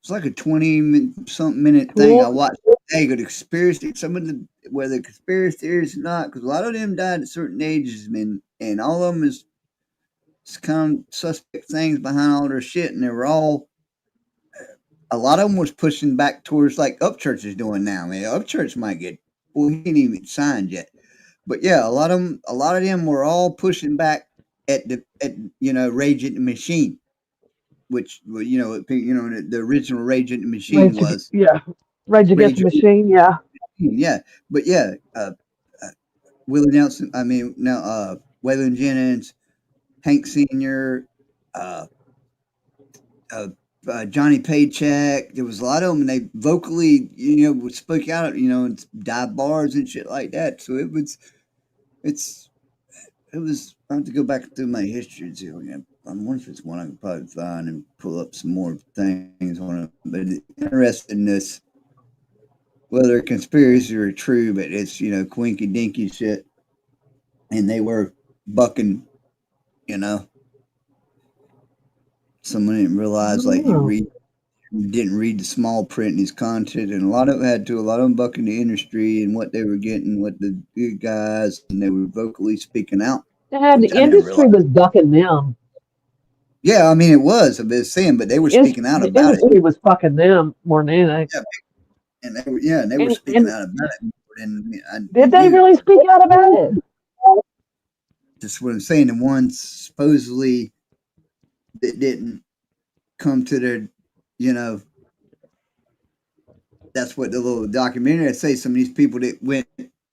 S1: It's like a 20-something minute thing I
S4: Cool.
S1: watched. Hey, the conspiracy. Some of the whether conspiracy theories or not, because a lot of them died at certain ages, man, and all of them is kind of suspect things behind all their shit, and they were all. A lot of them was pushing back towards like Upchurch is doing now. Man, Upchurch might get. Well, he ain't even signed yet, but yeah, a lot of them were all pushing back at Rage Against the Machine, which well, the original Rage Against the Machine was
S4: Yeah. Rage Against
S1: Rage
S4: the
S1: Against
S4: Machine. Yeah.
S1: the Machine, yeah, but yeah, uh, Willie Nelson. I mean, now Waylon Jennings, Hank Senior, uh, uh, Johnny Paycheck. There was a lot of them, and they vocally, would speak out, and dive bars and shit like that. So it's, it was. I have to go back through my history and see. I wonder if it's one I can probably find and pull up some more things on it. But interested in this, whether conspiracy or true, but it's quinky dinky shit, and they were bucking. You know, someone didn't
S4: I
S1: realize
S4: don't
S1: like you
S4: know.
S1: read didn't read the small print in his content, and a lot of them bucking the industry and what they were getting, what the good guys, and they were vocally speaking out,
S4: Yeah, the
S1: which I didn't realize.
S4: industry was bucking them.
S1: Yeah, I mean it was a bit saying, but they were speaking out
S4: The
S1: about it.
S4: industry was fucking them more than anything.
S1: Yeah, and they were speaking
S4: And
S1: out about it. And
S4: did
S1: you
S4: they
S1: knew
S4: really speak out about it?
S1: just what I'm saying. The ones supposedly that didn't come to their, you know, that's what the little documentary I say. Some of these people that went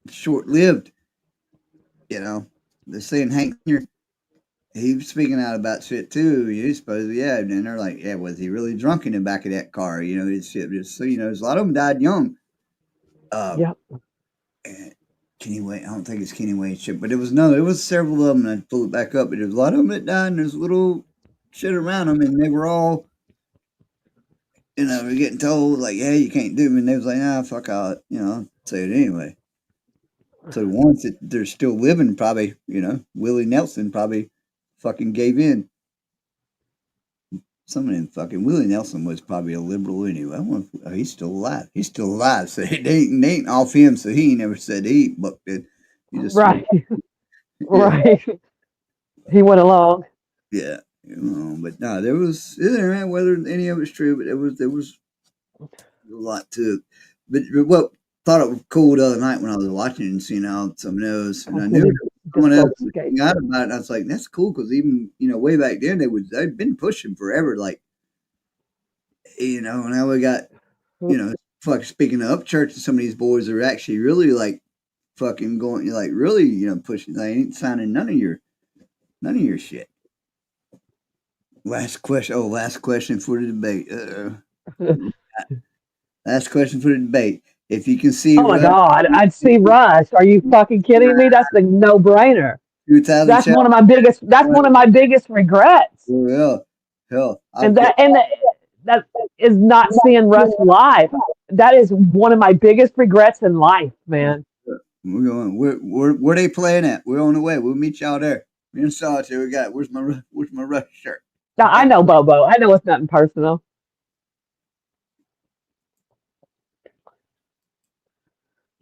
S1: short lived, you know, they're saying Hank Jr., he was speaking out about shit too. You suppose, yeah. And then they're like, yeah, was he really drunk in the back of that car? You know, it's shit. Just so you know, there's a lot of them died young.
S4: Yep.
S1: And Kenny Wayne, I don't think it's Kenny Wayne shit, but it was several of them. And I pulled it back up, but there's a lot of them that died, and there's little shit around them, and they were all, you know, we're getting told like, yeah, you can't do it, and they was like, nah, fuck out, you know, I'll say it anyway. So the ones that they're still living, probably, you know, Willie Nelson probably fucking gave in. Some of them fucking Willie Nelson was probably a liberal anyway. I wonder if, he's still alive. He's still alive, so they ain't off him. So he never said he bucked it. He just
S4: Right.
S1: Yeah.
S4: Right. He went along.
S1: Yeah, you know, but no, there was whether any of it's true, but there was a lot to it. But what thought it was cool the other night when I was watching and seeing how some of those, and I knew someone else was speaking out about it. And I was like, that's cool because even way back then they'd been pushing forever, like now we got fuck speaking of Upchurch, and some of these boys are actually really like fucking going like really pushing. They ain't signing none of your shit. Last question for the debate. Last question for the debate. If you can see,
S4: Oh my God, I'd see Rush. Are you fucking kidding me? That's a no-brainer. That's one of my biggest. That's one of my biggest regrets.
S1: Well, hell,
S4: and that is not seeing Rush live. That is one of my biggest regrets in life, man.
S1: We're going. Where they playing at? We're on the way. We'll meet y'all there. Me and Solitaire. We got. Where's my Rush shirt?
S4: Now, I know Bobo. I know it's nothing personal.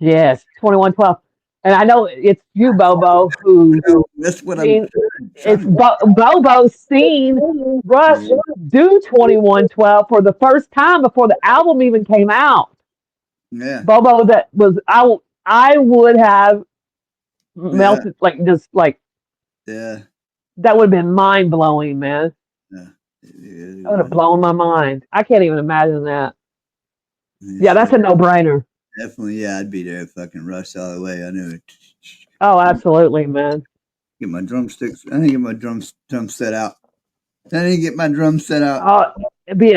S4: Yes, 2112. And I know it's you, Bobo, who
S1: that's what
S4: it's Bobo seen Rush do 2112 for the first time before the album even came out.
S1: Yeah.
S4: Bobo, that was I would have melted
S1: yeah.
S4: That would have been mind blowing, man.
S1: Yeah.
S4: That would have blown my mind. I can't even imagine that. Yeah, that's a no brainer.
S1: Definitely, yeah, I'd be there. Fucking Rush all the way. I knew it.
S4: Oh, absolutely, man.
S1: Get my drumsticks. I didn't get my drum set out.
S4: Oh, it'd be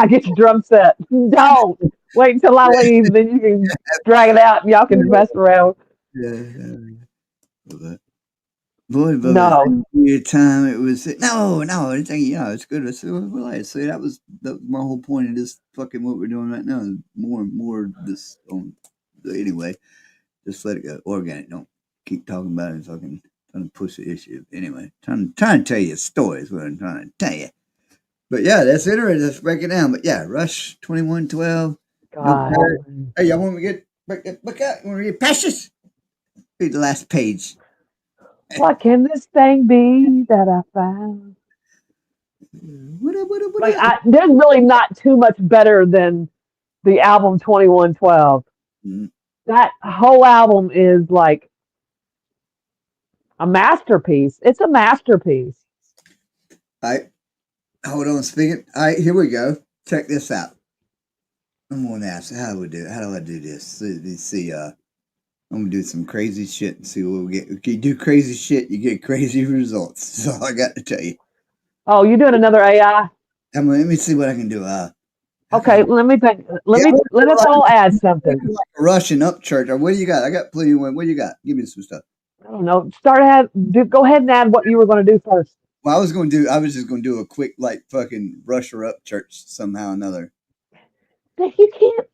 S4: get your drum set. Don't wait until I leave, then you can drag it out and y'all can mess around.
S1: Yeah. Boy,
S4: no.
S1: Time it was no. It's good. See, that was my whole point of this fucking what we're doing right now. More this anyway. Just let it go. Organic. Don't keep talking about it. Fucking trying to push the issue. Anyway, trying to tell you a story is what I'm trying to tell you. But yeah, that's interesting. Let's break it down. But yeah, Rush 2112.
S4: God.
S1: Hey, y'all want me to break that book out? Want to read Precious? Read the last page.
S4: What can this thing be that I found? There's really not too much better than the album 2112.
S1: Mm-hmm.
S4: That whole album is like a masterpiece. It's a masterpiece.
S1: All right. Hold on, speaking. All right, here we go. Check this out. I'm going to ask, how do I do this? See, I'm going to do some crazy shit and see what we get. If you do crazy shit, you get crazy results. That's all I got to tell you.
S4: Oh, you're doing another AI?
S1: Let me see what I can do.
S4: Okay, let me think. Let us all add something.
S1: Like Rush and Upchurch. What do you got? I got plenty of one. What do you got? Give me some stuff.
S4: I don't know. Go ahead and add what you were going to do first.
S1: Well, I was just going to do a quick, like, fucking Rush or Upchurch somehow or another.
S4: You can't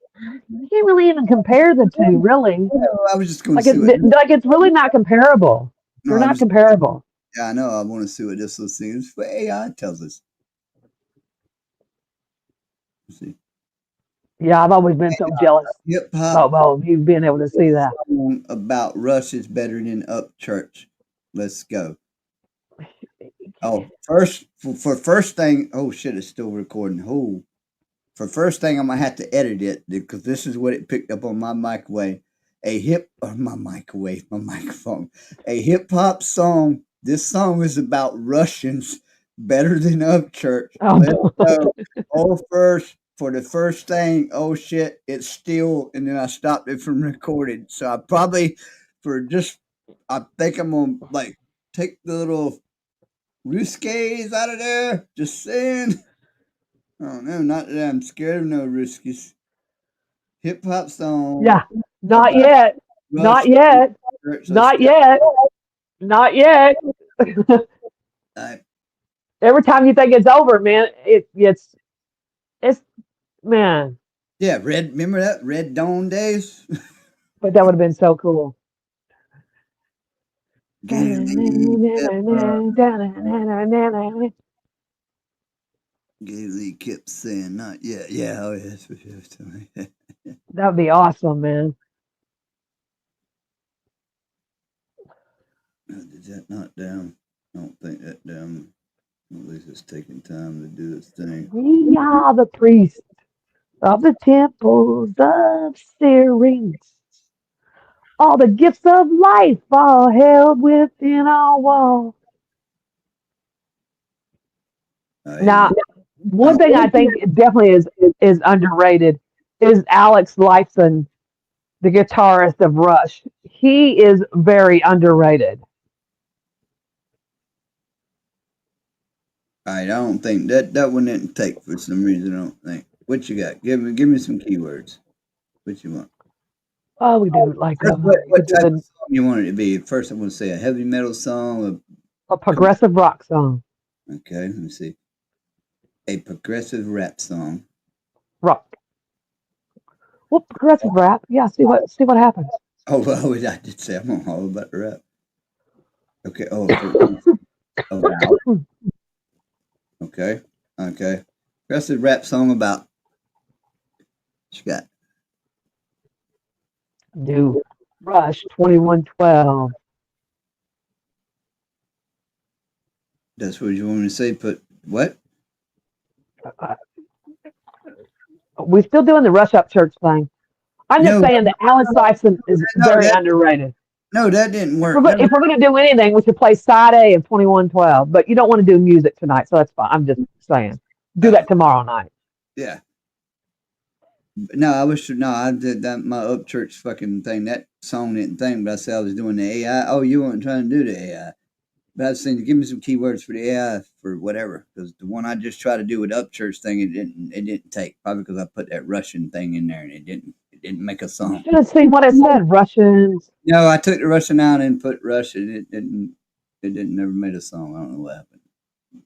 S4: really even compare the two, really.
S1: No, I was just going to
S4: it's really not comparable. They're not comparable.
S1: Yeah, I know. I want to see what this little thing is. But AI tells us. Let's see.
S4: Yeah, I've always been so jealous.
S1: Hip hop.
S4: Oh, you being able to see that.
S1: About Rush is better than Upchurch. Let's go. Oh, first thing. Oh shit, it's still recording. Oh, for first thing, I'm gonna have to edit it because this is what it picked up on my microphone. A hip hop song. This song is about Russians better than Upchurch.
S4: Oh.
S1: Let's go. Oh, for the first thing, oh shit, it's still, and then I stopped it from recording. So I probably, I think I'm gonna like take the little Ruskies out of there. Just saying. Oh no, not that I'm scared of no Ruskies. Hip hop song.
S4: Yeah. Not
S1: about
S4: yet.
S1: Rush.
S4: Not yet.
S1: Church,
S4: Not yet. Not yet.
S1: I,
S4: Every time you think it's over, man, it's man.
S1: yeah, remember that Red Dawn days?
S4: But that would have been so cool.
S1: Gailey kept saying, not yet. Yeah, oh, yeah, that's what she was telling me.
S4: That would be awesome, man.
S1: Did that not down? I don't think that down. At least it's taking time to do its thing.
S4: We are the priests of the temples of Syrinx. All the gifts of life are held within our walls. Now, one thing I think definitely is underrated is Alex Lifeson, the guitarist of Rush. He is very underrated.
S1: All right, I don't think that one didn't take for some reason. I don't think. What you got? Give me some keywords. What you want?
S4: Oh, we do like
S1: What type of song you want it to be? First, I want to say a heavy metal song.
S4: a progressive rock song.
S1: Okay, let me see. A progressive rap song.
S4: Rock. Well, progressive rap. Yeah, see what happens.
S1: Oh, well, I did say I'm all about the rap. Okay. Oh, wow. Okay. Okay. Progressive rap song about. What you got?
S4: Do Rush 2112.
S1: That's what you want me to say. Put what?
S4: We're still doing the Rush Up Church thing. I'm just saying that Alex Lifeson is very underrated.
S1: No, that didn't work.
S4: If we're going to do anything, we should play side A of 2112. But you don't want to do music tonight, so that's fine. I'm just saying. Do that tomorrow night.
S1: Yeah. No, I did that my up church fucking thing. That song didn't thing, but I said I was doing the AI. Oh, you weren't trying to do the AI. But I was saying, give me some keywords for the AI for whatever, because the one I just tried to do with up church thing, it didn't take. Probably because I put that Russian thing in there and it didn't make a song.
S4: You should have seen what it said, Russians.
S1: No, I took the Russian out and put Russian. It didn't never made a song. I don't know what happened.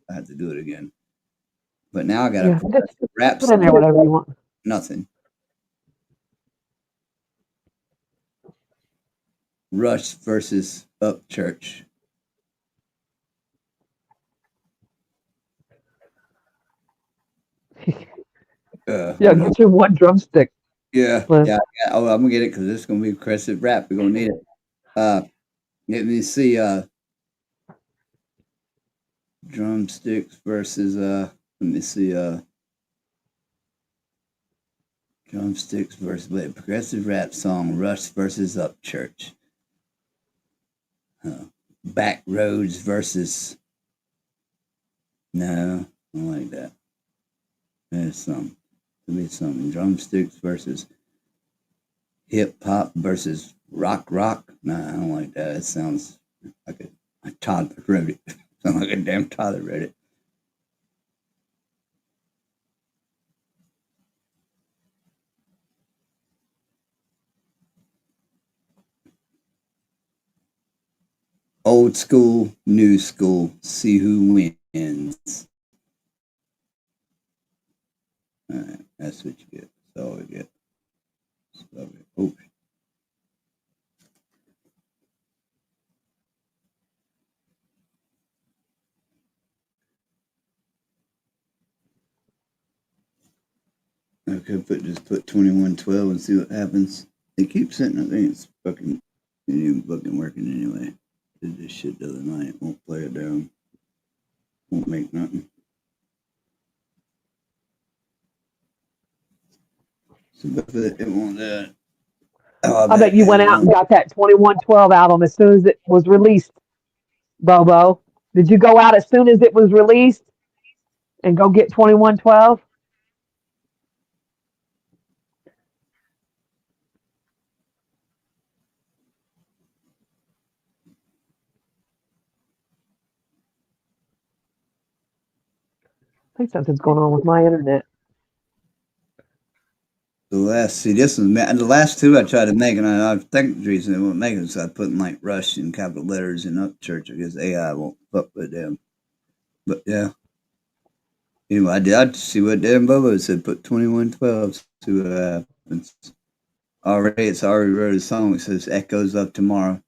S1: I had to do it again. But now I got a rap
S4: song. Put in there whatever you want.
S1: Nothing. Rush versus Up Church.
S4: Yeah, get your one drumstick.
S1: Yeah. Oh, I'm gonna get it because it's gonna be aggressive rap. We're gonna need it. Let me see. Drumsticks versus. Let me see. Drumsticks versus progressive rap song. Rush versus Up Church. Back Roads versus. No, I don't like that. There's something. There'll be something. Drumsticks versus hip hop versus rock. Nah, I don't like that. It sounds like a toddler wrote it. Sounds like a damn toddler wrote it. Old school, new school. See who wins. All right, that's what you get. That's all we get. Oh. I could just put 2112 and see what happens. They keep sending. I think it's fucking ain't even fucking working anyway. Did this shit the other night. Won't play it down. Won't make nothing. So it won't.
S4: I bet you went out and got that 2112 album as soon as it was released, Bobo. Did you go out as soon as it was released and go get 2112? think something's going on with my internet.
S1: The last, see, this is the last two I tried to make, and I think the reason they won't make it is I put like Rush in capital letters in Upchurch. I guess AI won't fuck with them. But yeah. Anyway, I'd see what Dan Bobo said. Put 2112. See what happens. It's already wrote a song. It says "Echoes of Tomorrow."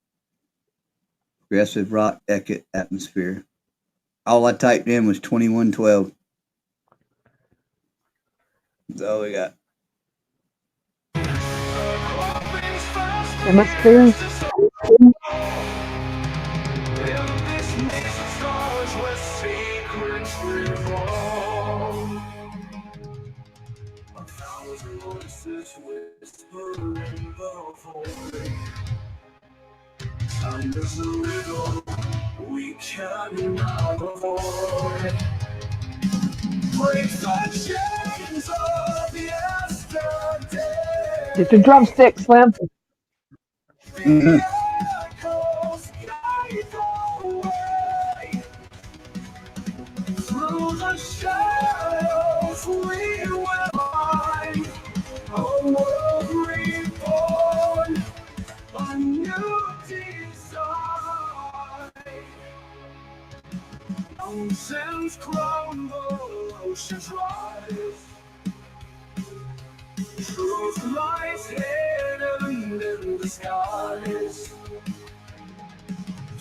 S1: Progressive rock atmosphere. All I typed in was 2112. That's all we got.
S4: Hemisphere.
S3: We cannot avoid. Break the chains of yesterday.
S4: Get your drumstick, Slim.
S1: Mhm.
S3: Echoes guide the way. Through the shadows we will find a world reborn, a new design. Mountains crumble, oceans rise. Truth lies hidden in the skies.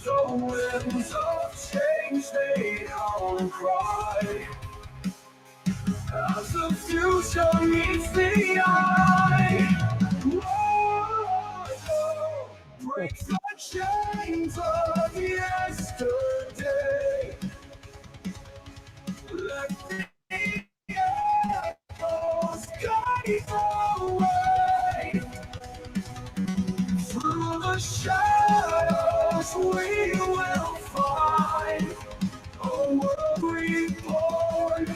S3: The winds of change, they howl and cry as the future meets the eye. Whoa, break the chains of yesterday. Let the echoes guide the way. Through the shadows we will find a world reborn,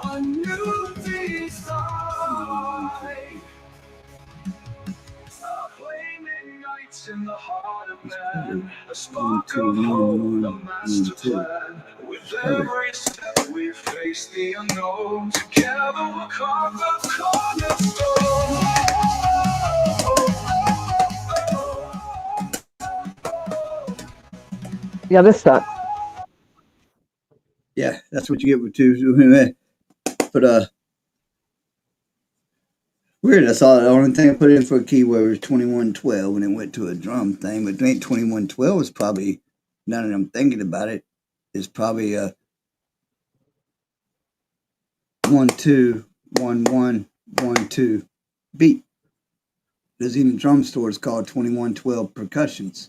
S3: a new design. A flaming nights in the heart of man, a spark of hope, a master plan. With every step we face the unknown, together we'll carve the cornerstone.
S4: Yeah, this sucks.
S1: Yeah, that's what you get with two. But weird. I saw the only thing I put in for a keyword was 2112 when it went to a drum thing. But I think 2112 is probably, now that I'm thinking about it, is probably a 1-2-1-1-1-2 beat. There's even drum stores called 2112 percussions.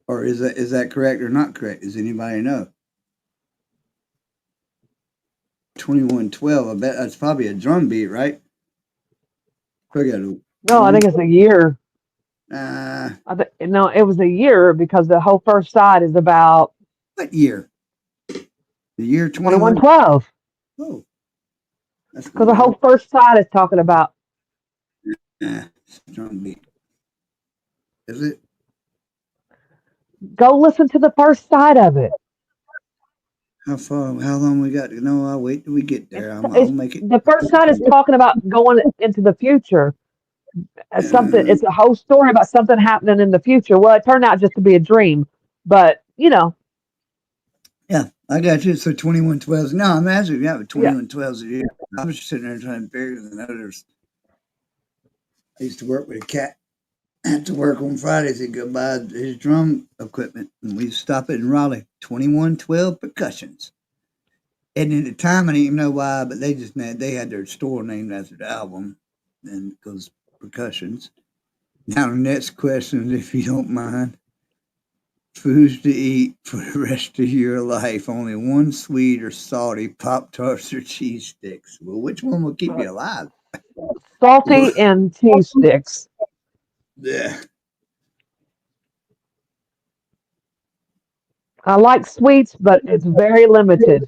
S1: Or is that correct or not correct? Does anybody know? 2112. I bet that's probably a drum beat, right?
S4: No, I think it's a year.
S1: No,
S4: it was a year because the whole first side is about
S1: what year? The year
S4: 2112.
S1: Oh, that's
S4: Because the whole first side is talking about.
S1: It's a drum beat. Is it?
S4: Go listen to the first side of it.
S1: How long we got? No, I'll wait till we get there. I'll make it.
S4: The first side is talking about going into the future. It's a whole story about something happening in the future. Well, it turned out just to be a dream, but
S1: Yeah, I got you. So 2112. No, I'm asking. Yeah, but 2112 a year. I was just sitting there trying to figure the others. I used to work with a cat. I had to work on Fridays. He'd go buy his drum equipment, and we'd stop it in Raleigh. 2112 Percussions. And at the time, I didn't even know why, but they had their store named after the album, and it goes Percussions. Now the next question, if you don't mind. Foods to eat for the rest of your life. Only one sweet or salty, Pop-Tarts or cheese sticks. Well, which one will keep you alive?
S4: salty and cheese sticks.
S1: Yeah.
S4: I like sweets, but it's very limited.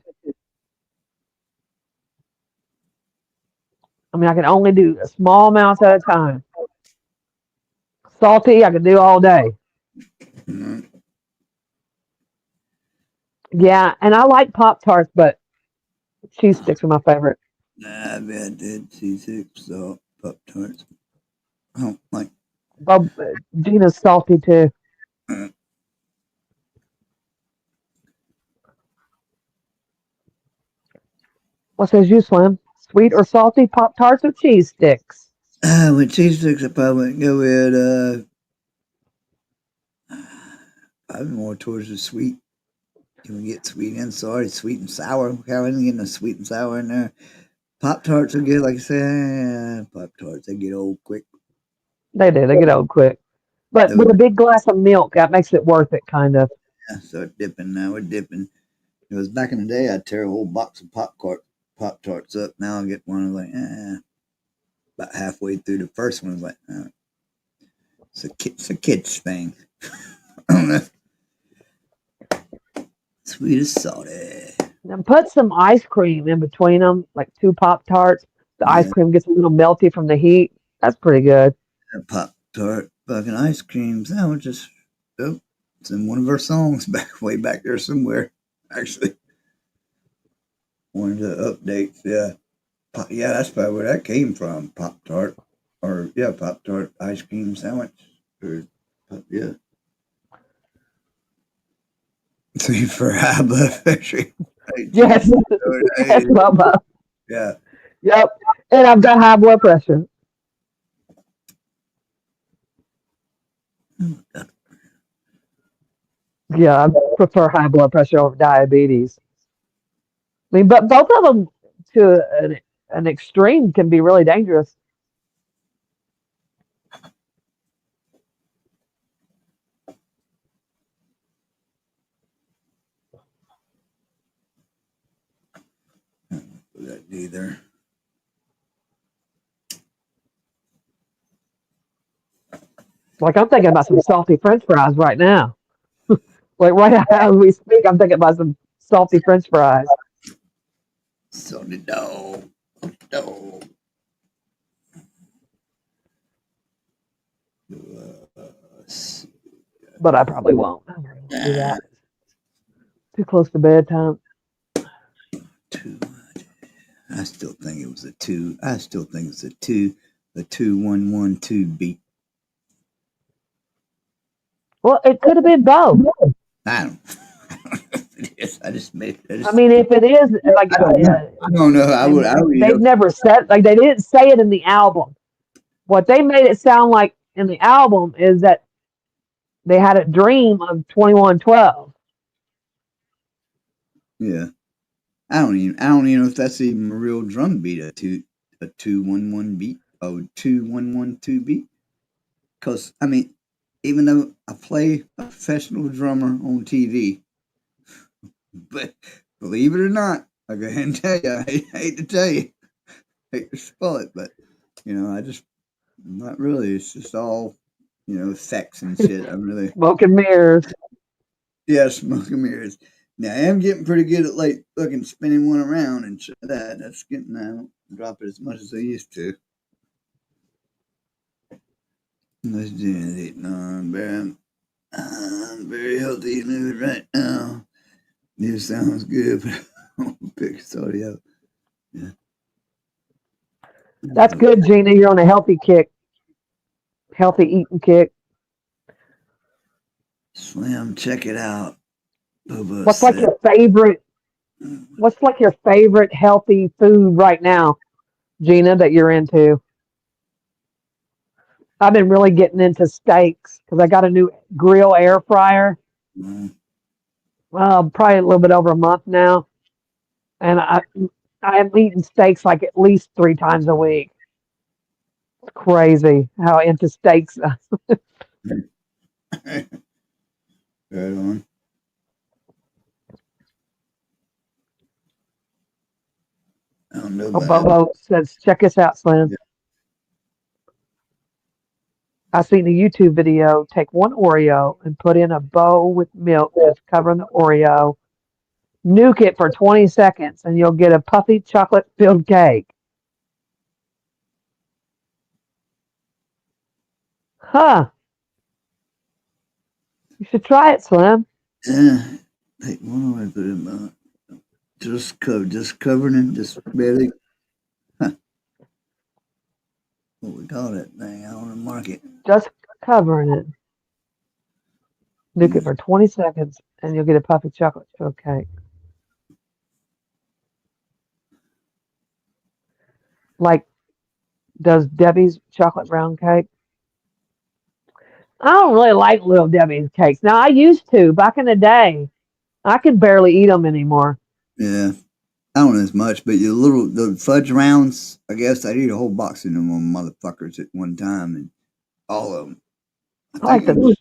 S4: I mean, I can only do small amounts at a time. Salty, I can do all day. Yeah, and I like Pop-Tarts, but Cheese sticks are my favorite.
S1: Nah, I've had that C6 salt Pop Tarts. I don't like.
S4: Bob, Gina's salty too.
S1: Uh,
S4: What says you, Slim? Sweet or salty Pop Tarts or cheese sticks?
S1: with cheese sticks, I probably wouldn't go with probably more towards the sweet. You can get sweet and sour, sweet and sour. How are getting a sweet and sour in there? Pop Tarts are good, like I said. Pop Tarts, they get old quick.
S4: They do. They get old quick. But
S1: So,
S4: with a big glass of milk, that makes it worth it, kind of.
S1: yeah, start dipping now. We're dipping. It was back in the day, I'd tear a whole box of Pop Tarts up. Now I get one, I'm like, about halfway through the first one, I was like, it's a kid's thing. Sweet as salty.
S4: And put some ice cream in between them, like two Pop Tarts. The ice
S1: Yeah,
S4: cream gets a little melty from the heat. That's pretty good.
S1: Pop Tart fucking ice cream sandwiches. Oh, it's in one of our songs back way back there somewhere. Actually, one of the updates. Yeah, yeah, that's probably where that came from. Pop Tart, or yeah, Pop Tart ice cream sandwich. Or, yeah. So for high blood pressure.
S4: Yes, yes, Bubba.
S1: Yeah.
S4: Yep. And I've got high blood pressure. Yeah, I prefer high blood pressure over diabetes. I mean, but both of them to an extreme can be really dangerous.
S1: That neither.
S4: Like I'm thinking about some salty French fries right now. Like right as we speak, I'm thinking about some salty French fries.
S1: So the dog. Dog.
S4: But I probably won't. I really won't do that. Too close to bedtime.
S1: Two. I still think it was a two. I still think it's a two. The 2-1-1-2 beat.
S4: Well, it could have been both.
S1: I don't. It is. I just made.
S4: I mean, if it is like
S1: I don't know. I don't know. I would. I would.
S4: they've never said like they didn't say it in the album. What they made it sound like in the album is that they had a dream of 2112.
S1: Yeah. I don't even. I don't even know if that's even a real drum beat. A 2-1-1 beat. Oh, 2-1-1-2 beat. Because I mean, even though I play a professional drummer on TV, but believe it or not, I go ahead and tell you, I hate to tell you, hate to spoil it, but I just not really. It's just all sex and shit. I'm really
S4: Smoke and mirrors.
S1: smoke and mirrors. Now I am getting pretty good at like fucking spinning one around and shit like that. That's getting I don't drop it as much as I used to. Let's do it. No, I'm very healthy mood right now. This sounds good, but I'll pick somebody up. Yeah.
S4: That's good, Gina. You're on a healthy kick, healthy eating kick.
S1: Slim, check it out. Bubba
S4: What's like
S1: said,
S4: your favorite? What's like your favorite healthy food right now, Gina, that you're into? I've been really getting into steaks because I got a new grill air fryer.
S1: mm,
S4: Probably a little bit over a month now, and I am eating steaks like at least 3 times a week. It's crazy how into steaks.
S1: right on. I don't know about it.
S4: Bobo says, "Check us out, Slim."
S1: Yeah.
S4: I seen a YouTube video. Take one Oreo and put in a bowl with milk that's covering the Oreo. Nuke it for 20 seconds, and you'll get a puffy chocolate-filled cake. Huh? You should try it, Slim.
S1: Yeah. Take one away, put it in my. Just covering it, just barely. Huh, what we call that thing out on the market?
S4: Just covering it. Nuke it for 20 seconds, and you'll get a puffy chocolate chip cake. Like, does Debbie's chocolate brown cake? I don't really like Little Debbie's cakes. Now, I used to back in the day. I can barely eat them anymore.
S1: Yeah, I don't as much, but the fudge rounds. I guess I'd eat a whole box of them on motherfuckers at one time, and all of them.
S4: I like the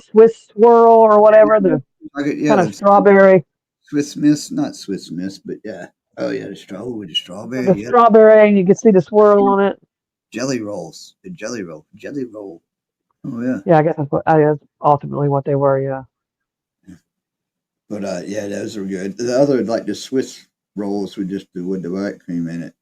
S4: Swiss swirl or whatever, the kind of strawberry.
S1: Swiss Miss, not Swiss Miss, but yeah. Oh yeah, the strawberry.
S4: The strawberry, and you can see the swirl on it.
S1: Jelly rolls, the jelly roll. Oh yeah.
S4: Yeah, I guess that's ultimately what they were. Yeah.
S1: But yeah, those are good. The other, like the Swiss rolls, with the white cream in it.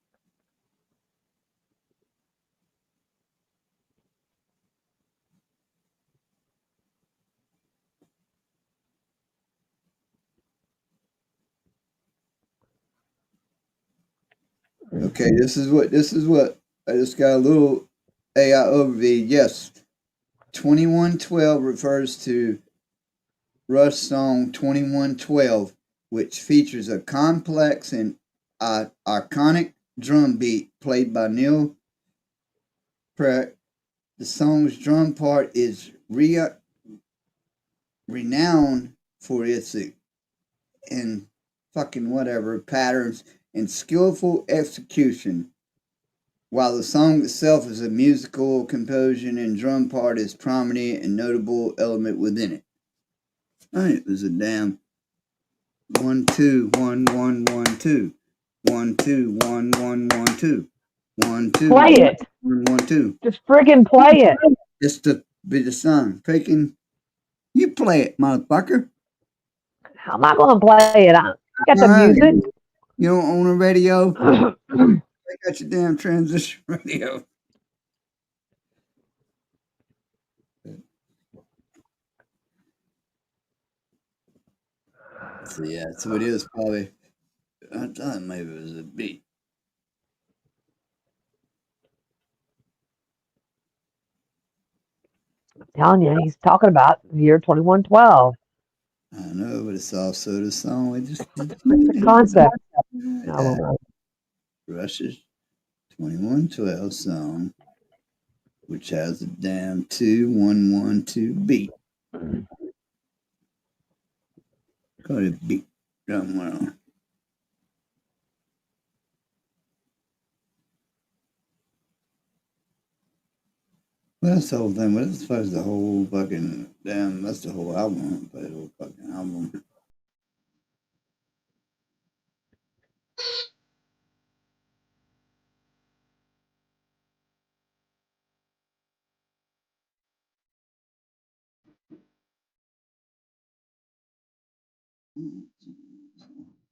S1: Okay, this is what I just got a little AI overview. Yes, 2112 refers to Rush song 2112, which features a complex and iconic drum beat played by Neil Peart. The song's drum part is renowned for its and fucking whatever patterns and skillful execution, while the song itself is a musical composition and drum part is prominent and notable element within it. Right, it was a damn 1 2 1 1 1 2 1 2 1 1 1 2 1 2
S4: Play it.
S1: 1 1 2.
S4: Just friggin' play it.
S1: Just to be the song. Freaking, you play it, motherfucker.
S4: I'm not gonna play it. I got the music.
S1: You don't own a radio? I got your damn transition radio. So yeah, so it is probably. I thought maybe it was a beat.
S4: I'm telling you, he's talking about the year 2112.
S1: I know, but it's also the song we just did.
S4: The concept.
S1: Yeah. Rush's 2112 song, which has a damn 2-1-1-2 beat. Call it beat drum roll. Well, that's the whole thing. But as far as the whole fucking damn, that's the whole album. Play the whole fucking album.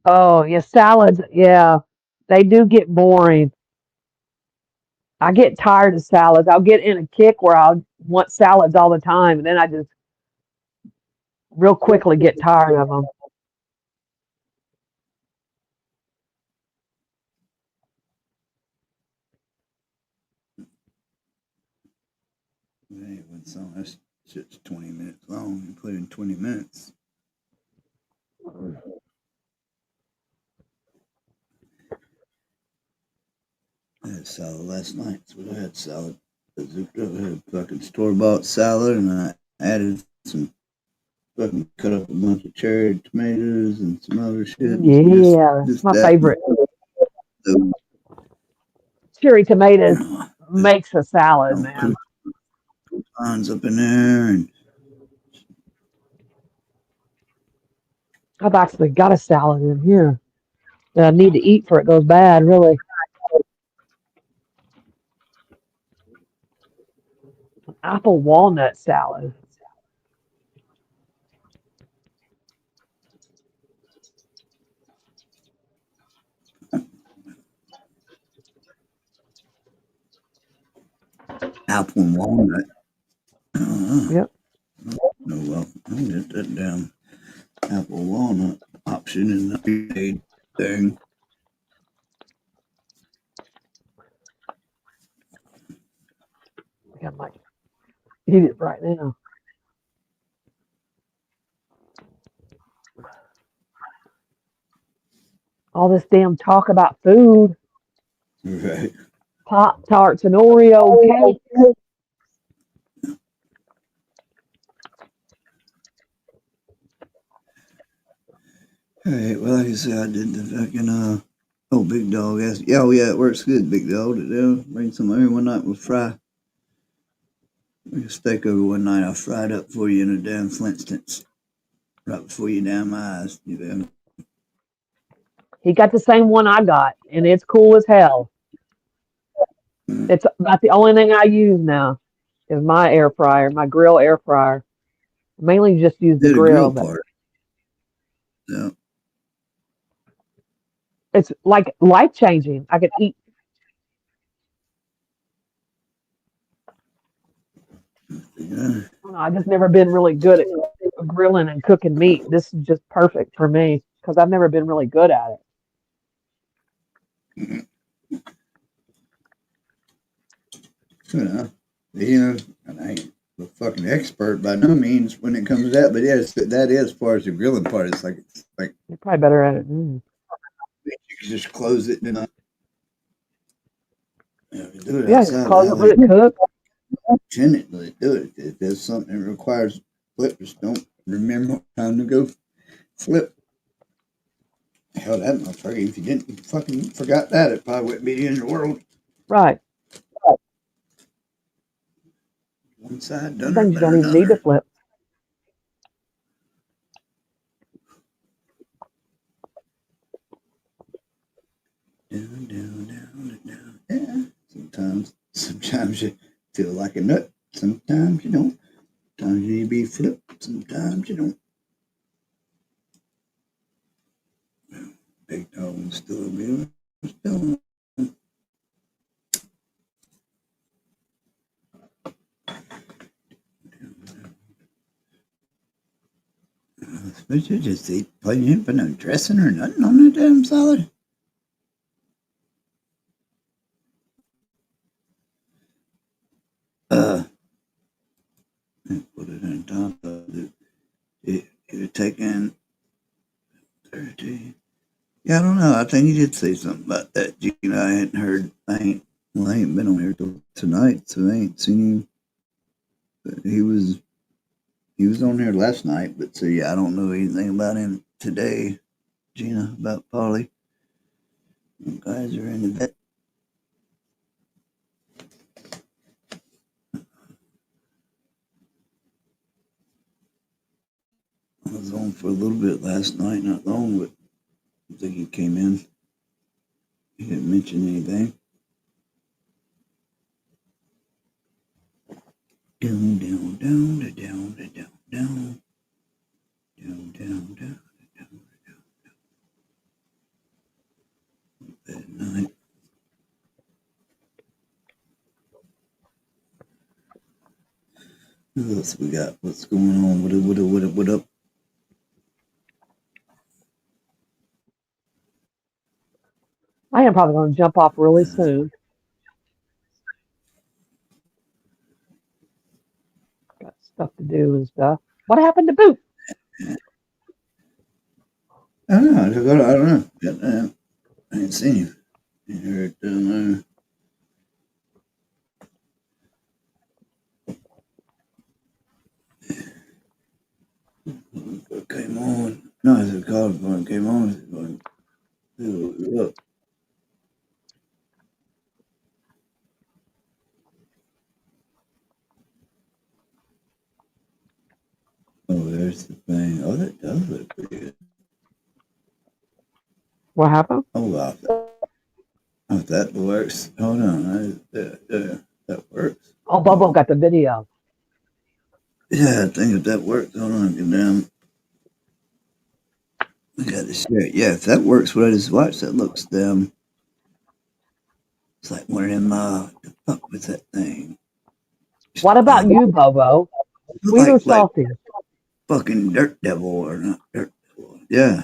S4: Oh, yeah, salads. Yeah, they do get boring. I get tired of salads. I'll get in a kick where I'll want salads all the time, and then I just real quickly get tired of them.
S1: Hey, one song, that shit's 20 minutes long. You put in 20 minutes. I had salad last night. That's what I had, salad. I had fucking store-bought salad, and I added some fucking cut up a bunch of cherry tomatoes and some other shit.
S4: Yeah, that's my favorite. Cherry tomatoes makes a salad, man.
S1: Croutons up in there, and
S4: I've actually got a salad in here that I need to eat before it goes bad, really. Apple walnut salad.
S1: apple and walnut.
S4: Yep.
S1: Oh well, I'll get that damn apple walnut. option in the prepaid thing.
S4: I might eat it right now. All this damn talk about food,
S1: Right.
S4: Pop Tarts and Oreo cake.
S1: All right. Well, like I said, I did the fucking oh, Big Dog asked. Yeah, oh yeah, it works good, Big Dog. Bring some every one night. We'll fry. Bring a steak over one night. I'll fry it up for you in a damn Flintstones right before you damn eyes. You know.
S4: He got the same one I got, and it's cool as hell. It's about the only thing I use now is my air fryer, my grill air fryer. Mainly just use the
S1: Did a
S4: grill,
S1: grill
S4: but
S1: part. Yeah.
S4: it's like life changing. I could eat.
S1: Yeah.
S4: I don't know, I just never been really good at grilling and cooking meat. This is just perfect for me because I've never been really good at it.
S1: You know, and I ain't a fucking expert by no means when it comes to that, but yes, that is as far as the grilling part. It's like
S4: You're probably better at it.
S1: you can just close it and do it
S4: Yeah, just
S1: outside.
S4: close it, let it cook.
S1: Tenantly do it. If there's something that requires flippers, don't remember what time to go flip. Hell, that motherfucker, if you didn't fucking forgot that, it probably wouldn't be the end of the world.
S4: Right.
S1: One side
S4: Some
S1: done
S4: things
S1: it
S4: you
S1: better
S4: don't
S1: than
S4: even need to
S1: another.
S4: flip.
S1: Down. Yeah. Sometimes you feel like a nut. Sometimes you don't. Sometimes you need to be flipped. Sometimes you don't. Big Dog still a real. Still. But you just eat plain. You ain't put no dressing or nothing on that damn salad. Put it on top of it. You're taking 30. Yeah, I don't know. I think you did say something about that. I hadn't heard. I ain't been on here till tonight, so I ain't seen him. But he was on here last night, but so yeah, I don't know anything about him today, Gina, about Polly. You guys are into that. I was on for a little bit last night, not long, but I think he came in. He didn't mention anything. Down, down, down, down, down, down, down, down, down, down, down, at night. What else we got? What's going on? What up?
S4: I am probably going to jump off really soon. Got stuff to do and stuff. What happened to Boot?
S1: I don't know. I ain't seen him. I heard down there. Came on. No, I said called before it came on. Look. Oh, there's the thing. Oh, that does look pretty good.
S4: What happened?
S1: Oh, wow. Oh, that works. Hold on. That works.
S4: Oh, Bobo got the video.
S1: Yeah, I think if that works, hold on. Get down. I got to share it. Yeah, if that works, what I just watched, that looks damn. It's like one of them, the fuck was that thing?
S4: What about you, Bobo? Sweet or
S1: Like
S4: salty?
S1: fucking Dirt Devil or not Dirt Devil. Yeah.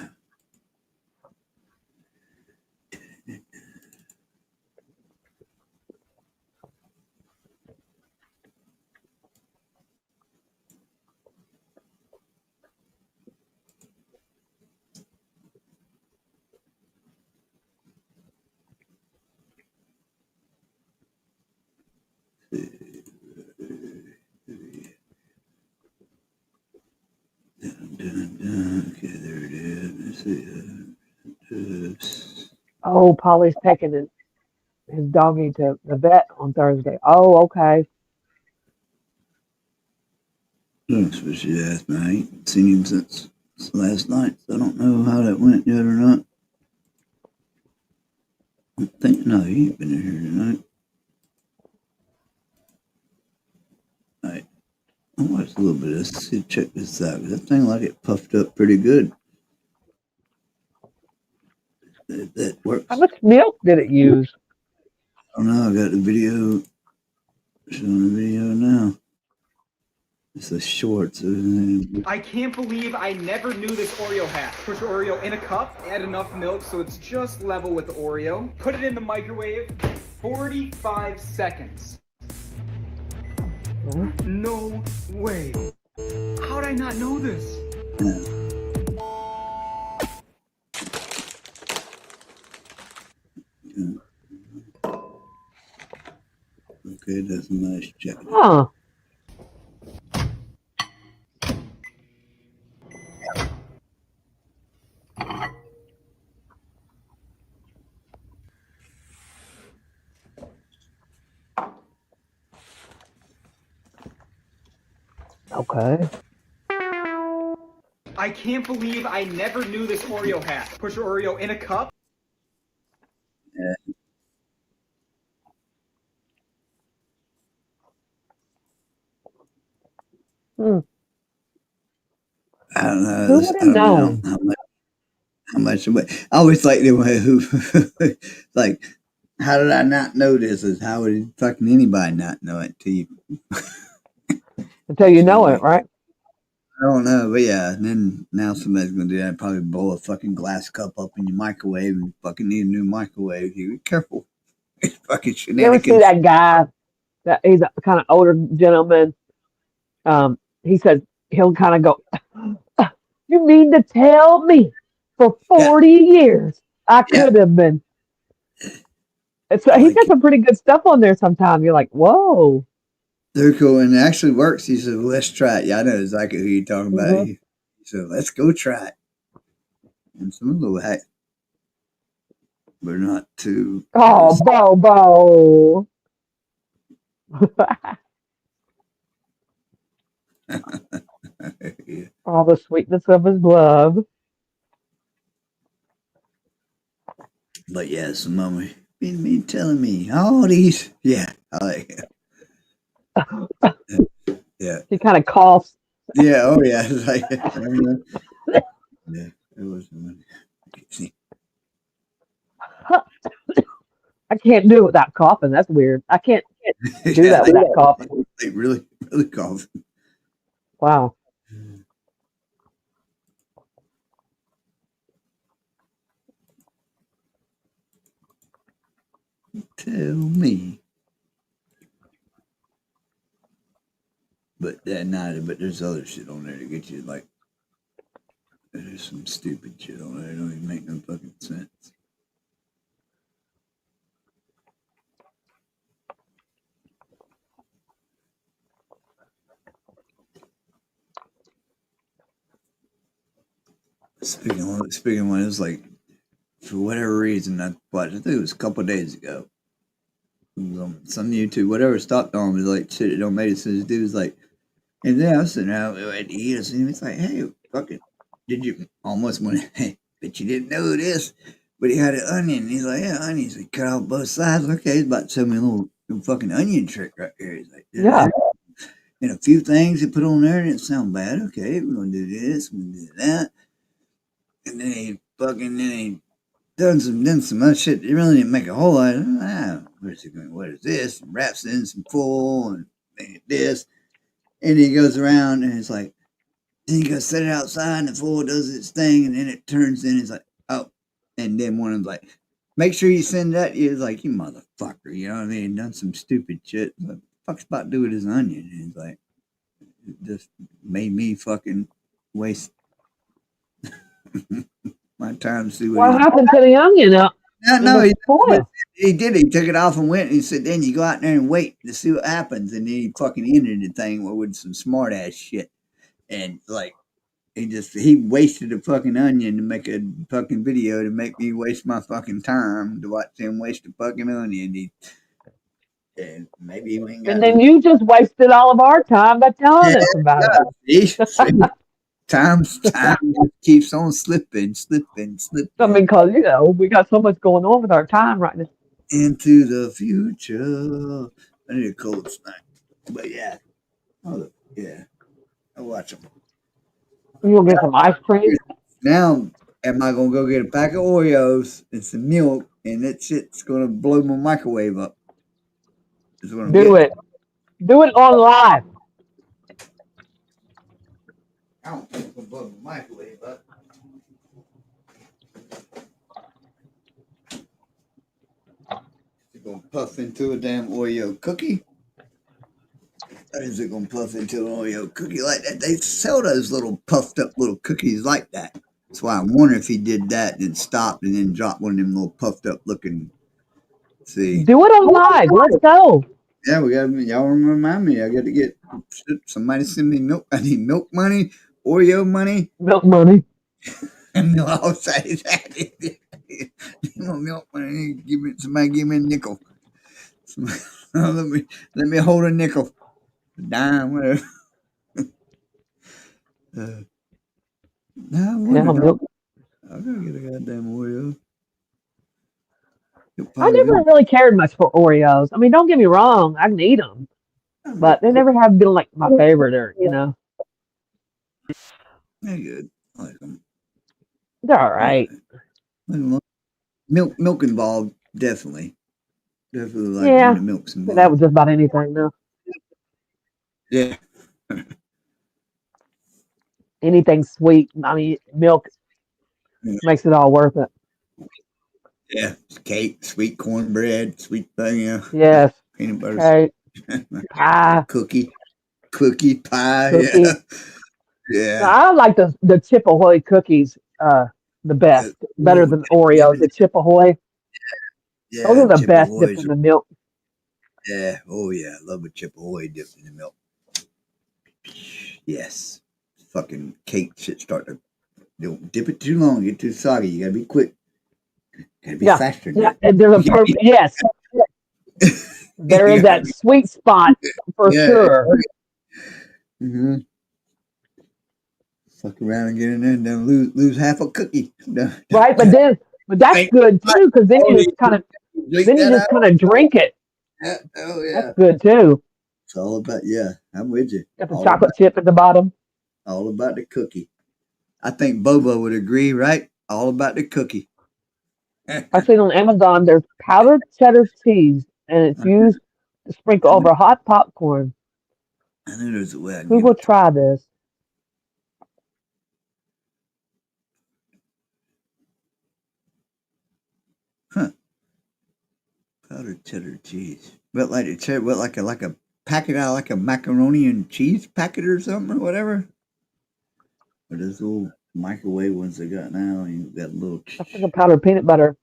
S1: Okay, there it is. Let's see.
S4: Oh, Polly's taking his doggy to the vet on Thursday. Oh, okay.
S1: That's what she asked me. I ain't seen him since last night, so I don't know how that went yet or not. I think no, he ain't been in here tonight. Alright. I watched a little bit of this. See, check this out. That thing like it puffed up pretty good. That works.
S4: How much milk did it use?
S1: I don't know. I got the video. Showing the video now. It's a short. So
S5: I can't believe I never knew this Oreo hack. Put your Oreo in a cup, add enough milk so it's just level with the Oreo. Put it in the microwave, 45 seconds. No way. How'd I not know this?
S1: Okay, that's a nice check.
S4: Huh. Okay.
S5: I can't believe I never knew this Oreo hack. Put your Oreo in a cup.
S4: Hmm.
S1: I don't know.
S4: Who would have known?
S1: How much. I always like the way who, like, how did I not know this? Is how would fucking anybody not know it to you?
S4: Until you know it, right?
S1: I don't know, but yeah. And then now somebody's gonna do that. Probably blow a fucking glass cup up in your microwave and fucking need a new microwave. You be careful. It's fucking
S4: You ever see
S1: shenanigans.
S4: that guy? That he's a kind of older gentleman. He says he'll kind of go. You mean to tell me for 40 years I
S1: Yeah.
S4: could have been? It's, he's
S1: Like,
S4: got some pretty good stuff on there sometimes. You're like, whoa.
S1: they're cool, and it actually works. He said, well, "Let's try it." Yeah, I know exactly who you're talking about.
S4: Mhm.
S1: He said, "Let's go try it." And some little hack, but not too.
S4: Oh, Bobo.
S1: Yeah.
S4: All the sweetness of his love.
S1: But yeah, some mama me telling me all these. Yeah, I like it. Yeah,
S4: He kind of coughs.
S1: yeah. Oh yeah, it's like yeah. It was.
S4: I can't do it without coughing. That's weird. I can't do that without coughing.
S1: Like really, really coughing.
S4: Wow.
S1: Tell me. But that night, but there's other shit on there to get you like. There's some stupid shit on there. It don't even make no fucking sense. Speaking of one, it was like for whatever reason I watched. I think it was a couple of days ago. It was on some YouTube, whatever stopped on was like shit. It don't make sense. This dude was like, and then I was sitting out at eat us, and it's like, hey, fucking, did you almost want to? Hey, but you didn't know this. But he had an onion. And he's like, yeah, onions. He cut out both sides. Okay, he's about to show me a little fucking onion trick right here. He's like,
S4: Yeah.
S1: and a few things he put on there didn't sound bad. Okay, we're gonna do this, we're gonna do that. And then he done some other shit. He really didn't make a whole lot. Where's he going? What is this? And wraps it in some foil and this. And he goes around and it's like, then you go set it outside and the foil does its thing and then it turns in. It's like, oh. And then one of them's like, make sure you send that. He's like, you motherfucker. You know what I mean? Done some stupid shit. What the fuck's about to do with his onion? And he's like, it just made me fucking waste my time to see
S4: What
S1: what
S4: happened to the onion?
S1: no,
S4: It was
S1: he
S4: spoiled.
S1: He did. He took it off and went. And he said, "Then you go out there and wait to see what happens." And then he fucking ended the thing with some smart ass shit. And like he wasted a fucking onion to make a fucking video to make me waste my fucking time to watch him waste a fucking onion. And maybe we ain't got
S4: And then you just wasted all of our time by telling us about it.
S1: see? Time just keeps on slipping.
S4: I mean, because, we got so much going on with our time right now.
S1: Into the future. I need a cold snack. But yeah. Oh, yeah. I'll watch them.
S4: You gonna get some ice cream?
S1: Now, am I going to go get a pack of Oreos and some milk, and that shit's going to blow my microwave up?
S4: Do it. Do it on live.
S1: I don't think it's going to blow my microwave up. Is it going to puff into a damn Oreo cookie? Or is it going to puff into an Oreo cookie like that? They sell those little puffed up little cookies like that. That's why I wonder if he did that and then stopped and then dropped one of them little puffed up looking. See.
S4: Do it on live. Let's go.
S1: Yeah, y'all remind me. I got to get somebody send me milk. I need milk money, Oreo money.
S4: Milk money.
S1: And I'll say that. Milk money. Somebody give me a nickel. let me hold a nickel. A dime, whatever.
S4: Milk.
S1: I'm gonna get a goddamn Oreo.
S4: I never really cared much for Oreos. I mean, don't get me wrong, I can eat them, but they never have been like my favorite, or
S1: They're good. I like them.
S4: They're all right.
S1: Milk involved, definitely. Definitely like
S4: Yeah,
S1: the milk's
S4: but
S1: involved.
S4: that was just about anything though.
S1: Yeah.
S4: Anything sweet. I mean, milk makes it all worth it.
S1: Yeah, cake, sweet cornbread, sweet thing,
S4: Yes.
S1: peanut butter,
S4: Okay. Pie.
S1: cookie pie,
S4: Cookie.
S1: yeah.
S4: I like the Chip Ahoy cookies the best, better than Oreos. The Chip Ahoy,
S1: Yeah,
S4: those are the
S1: Chip
S4: best
S1: Ahoy's
S4: dipped in the milk.
S1: Yeah, oh yeah, I love a Chip Ahoy dipped in the milk. Yes, fucking cake shit start to don't dip it too long, get too soggy. You gotta be quick. Gotta be faster.
S4: Yeah, and there's a yes. There is that sweet spot for sure.
S1: Mm-hmm. Fuck around and get in there and then lose half a cookie.
S4: Right, but that's good too, because then you just kind of drink it.
S1: Yeah. Oh yeah.
S4: That's good too.
S1: It's all about I'm with you.
S4: Got the chocolate chip at the bottom.
S1: All about the cookie. I think Bobo would agree, right? All about the cookie.
S4: I seen on Amazon there's powdered cheddar cheese, and it's used to sprinkle over hot popcorn.
S1: I knew there's a way.
S4: Who will try this?
S1: Huh? Powdered cheddar cheese. But like a cheddar, like a packet out like a macaroni and cheese packet or something or whatever. Or those little microwave ones they got now. You got little.
S4: I think a powdered peanut butter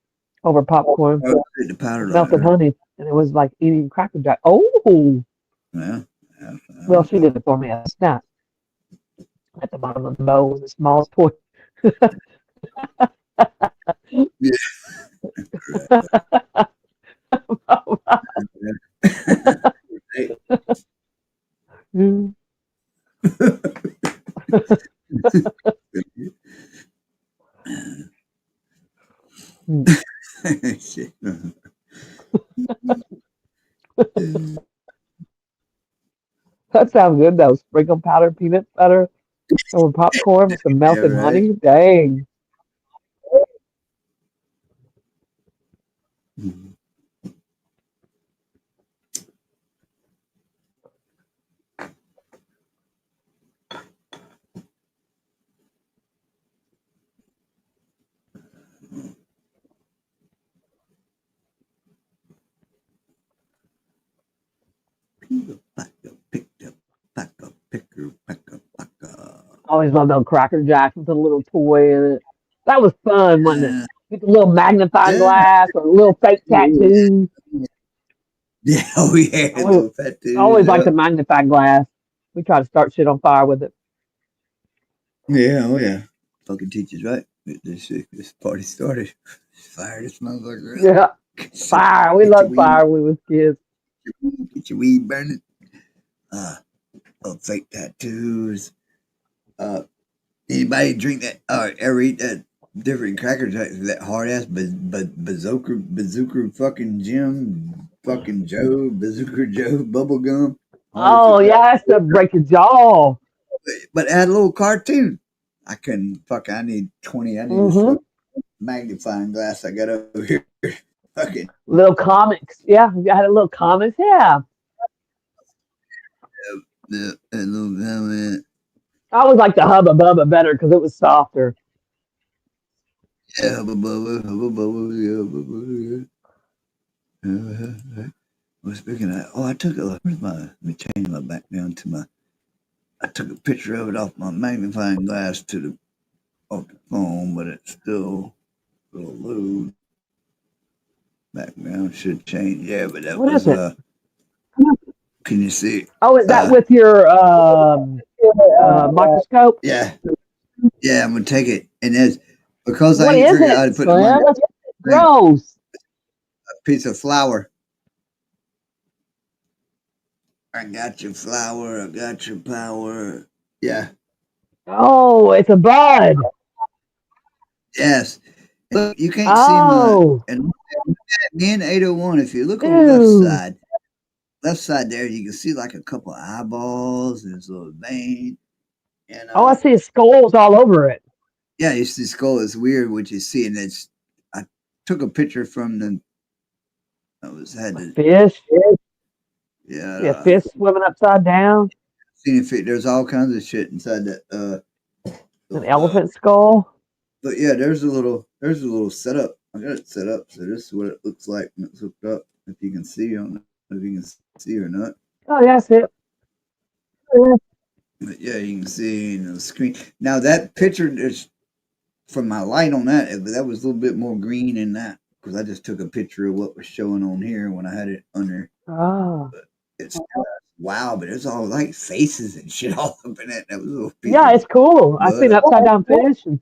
S4: over popcorn.
S1: The powdered
S4: Melted honey, and it was like eating Cracker Jack. Oh.
S1: Yeah.
S4: Well, she did it for me as a snack. At the bottom of the bowl with the smallest portion.
S1: Shit.
S4: That sounds good though. Sprinkle powdered peanut butter over popcorn with some melted honey. Dang. Always love those Cracker Jacks with a little toy in it. That was fun, wasn't it? Get the little magnifying
S1: Yeah.
S4: glass or a little fake tattoo.
S1: Yeah, we had
S4: I always,
S1: little
S4: I
S1: tattoos.
S4: always like the magnifying glass. We try to start shit on fire with it.
S1: Yeah, oh yeah. Fucking teachers, right? This party started. Fire this motherfucker up.
S4: Yeah, fire. We
S1: Get your
S4: loved
S1: weed,
S4: fire when we was kids.
S1: get your weed burning. Fake tattoos. Anybody drink that or ever eat that different cracker jacks with that hard ass bazooka fucking Jim fucking Joe bazooka Joe bubble gum?
S4: Oh yeah, that stuff break your jaw.
S1: But add a little cartoon. I couldn't I need 20. I need this
S4: Mm-hmm.
S1: fucking magnifying glass I got over here. Fucking
S4: Little comics. Yeah, you had a little comics. Yeah.
S1: that little comment.
S4: I always liked the Hubba Bubba better because it was softer.
S1: Yeah, hubba bubba, yeah, hubba bubba, yeah. Well, speaking of that, I took a where's my let me change my back down to my I took a picture of it off my magnifying glass to the off the phone, but it's still a little low. Background should change, yeah, but that
S4: What
S1: was
S4: is it?
S1: can you see?
S4: Oh, is that with your microscope?
S1: Yeah, yeah, I'm gonna take it, and there's because I
S4: What
S1: ain't
S4: is
S1: figured out how to
S4: it,
S1: put it on
S4: Slim? That's gross.
S1: a piece of flour. I got your flour, I got your power. Yeah,
S4: Oh, it's a bud.
S1: yes. Look, you can't see
S4: Oh,
S1: and in 801, if you look on the
S4: ew.
S1: left side there, you can see like a couple of eyeballs and this little vein. And
S4: Oh, I see skulls all over it.
S1: yeah, you see skull. It's weird what you see, and I took a picture from the. Had the
S4: Fish.
S1: yeah.
S4: Yeah, fish swimming upside down.
S1: Seen if there's all kinds of shit inside that.
S4: An elephant skull.
S1: But yeah, there's a little setup. I got it set up, so this is what it looks like when it's hooked up. If you can see, I don't know if you can see or not.
S4: Oh, yeah, that's it.
S1: But yeah, you can see the screen. Now that picture is from my light on that. That was a little bit more green than that because I just took a picture of what was showing on here when I had it under.
S4: Oh.
S1: It's wow, but there's all like faces and shit all up in it. That was a little piece
S4: Yeah,
S1: of
S4: it's cool. I've seen
S1: blood.
S4: upside down fish and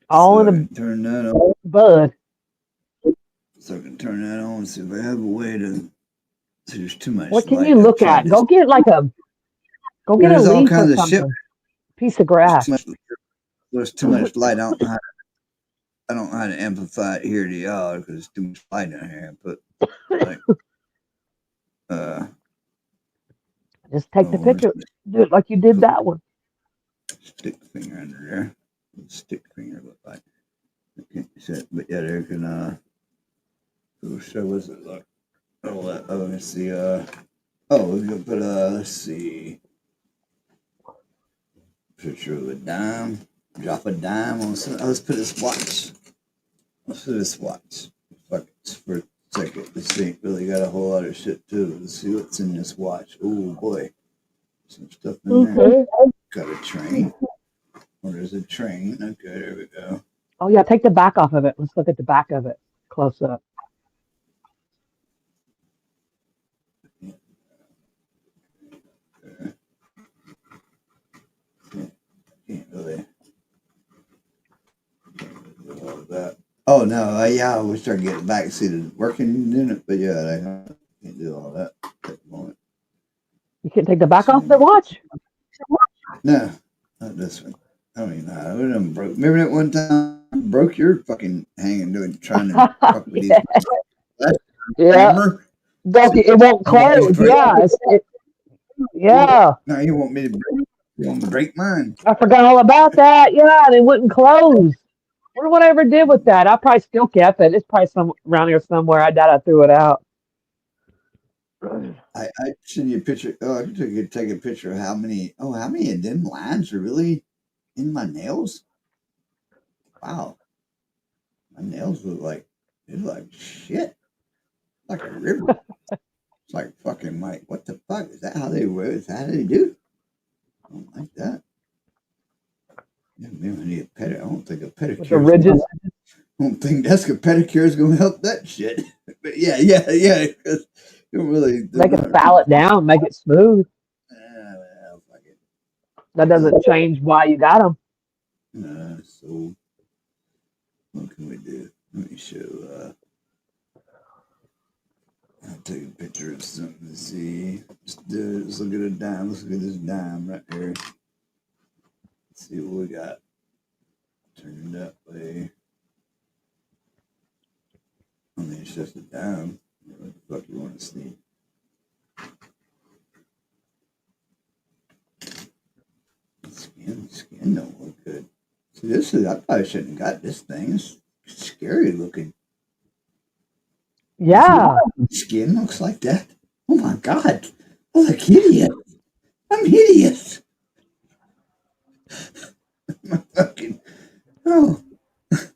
S4: all in
S1: So I
S4: a
S1: can turn that on.
S4: bud.
S1: So I can turn that on. See if I have a way to. So there's too much.
S4: What can
S1: light.
S4: you
S1: I've
S4: look
S1: tried
S4: at?
S1: this.
S4: Go get go get a
S1: There's all
S4: leaf or
S1: kinds of shit.
S4: something. Piece of grass.
S1: There's too much light. I don't know how to amplify it here to y'all because it's too much light down here. But like,
S4: Just take the
S1: oh,
S4: picture. Do it like you did that one.
S1: stick the finger under there. Stick the finger look like. Okay, set. But yeah, there can show what's it look. Let's see. We're gonna put let's see. Picture of a dime. Drop a dime on some. Let's put this watch. Let's put this watch. Fuck it for a second. This ain't really got a whole lot of shit to it. Let's see what's in this watch. Oh boy. Some stuff in there.
S4: Okay.
S1: Got a train. Oh, there's a train. Okay, there we go.
S4: Oh yeah, take the back off of it. Let's look at the back of it close up.
S1: Can't really do all of that. Oh no, yeah, I was trying to get it back and see the working unit, but yeah, I can't do all that at the moment.
S4: You can't take the back off the watch?
S1: No, not this one. I don't even know how it done broke. Remember that one time I broke your fucking hanging doing trying to fuck with
S4: Yeah.
S1: these.
S4: Yeah.
S1: Remember?
S4: It won't close. Yeah. Yeah.
S1: No, you want me to break? You want me to break mine?
S4: I forgot all about that. Yeah, they wouldn't close. I wonder what I ever did with that. I probably still kept it. It's probably some around here somewhere. I doubt I threw it out.
S1: I send you a picture. Oh, I could take a picture of how many of them lines are really in my nails. Wow, my nails they're like shit, like a river. It's like fucking like what the fuck is that? How they wear? Is that how they do? I don't like that. Yeah, man, I need a pedicure. I don't think a
S4: with the
S1: pedicure.
S4: ridges.
S1: I don't think that's a pedicure is going to help that shit. But yeah. 'Cause you don't really. They're
S4: They can
S1: not.
S4: file it down, make it smooth.
S1: Well, fuck it.
S4: That doesn't change why you got them.
S1: So what can we do? Let me show. I'll take a picture of something to see. Let's look at a dime. Let's look at this dime right here. Let's see what we got. Turn it that way. I mean, it's just a dime. What the fuck you want to see? Skin don't look good. See, this is, I probably shouldn't have got this thing. It's scary looking.
S4: Yeah.
S1: Skin looks like that. Oh my god. I look hideous. I'm hideous. My fucking, oh,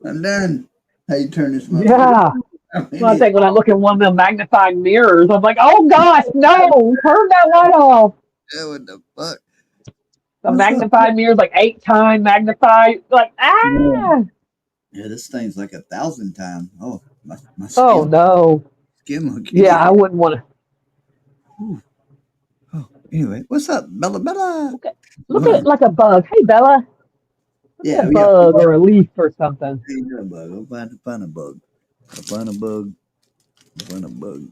S1: I'm done. How you turn this motherfucker?
S4: Yeah.
S1: I'm
S4: Well, I
S1: hideous.
S4: think when I look in one of the magnifying mirrors, I'm like, oh gosh, no, turn that light off.
S1: Yeah, what the fuck?
S4: The
S1: What's up?
S4: magnifying mirror's like 8 times magnified. Like, ah.
S1: Yeah, this thing's like 1,000 times. Oh, my
S4: Oh no.
S1: skin look
S4: Yeah,
S1: hideous.
S4: I wouldn't want to.
S1: Oh, anyway, what's up, Bella Bella?
S4: Look at it like a bug. Hey, Bella. Look
S1: Yeah,
S4: at a
S1: yeah.
S4: bug or a leaf or something.
S1: Hey, you got a bug. I'll find a bug. I'll find a bug. I'll find a bug.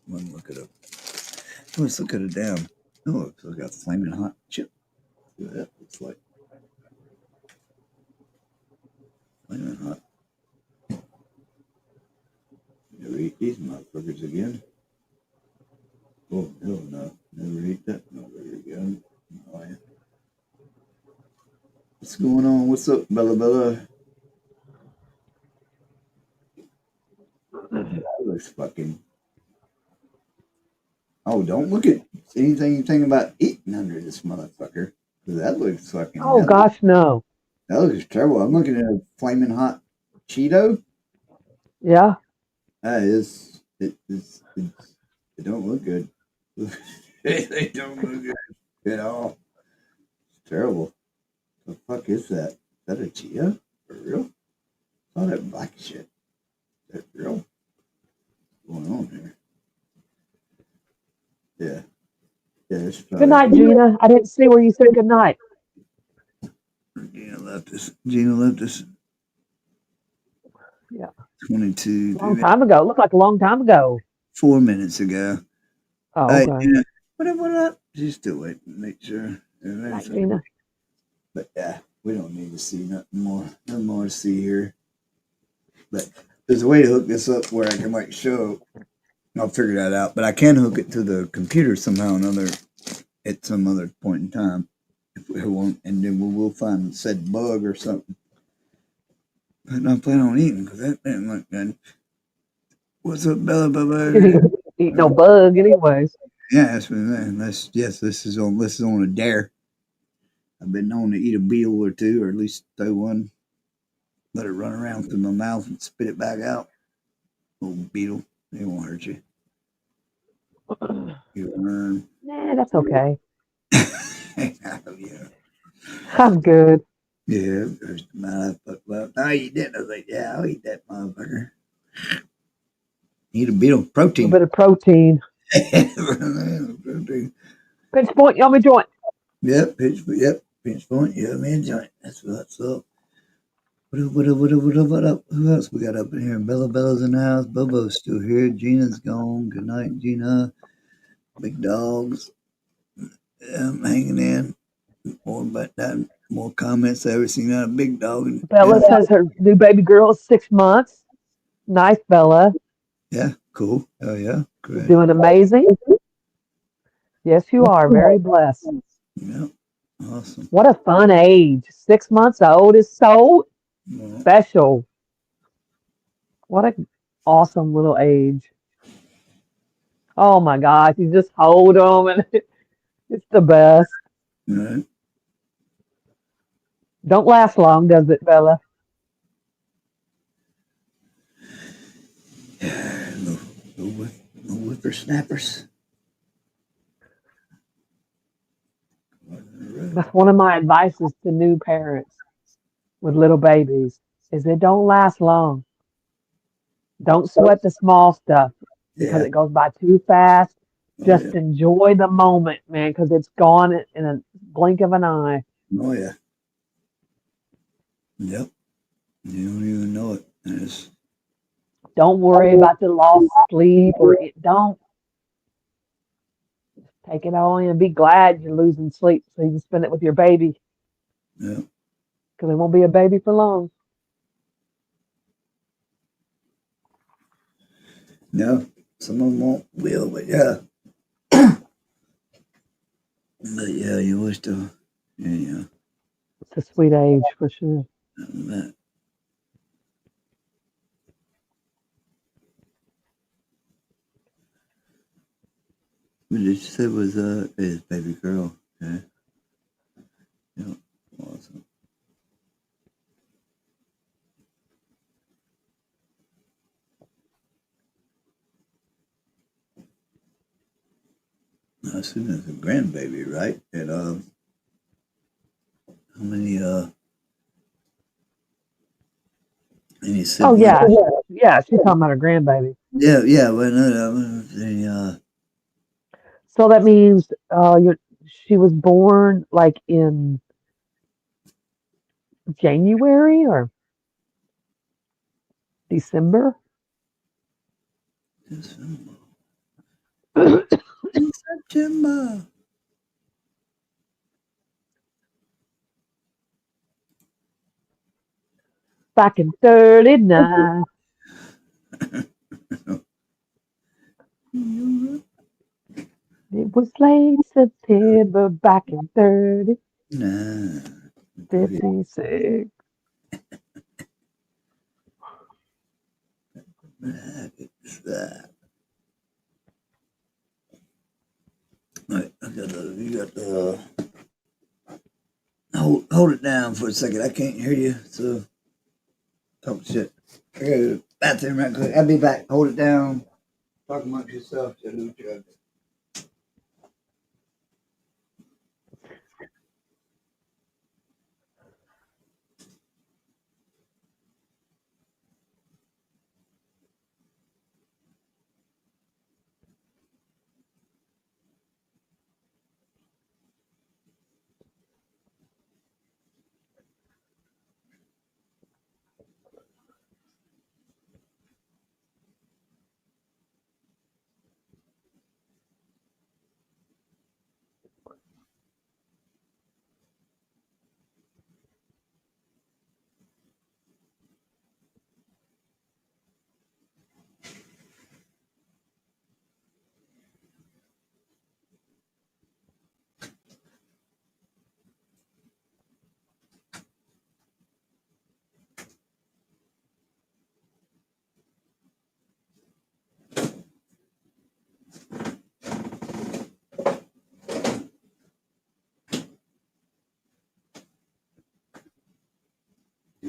S1: Let me look it up. Oh, let's look at it down. Oh, it's got flaming hot chip. See what that looks like. Flaming hot. Never eat these motherfuckers again. Oh, hell no. Never eat that motherfucker again. Oh, yeah. What's going on? What's up, Bella Bella? That looks fucking. Oh, don't look at anything you think about eating under this motherfucker. 'Cause that looks fucking.
S4: Oh gosh, no.
S1: That looks terrible. I'm looking at a flaming hot Cheeto.
S4: Yeah.
S1: That is. It don't look good. They don't look good at all. It's terrible. The fuck is that? Is that a Cheeto? For real? All that black shit. Is that real? What's going on here? Yeah. Yeah, it's probably.
S4: Good night, Gina. I didn't see where you said good night.
S1: Gina left us. Gina left us.
S4: Yeah.
S1: 22.
S4: Long time ago. Looked like a long time ago.
S1: 4 minutes ago.
S4: Oh,
S1: Hey,
S4: okay.
S1: Gina. What up? She's still waiting to make sure.
S4: Night, Gina.
S1: But yeah, we don't need to see nothing more. Nothing more to see here. But there's a way to hook this up where I can like show. I'll figure that out. But I can hook it to the computer somehow or another at some other point in time. If we want, and then we'll find said bug or something. But I'm planning on eating because that didn't look good. What's up, Bella Bella?
S4: Eat no bug, anyways.
S1: Yeah, that's what I'm saying. This is on a dare. I've been known to eat a beetle or two, or at least throw one, let it run around through my mouth and spit it back out. Little beetle, they won't hurt you. You learn.
S4: Nah, that's okay.
S1: Yeah.
S4: I'm good.
S1: Yeah, first time I fucked up. No, you didn't. I was like, yeah, I'll eat that motherfucker. Eat a beetle.
S4: A
S1: Protein.
S4: little bit of protein.
S1: Protein.
S4: Pinch point, yummy joint.
S1: Yep, pinch point. Yeah, man, joint. That's what's up. What up? Who else we got up in here? Bella's in the house. Bobo's still here. Gina's gone. Good night, Gina. Big dogs. I'm hanging in. More comments. I ever seen out a big dog.
S4: Bella says her new baby girl is 6 months. Nice, Bella.
S1: Yeah, cool. Oh yeah, great.
S4: Doing amazing. Yes, you are. Very blessed.
S1: Yeah, awesome.
S4: What a fun age. 6 months old is so
S1: Well,
S4: special. What an awesome little age. Oh my gosh, you just hold them and it's the best.
S1: right.
S4: Don't last long, does it, Bella?
S1: Yeah, no whippersnappers.
S4: That's one of my advices to new parents. with little babies is it don't last long. Don't sweat the small stuff because
S1: Yeah.
S4: it goes by too fast.
S1: Oh yeah.
S4: Just enjoy the moment, man, because it's gone in a blink of an eye.
S1: Oh yeah. Yep. You don't even know it. And it's
S4: Don't worry about the lost sleep or it. Don't take it all in. Be glad you're losing sleep so you can spend it with your baby
S1: yeah.
S4: because it won't be a baby for long.
S1: No. Some of them won't will, but yeah. But yeah, you wish to yeah.
S4: It's a sweet age for sure.
S1: That. What did you say was his baby girl? Okay. Yeah. Awesome. I assume it's a grandbaby, right? And how many any
S4: Oh
S1: siblings?
S4: yeah, yeah. She's talking about her grandbaby.
S1: Yeah, yeah. Well, no, the
S4: So that means she was born like in January or December.
S1: December. September.
S4: Back in 39. It was late September back in 30,
S1: Nah.
S4: 56.
S1: It's that. Right, I got you got the hold it down for a second. I can't hear you, so talk shit. I gotta go to the bathroom right quick. I'll be back. Hold it down. Talk amongst yourself.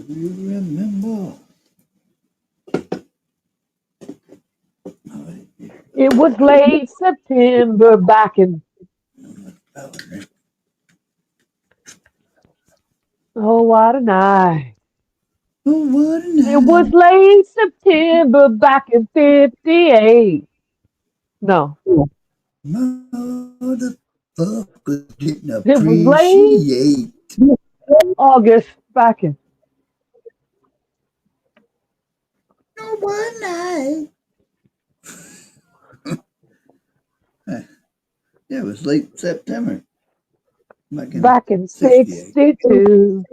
S1: Do you remember?
S4: It was late September back in, oh, what a night.
S1: Oh, what a
S4: It was
S1: night.
S4: late September back in 58. No,
S1: Motherfuckers didn't
S4: it was late
S1: appreciate.
S4: August back in,
S1: Oh, what a night. Yeah, it was late September. Back in
S4: back in
S1: 68.
S4: 62.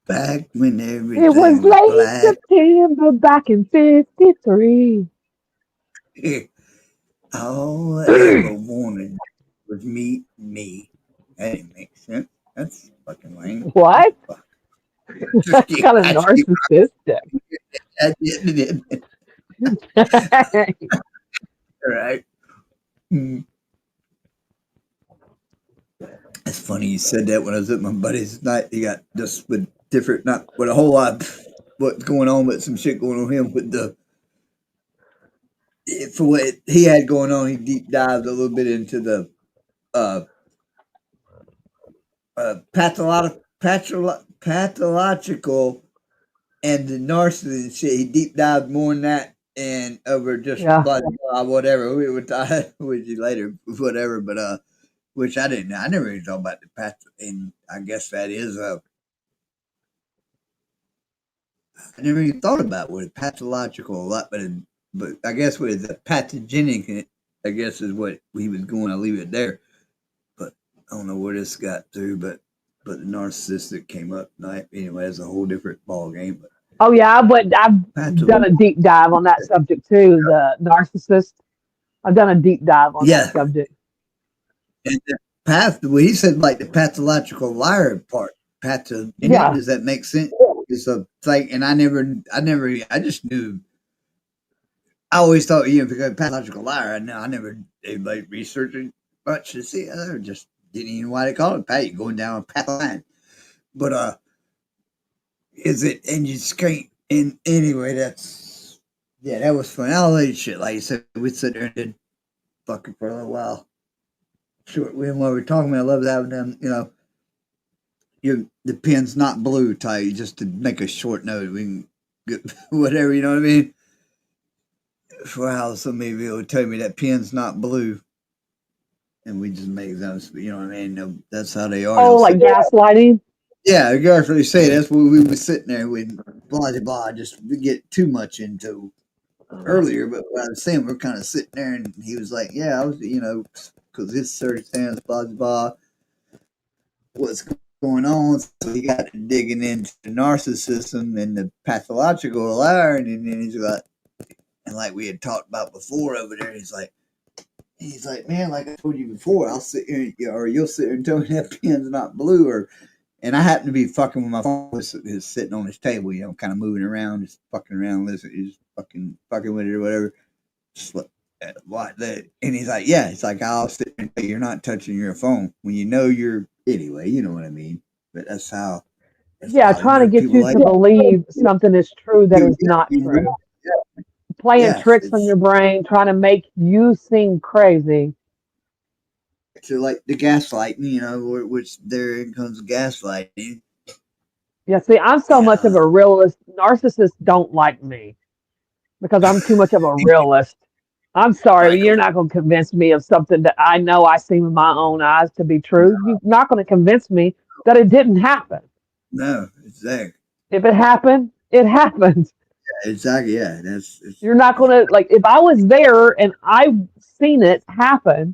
S1: Back when
S4: It was
S1: everything was
S4: late
S1: black.
S4: September back in 53.
S1: All I ever wanted was meet me. That didn't make sense. That's fucking lame.
S4: What?
S1: Fuck.
S4: That's kind of
S1: I
S4: narcissistic.
S1: did it. Right. Mm. It's funny you said that when I was at my buddy's night. He got just with different, not with a whole lot of what's going on, but some shit going on with him with the for what he had going on. He deep dived a little bit into the uh pathological and the narcissist shit. He deep dived more than that and over just
S4: Yeah.
S1: blah blah whatever. We would talk with you later, whatever. But which I didn't know. I never even thought about the path, and I guess that is I never even thought about what a pathological a lot, but I guess what is the pathogenic, I guess is what he was going to leave it there. But I don't know where this got to, but the narcissistic came up tonight. Anyway, it's a whole different ball game. But
S4: Oh yeah, but I've done a
S1: pathological,
S4: deep dive on that subject too. The narcissist. I've done a deep dive on that
S1: yeah.
S4: subject.
S1: And the well, he said like the pathological liar part. Pathogenic,
S4: Yeah.
S1: does that make sense? It's a thing, and I just knew. I always thought, because pathological liar. I never like researching much to see. I just didn't even know why they call it Pat. You're going down a path line, but is it? And you just can't. And anyway, that was fun. All that shit, like you said, we'd sit there and did fucking for a little while. Sure, when we were talking, I love having them. The pen's not blue type, just to make a short note. We can get whatever, you know what I mean? For how some people would tell me that pen's not blue, and we just make those, you know what I mean? That's how they are.
S4: Oh, like gaslighting.
S1: Yeah, I guess what they say. That's what we were sitting there with blah blah blah. Just we get too much into earlier, but what I was saying, we're kind of sitting there, and he was like, "Yeah, I was, because this circumstance, blah blah blah, what's going on?" So he got digging into the narcissism and the pathological liar, and then he's like, and like we had talked about before over there, he's like, man, like I told you before, I'll sit here, or you'll sit here and tell me that pen's not blue, and I happen to be fucking with my phone, is sitting on his table, kind of moving around, just fucking around, listening, just fucking with it or whatever. Just what that, and he's like, yeah, it's like I'll sit and say you're not touching your phone when you're anyway, you know what I mean. But that's how.
S4: Yeah, trying to get you to believe something is true that is not true. Playing tricks on your brain, trying to make you seem crazy.
S1: To like the gaslighting, which there comes gaslighting.
S4: Yeah, see, I'm so much of a realist. Narcissists don't like me because I'm too much of a realist. I'm sorry, you're not going to convince me of something that I know I see with my own eyes to be true. You're not going to convince me that it didn't happen.
S1: No, exactly.
S4: If it happened, it happened.
S1: Yeah, exactly. Yeah,
S4: you're not going to, like, if I was there and I've seen it happen,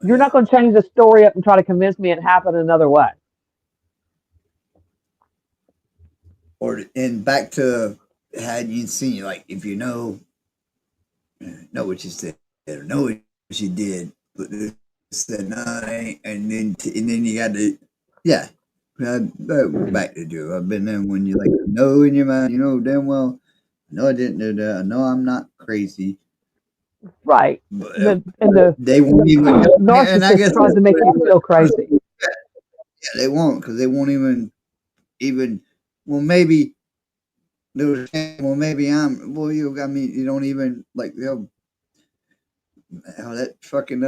S4: you're not going to change the story up and try to convince me it happened another way.
S1: And back to had you seen, like, if you know what you said, or know what you did, but said no, it ain't, and then you got to, back to do. I've been there when you like know in your mind, damn well, no, I didn't do that. I know I'm not crazy.
S4: Right.
S1: But,
S4: they
S1: won't even.
S4: Narcissist tries to make you feel crazy.
S1: Yeah, they won't, because they won't even. Well, maybe. Maybe I'm. Well, you don't even like. How that fucking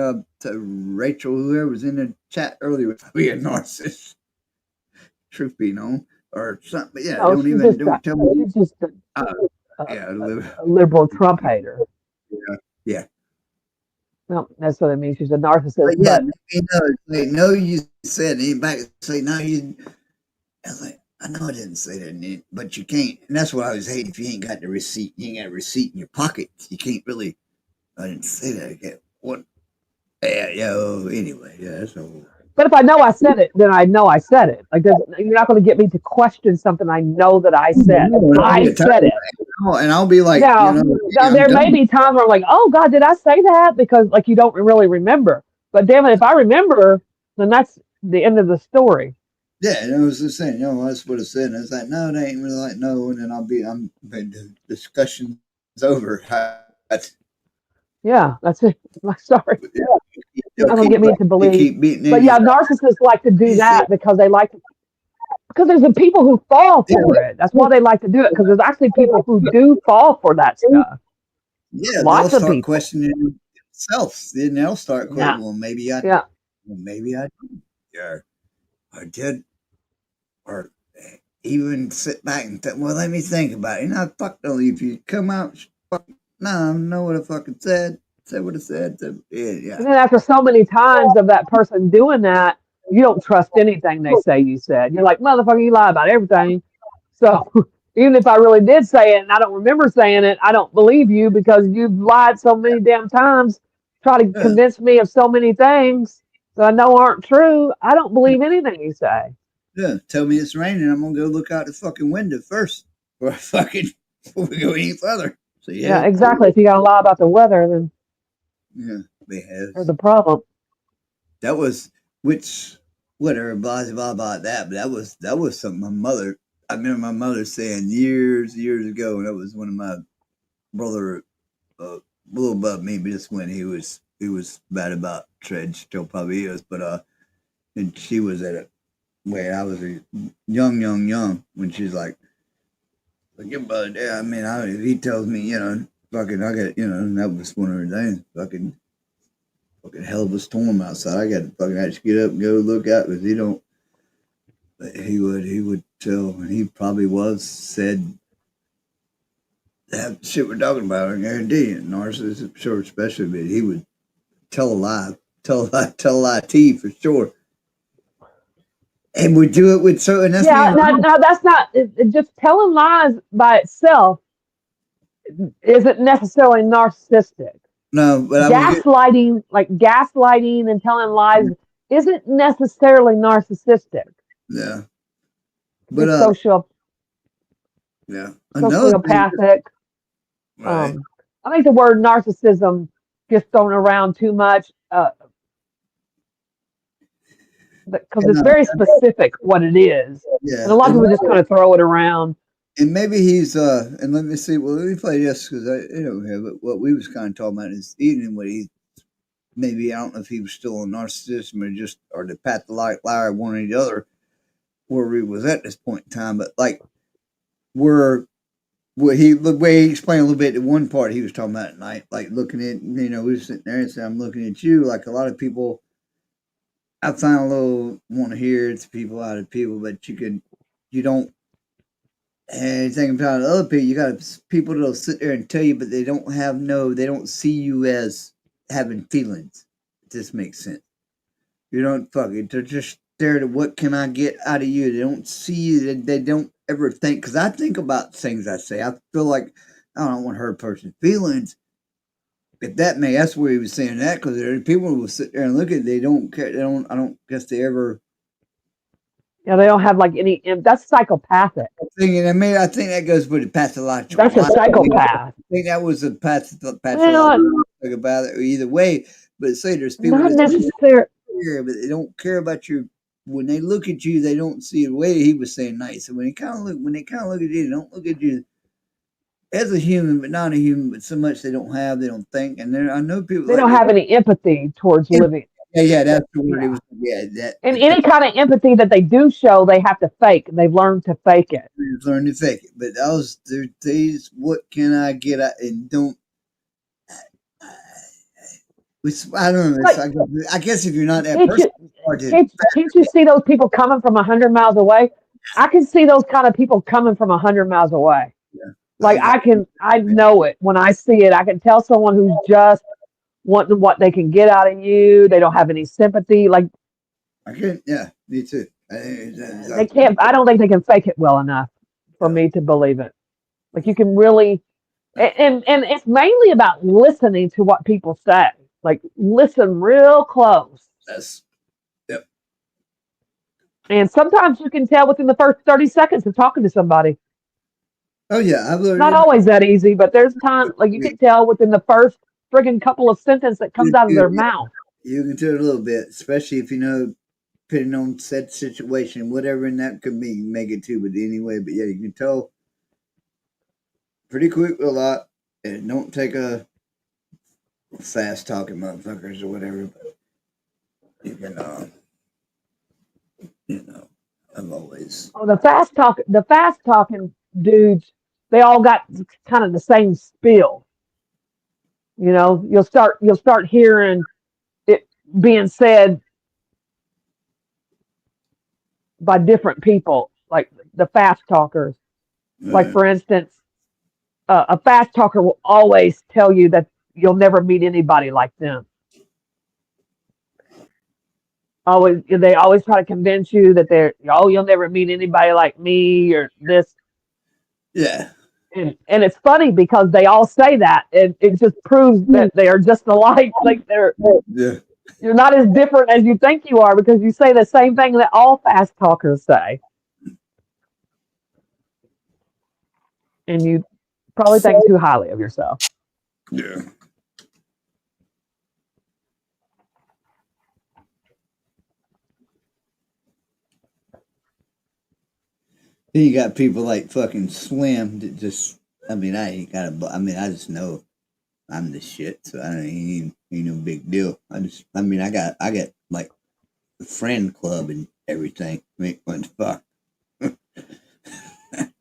S1: Rachel, whoever was in the chat earlier, was be a narcissist. Truth be known, or something. But yeah, don't tell me.
S4: She's just a liberal Trump hater.
S1: Yeah.
S4: Well, that's what I mean. She's a narcissist.
S1: No, you said it back. Say no, you. I was like, I know I didn't say that, but you can't. And that's what I was hating. If you ain't got the receipt, you ain't got a receipt in your pocket. You can't really. I didn't say that again. What? Yeah. Anyway, yeah. That's all.
S4: But if I know I said it, then I know I said it. Like, you're not going to get me to question something I know that I said. I said it.
S1: And I'll be like,
S4: now there may be times where I'm like, oh God, did I say that? Because like you don't really remember. But damn it, if I remember, then that's the end of the story.
S1: Yeah, and I was just saying, that's what it said. And it's like, no, they ain't really like no. And then the discussion's over.
S4: Yeah, that's it. Sorry. Not gonna get me to believe. But yeah, narcissists like to do that because they like to. Because there's the people who fall for it. That's why they like to do it. Because there's actually people who do fall for that stuff.
S1: Yeah, lots of people questioning themselves. Then they'll start questioning. Well, maybe I.
S4: Yeah.
S1: Well, maybe I. Yeah. or did, or even sit back and think, well, let me think about it. Fuck no, if you come out, fuck, no, I know what I fucking said what I said, yeah.
S4: And then after so many times of that person doing that, you don't trust anything they say you said. You're like, motherfucker, you lie about everything. So even if I really did say it and I don't remember saying it, I don't believe you because you've lied so many damn times, try to
S1: Yeah,
S4: convince me of so many things that I know aren't true. I don't believe anything you say.
S1: yeah. Tell me it's raining, I'm gonna go look out the fucking window first before we go any further. So
S4: Yeah,
S1: yeah,
S4: exactly. If you got to lie about the weather, then
S1: yeah, they have.
S4: there's a problem.
S1: That was which whatever blah about that, but that was something my mother. I remember my mother saying years ago, and that was one of my brother, a little above me, but just when he was bad about trade, still probably is, but and she was at it when I was a young when she's like your brother, yeah, I mean, if he tells me, fucking, I got, that was one of her things, fucking hell of a storm outside. I got to fucking actually get up and go look out because he would tell, and he probably said that shit we're talking about. I guarantee it. Narcissist, I'm sure, especially, but he would tell a lie, tell a lie to you for sure, and would do it with so, and that's
S4: Yeah,
S1: being
S4: no,
S1: wrong.
S4: no, that's not just telling lies by itself isn't necessarily narcissistic.
S1: No, but I was getting,
S4: Gaslighting and telling lies isn't necessarily narcissistic.
S1: yeah, but
S4: Just social
S1: yeah, another thing,
S4: sociopathic.
S1: right?
S4: I think the word narcissism gets thrown around too much because
S1: And
S4: it's very specific what it is, and
S1: yeah,
S4: a lot of people just kind of throw it around.
S1: and maybe he's and let me see. Well, let me play this because I don't have it. What we was kind of talking about is eating what he maybe I don't know if he was still a narcissist or the pathologic liar, one or the other, where he was at this point in time. But like where the way he explained a little bit the one part he was talking about at night, like looking at we were sitting there and said, I'm looking at you like a lot of people. I find a little want to hear it's people out of people, but you don't. And you think about other people, you got people that'll sit there and tell you, but they don't see you as having feelings. If this makes sense. You don't fucking, they're just there to what can I get out of you. They don't see you, they don't ever think, because I think about things I say. I feel like I don't want to hurt a person's feelings. If that's where he was saying that, because there are people who will sit there and look at it, they don't care, I don't guess they ever.
S4: They don't have like any. That's psychopathic.
S1: I think that goes with the pathological.
S4: That's a psychopath.
S1: I think that was a
S4: Well,
S1: pathological about it either way. But say there's people
S4: not
S1: that
S4: necessarily.
S1: care, but they don't care about you. When they look at you, they don't see the way he was saying nice. And when they kind of look at you, they don't look at you as a human, but not a human, but so much they don't think. And I know people
S4: They don't have any empathy towards living.
S1: yeah, that's the word it was. Yeah, that.
S4: And any kind of empathy that they do show, they have to fake. They've learned to fake it.
S1: Learn to fake it. But these, what can I get at and don't. I don't know.
S4: Like,
S1: I guess if you're not that
S4: can't
S1: person,
S4: can't you see those people coming from 100 miles away? I can see those kind of people coming from 100 miles away.
S1: Yeah.
S4: Like I know it when I see it. I can tell someone who's just wanting what they can get out of you. They don't have any sympathy. Like
S1: I can, yeah, me too.
S4: they can't. I don't think they can fake it well enough for me to believe it. Like you can really, and it's mainly about listening to what people say. Like listen real close.
S1: That's, yep.
S4: And sometimes you can tell within the first 30 seconds of talking to somebody.
S1: Oh yeah, I've learned.
S4: Not always that easy, but there's times like you can tell within the first friggin' couple of sentences that comes out of their mouth.
S1: You can tell a little bit, especially if you know, depending on said situation, whatever and that could be, make it too. But anyway, but yeah, you can tell pretty quick a lot, and don't take a fast talking motherfuckers or whatever. But you can, I've always.
S4: Oh, the fast talking dudes, they all got kind of the same spiel. You'll start hearing it being said by different people, like the fast talkers. Like for instance, a fast talker will always tell you that you'll never meet anybody like them. They always try to convince you that you'll never meet anybody like me or this.
S1: Yeah.
S4: And it's funny because they all say that. It just proves that they are just alike. Like
S1: Yeah.
S4: you're not as different as you think you are because you say the same thing that all fast talkers say. And you probably think too highly of yourself.
S1: Yeah. Then you got people like fucking Slim that just, I mean, I ain't got a, I mean, I just know I'm the shit, so I ain't no big deal. I got like a friend club and everything. I mean, what the fuck?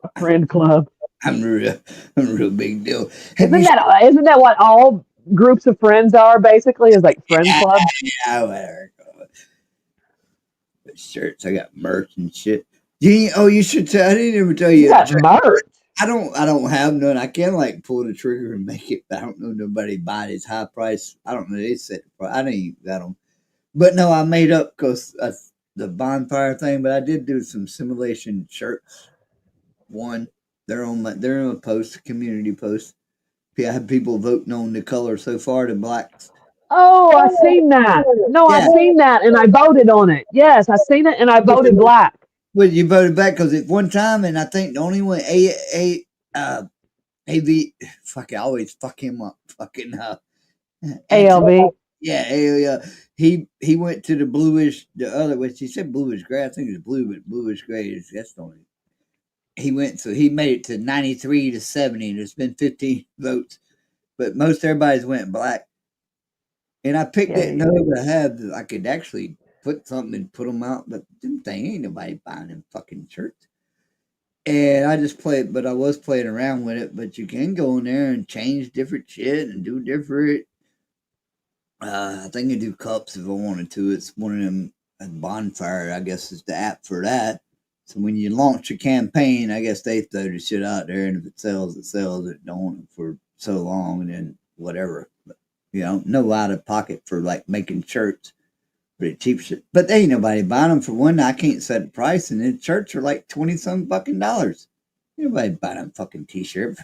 S4: A friend club.
S1: I'm a real big deal.
S4: Isn't that what all groups of friends are basically? Is like friend clubs?
S1: Yeah, whatever. Shirts, I got merch and shit. You should tell. I didn't ever tell you.
S4: You got merch.
S1: I don't have none. I can like pull the trigger and make it, but I don't know nobody buy this high price. I don't know. They said I didn't even got them, but no, I made up because the bonfire thing. But I did do some simulation shirts. One, they're on a post, a community post. I had people voting on the color so far, the blacks.
S4: Oh, I seen that. No,
S1: Yeah.
S4: I seen that and I voted on it. Yes, I seen it and I voted black.
S1: Well, you voted back because at one time, and I think the only one AV, fuck, I always fuck him up, fucking
S4: ALV.
S1: Yeah, he went to the bluish, the other, which he said bluish gray. I think it was blue, but bluish gray that's the only. He went, so he made it to 93 to 70. There's been 15 votes, but most everybody's went black. And I picked it, knowing I had, I could actually put something and put them out, but them thing ain't nobody buying them fucking shirts. And I just played, but I was playing around with it. But you can go in there and change different shit and do different. I think you do cups if I wanted to. It's one of them. Bonfire, I guess, is the app for that. So when you launch a campaign, I guess they throw the shit out there, and if it sells, it sells. It don't for so long, and then whatever. But, no out of pocket for like making shirts. But it cheap shit. But there ain't nobody buying them for one. I can't set a price, and then shirts are like $20-some fucking dollars. Ain't nobody buying a fucking t-shirt.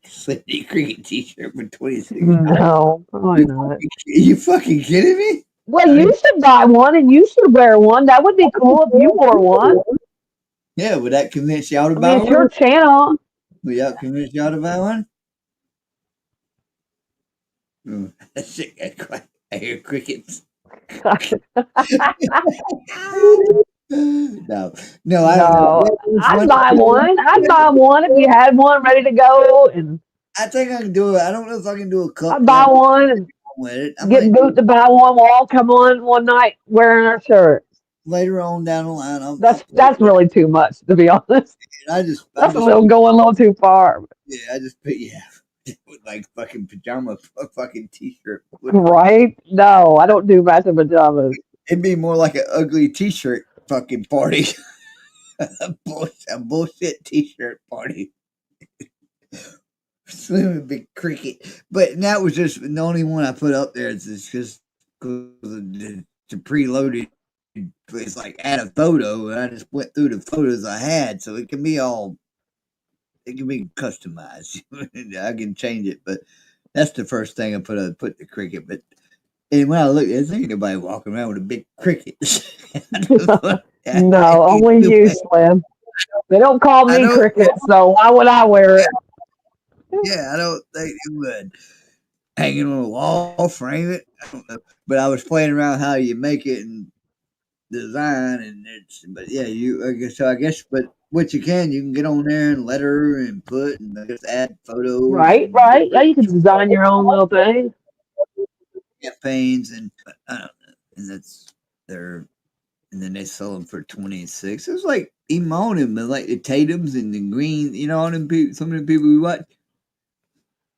S1: Sydney Cricket t-shirt for $26.
S4: No, probably not.
S1: You fucking kidding me?
S4: Well, you should buy one and you should wear one. That would be cool if you wore one.
S1: Yeah, would that convince y'all to
S4: I
S1: buy
S4: mean, it's
S1: one?
S4: your channel.
S1: Would that convince y'all to buy one? Oh, that shit got quiet. I hear crickets. No, I don't know.
S4: I'd buy one. I'd buy one if you had one ready to go. And
S1: I think I can do it. I don't know if I can do a cup.
S4: I'd buy one and
S1: with it.
S4: get Boot to buy one. We'll all come on one night wearing our shirts.
S1: Later on down the line,
S4: that's really too much, to be honest. That's going a little too far.
S1: Yeah, I just put with like fucking pajama fucking t-shirt.
S4: Right? No, I don't do matching pajamas.
S1: It'd be more like an ugly t-shirt fucking party. a bullshit t-shirt party. Slim big cricket. But that was just the only one I put up there. It's just because the preloaded. It's like add a photo, and I just went through the photos I had, so it can be customized. I can change it, but that's the first thing I put the cricket. But and when I look, there's ain't nobody walking around with a big cricket.
S4: No, only you, Slim. They don't call me cricket, so why would I wear it?
S1: Yeah, I don't think it would. Hanging on a wall, frame it. I don't know. But I was playing around how you make it and design, and but what you can get on there and letter and put and just add photos.
S4: Right. Yeah, you can design your own little thing.
S1: Campaigns and I don't know, and that's and then they sell them for $26. It was like even on them, like the Tatums and the Green, all them people. Some of the people we watch.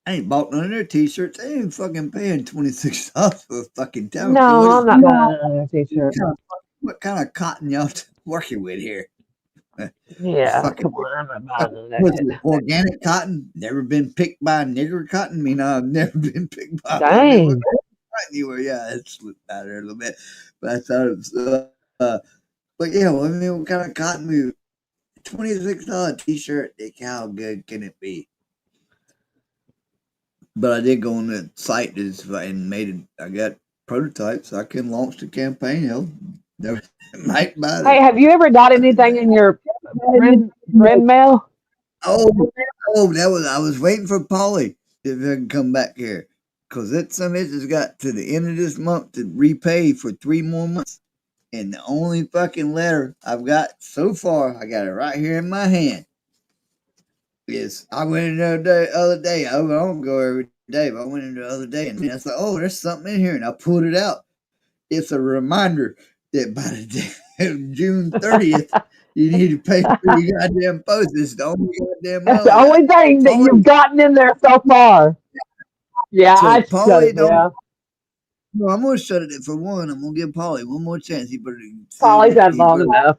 S1: I ain't bought none of their t-shirts. They ain't fucking paying $26 for a fucking towel.
S4: No, I'm not buying another t-shirt.
S1: What kind of cotton y'all working with here.
S4: Yeah,
S1: Fucking
S4: come on, I'm about
S1: what's
S4: it.
S1: it, organic cotton. Never been picked by nigger cotton. I mean, I've never been picked by
S4: Dang.
S1: anywhere. Yeah, it slipped out there a little bit, but I thought it was. But yeah, well, I mean, what kind of cotton we? $26 t-shirt. How good can it be? But I did go on the site and made it. I got prototypes. So I can launch the campaign. Never might buy
S4: Hey,
S1: it.
S4: have you ever got anything in your friend mail?
S1: Oh, that was. I was waiting for Polly to come back here because that some has got to the end of this month to repay for 3 more months, and the only fucking letter I've got so far, I got it right here in my hand. Yes, I went in there the other day. I don't go every day, but I went in the other day and I was like, "Oh, there's something in here," and I pulled it out. It's a reminder that by the day, June 30th, you need to pay for your goddamn post. It's the only goddamn
S4: That's
S1: mail
S4: the
S1: I got.
S4: only thing that
S1: Polly,
S4: you've gotten in there so far. Yeah,
S1: so
S4: I shut
S1: Polly
S4: it
S1: don't.
S4: down.
S1: No, I'm gonna shut it for one. I'm gonna give Polly one more chance.
S4: Polly's had long enough.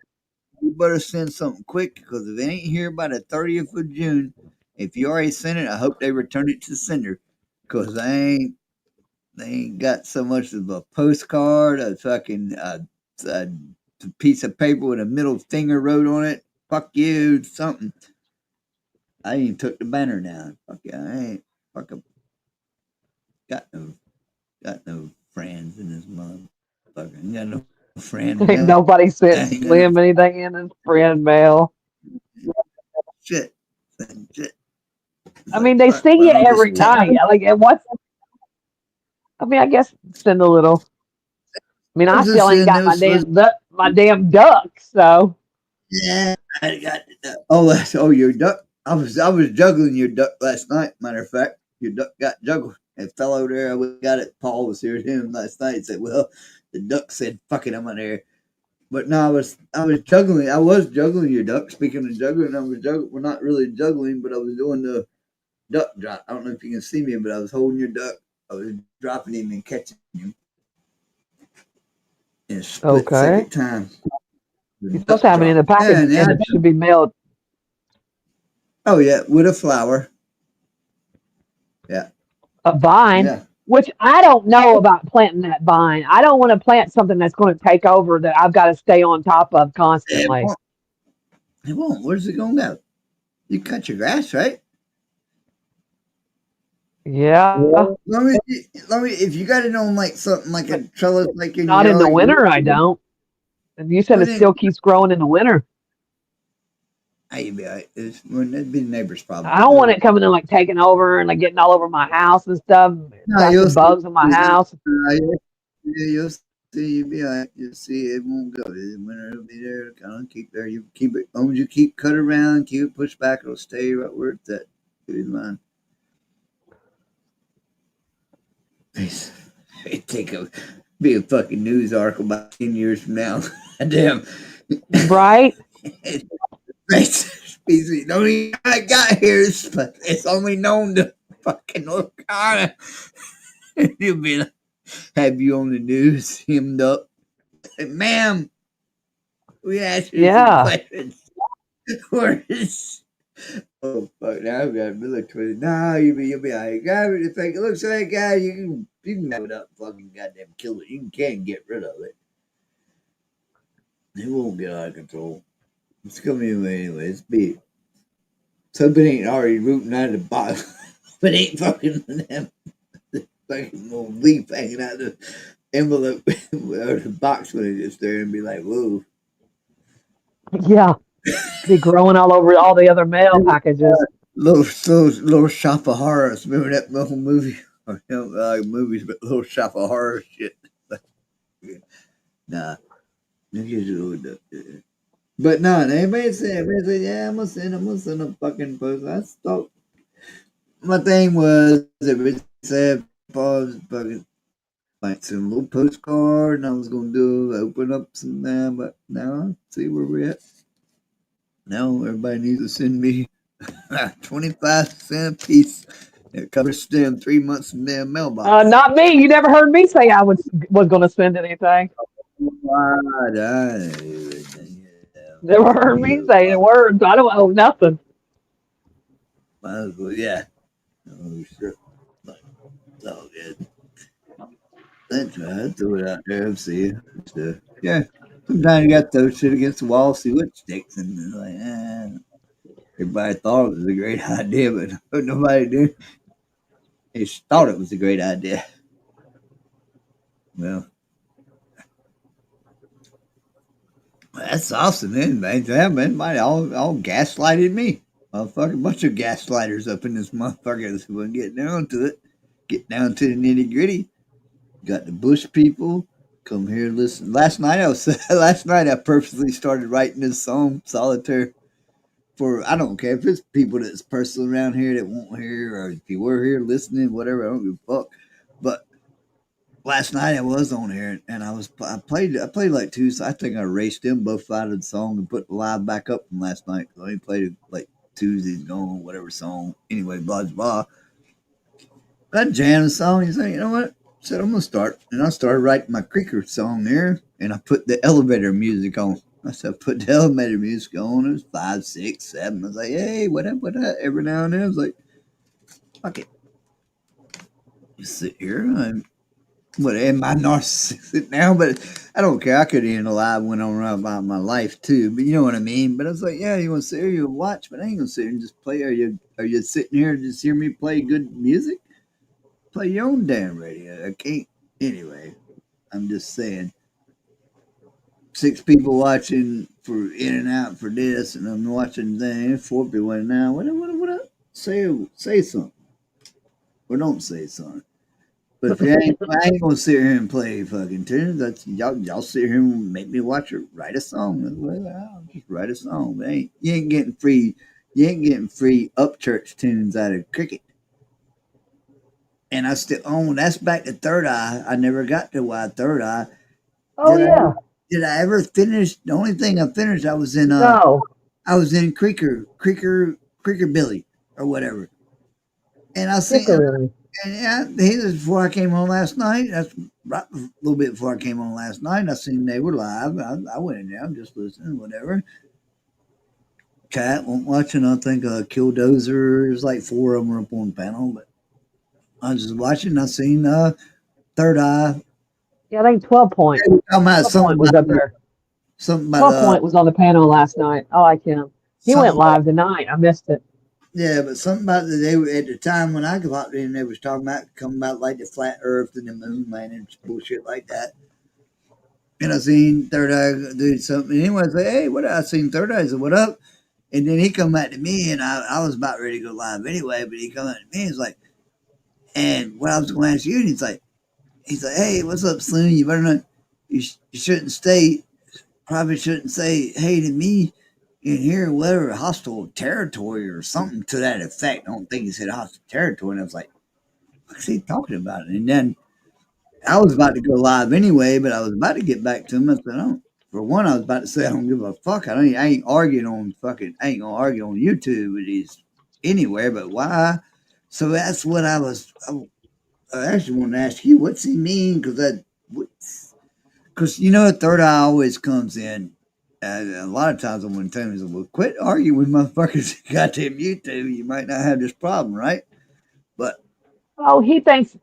S1: You better send something quick because if it ain't here by the 30th of June, if you already sent it, I hope they return it to the sender because they ain't got so much of a postcard, a fucking a piece of paper with a middle finger wrote on it. Fuck you, something. I even took the banner down. Fuck yeah, I ain't fucking got no friends in this motherfucker. Ain't got no friend
S4: Ain't
S1: mail.
S4: nobody
S1: I
S4: sent
S1: ain't got no
S4: Slim anything in his friend mail.
S1: shit.
S4: I mean, they
S1: Fuck,
S4: sing
S1: why
S4: it
S1: don't
S4: every
S1: just text?
S4: night. Like, and what's? I mean, I guess send a little. I mean,
S1: I
S4: I
S1: was just
S4: still ain't
S1: saying
S4: got
S1: this was
S4: my damn duck. So
S1: yeah. I got your duck. I was juggling your duck last night. Matter of fact, your duck got juggled. It fell over there. We got it. Paul was here with him last night. He said, "Well, the duck said, fuck it, I'm on there." But no, I was juggling. I was juggling your duck. Speaking of juggling, I was juggling. Well, not really juggling, but I was doing the duck drop. I don't know if you can see me, but I was holding your duck. I was dropping him and catching him in a split
S4: okay,
S1: second time. The
S4: you're supposed to
S1: duck
S4: have it in
S1: drop.
S4: a package,
S1: Yeah,
S4: and it should be mailed.
S1: oh yeah, with a flower. Yeah,
S4: A vine,
S1: yeah.
S4: which I don't know about planting that vine. I don't want to plant something that's going to take over that I've got to stay on top of
S1: It
S4: constantly.
S1: won't. It won't. Where's it going to go? You cut your grass, right?
S4: Yeah,
S1: Let me. If you got it on like something like a
S4: but
S1: trellis, like in
S4: not
S1: your
S4: in the
S1: yard,
S4: winter. I don't. And you said
S1: well
S4: it
S1: then,
S4: still keeps growing in the winter.
S1: you'd be all right. That'd be the neighbor's problem.
S4: I don't want it coming in like taking over and like getting all over my house and stuff,
S1: No, you'll
S4: catching
S1: see.
S4: bugs in my house.
S1: You'll see. You'll be all right. You'll see. It won't go. In winter, it'll be there. Kind of keep there. You keep it. As long as you keep cut around, keep it pushed back, it'll stay right where it's at. Good line. It be a fucking news article about 10 years from now. Damn.
S4: Right?
S1: Species don't even I got here, but it's only known to fucking North Carolina. You'll be like, have you on the news, hemmed up. Hey, ma'am, we asked you some
S4: Yeah.
S1: questions. Where is oh fuck now I've got military. Nah, you'll be like, guy if it looks like guy, you can have it up fucking goddamn kill it. You can't get rid of it. It won't get out of control. It's coming anyway. It's big. Something ain't already rooting out of the box. But ain't fucking them. Fucking little leaf hanging out the envelope or the box when it gets there and be like, whoa.
S4: Yeah. Be growing all over all the other mail packages.
S1: Little Shop of Horrors. Remember that little movie? Or, movies, but Little Shop of Horrors shit. Nah. But no, everybody said, yeah, I'm gonna send a fucking post. I thought my thing was if it said pause fucking like some little postcard and I was gonna open up some now, but now see where we're at. Now everybody needs to send me 25 cents a piece. It covers them 3 months in their mailbox.
S4: Not me. You never heard me say I was going to spend anything. Never heard me say a word. So I don't owe nothing.
S1: Might as well, yeah. Oh, shit. But it's all good. That's right. I throw it out there and see. So, yeah. Sometimes you got to throw shit against the wall, see what sticks, and it's like, everybody thought it was a great idea, but nobody did. They thought it was a great idea. Well, that's awesome, man. Everybody all gaslighted me. A fucking bunch of gaslighters up in this motherfucker. So we'll get down to it. Get down to the nitty gritty. Got the Bush people come here and listen. Last night I purposely started writing this song, Solitaire, for I don't care if it's people that's personal around here that won't hear, or if you were here listening, whatever. I don't give a fuck. But last night I was on here and I played like two. So I think I erased them both out of the song and put the live back up from last night. I only played it like Tuesday's gone, whatever song. Anyway, blah blah. I jammed the song and said, you know what? I said I'm gonna start, and I started writing my Creaker song there, and I put the elevator music on. I said put the elevator music on. It was 5, 6, 7. I was like, hey, what up? Every now and then I was like, fuck it. Just sit here and what am I narcissistic now? But I don't care. I could end a live went on around about my life too. But you know what I mean. But I was like, yeah, you want to sit here, you watch, but I ain't gonna sit here and just play. Are you sitting here and just hear me play good music? Play your own damn radio. I can't. Anyway, I'm just saying. 6 people watching for in and out for this, and I'm watching then 4 people in now. What up? Say something. Or don't say something. But if I ain't gonna sit here and play fucking tunes. That's y'all sit here and make me watch it. Write a song. I'll just write a song. But you ain't getting free Upchurch tunes out of Cricket. And I still own. That's back to Third Eye. I never got to why Third Eye.
S4: Oh yeah.
S1: Did I ever finish? The only thing I finished, I was in.
S4: No.
S1: I was in Creaker Billy or whatever. And I see.
S4: Particularly.
S1: And yeah, he was before I came on last night. That's right, a little bit before I came on last night. I seen they were live. I went in there. I'm just listening, whatever. Cat won't watching. I think Killdozer. There's like 4 of them up on the panel, but I was just watching. I seen Third Eye.
S4: Yeah, I think 12 Point. 12 Point was up there.
S1: Something about
S4: 12 Point was on the panel last night. I like him. He went live tonight. I missed it.
S1: Yeah, but something about they were at the time when I popped in, they was talking about coming about like the flat Earth and the moon landing, bullshit like that. And I seen Third Eye do something. Anyway, I said, hey, what? I seen Third Eye. I said, what up? And then he come back to me, and I was about ready to go live anyway. But he come back to me, he's like, and what I was going to ask you, and he's like, hey, what's up, Slim? You better not. You shouldn't probably shouldn't say hey to me in here, whatever, hostile territory or something to that effect. I don't think he said hostile territory. And I was like, what's he talking about? And then I was about to go live anyway, but I was about to get back to him. I said, for one, I was about to say, I don't give a fuck. I ain't arguing on I ain't going to argue on YouTube with these anywhere, but why? So that's what I actually want to ask you, what's he mean? Because you know, Third Eye always comes in. A lot of times I'm going to tell him, well, quit arguing with motherfuckers that got them YouTube. You might not have this problem, right? But
S4: he thinks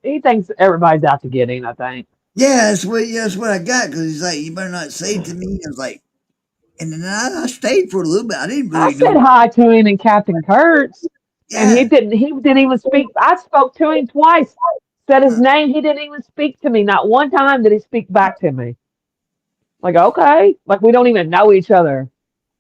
S4: everybody's out to get him, I think.
S1: yeah, that's what I got. Because he's like, you better not say it to me. I was like, and then I stayed for a little bit. I didn't really.
S4: I said hi to him and Captain Kurtz, and he didn't even speak. I spoke to him twice. Said his name. He didn't even speak to me. Not one time did he speak back to me. Like, okay. Like, we don't even know each other.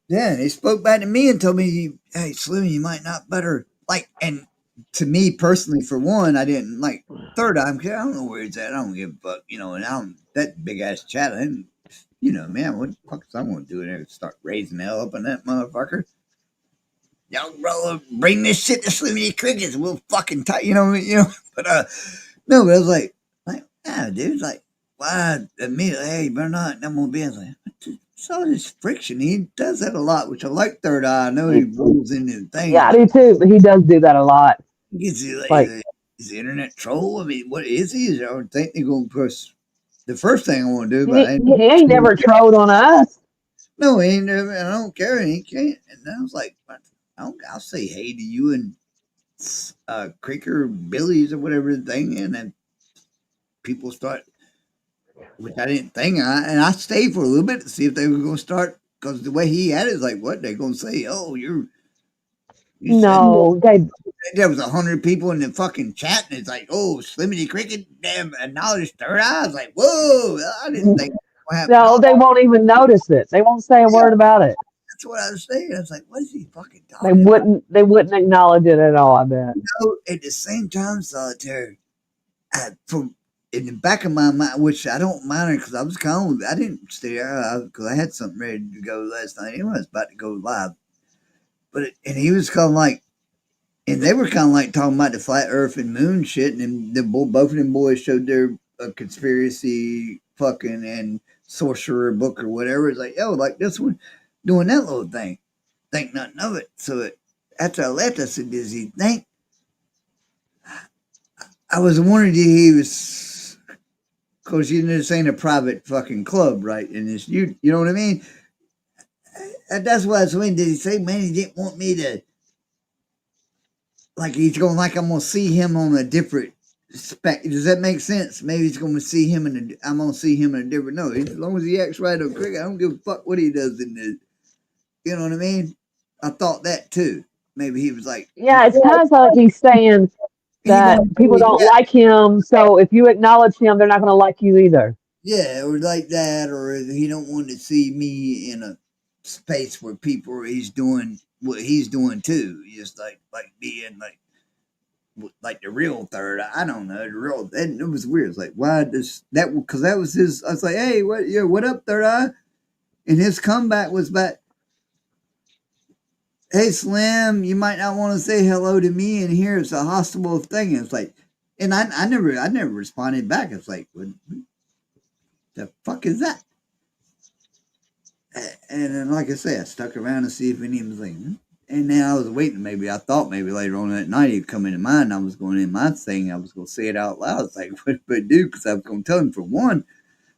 S1: Yeah, he spoke back to me and told me, hey, Slim, you might not better. Like, and to me personally, for one, I didn't like Third Eye. I don't know where he's at. I don't give a fuck. You know, and that big ass chat. You know, man, what the fuck is I going to do in there? Start raising hell up on that motherfucker? Y'all, brother, bring this shit to Slimmy Crickets. We'll fucking you know. But, no, but I was like, yeah, dude, like, why immediately, hey, you better not, I'm gonna be like, so this friction, he does that a lot, which I like Third Eye. I know he rolls into things.
S4: Yeah, I do too, but he does do that a lot.
S1: Is the internet troll? I mean, what is he? I think they're gonna push the first thing I want to do, but
S4: he ain't never trolled on us.
S1: No, he ain't never, I don't care. And he can't. And I was like, I'll say hey to you and Creaker Billy's or whatever the thing. And then people start, which I didn't think. And I stayed for a little bit to see if they were going to start. Because the way he had it is like, what? They're going to say, oh, you said
S4: No, they
S1: there was 100 people in the fucking chat. And it's like, oh, Slimity Cricket, damn, acknowledged third eye. I was like, whoa, I didn't think what happened.
S4: no, they won't even notice it. They won't say a word about it.
S1: That's what I was saying. I was like, what is he fucking talking
S4: They wouldn't acknowledge it at all, I bet.
S1: about? At the same time, Solitaire, from in the back of my mind, which I don't mind because I was kind of, I didn't stay there because I had something ready to go last night. Anyway, I was about to go live. And he was kind of like, and they were kind of like talking about the flat earth and moon shit. And then both of them boys showed their conspiracy fucking and sorcerer book or whatever. It's like, yo, like this one doing that little thing. Think nothing of it. So after I left, I said, does he think? I was wondering if he was, because this ain't a private fucking club, right? And it's you know what I mean? And that's why I was wondering, did he say, man, he didn't want me to, like he's going, like I'm going to see him on a different spec. Does that make sense? Maybe he's going to see him I'm going to see him in a different, no, as long as he acts right on cricket, I don't give a fuck what he does in the, you know what I mean? I thought that too. Maybe he was like,
S4: Yeah, it's kind of like he's saying that people don't like him, so if you acknowledge him, they're not going to like you either.
S1: yeah, or like that, or he don't want to see me in a space where people he's doing what he's doing too, just like being like the real third. I don't know the real. And it was weird. It's like why does that? Because that was his. I was like, hey, what up, third eye? And his comeback was back. Hey, Slim, you might not want to say hello to me in here. It's a hostile thing. And it's like, and I never responded back. It's like, what the fuck is that? And then, like I said, I stuck around to see if any was like, and then I was waiting. I thought maybe later on that night he'd come into mine. I was going in my thing. I was going to say it out loud. It's like, but dude, because I was going to tell him for one,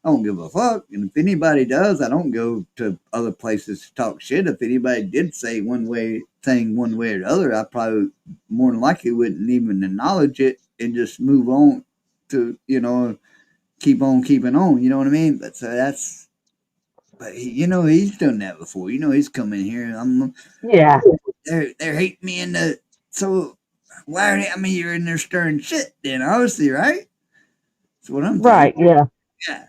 S1: I don't give a fuck. And if anybody does, I don't go to other places to talk shit. If anybody did say one way or the other, I probably more than likely wouldn't even acknowledge it and just move on to, keep on keeping on. You know what I mean? But so that's, but he's done that before. He's come in here and
S4: Yeah.
S1: they're hating me in the, so why are they, you're in there stirring shit then, obviously, right? That's what I'm doing.
S4: Right, yeah.
S1: Yeah.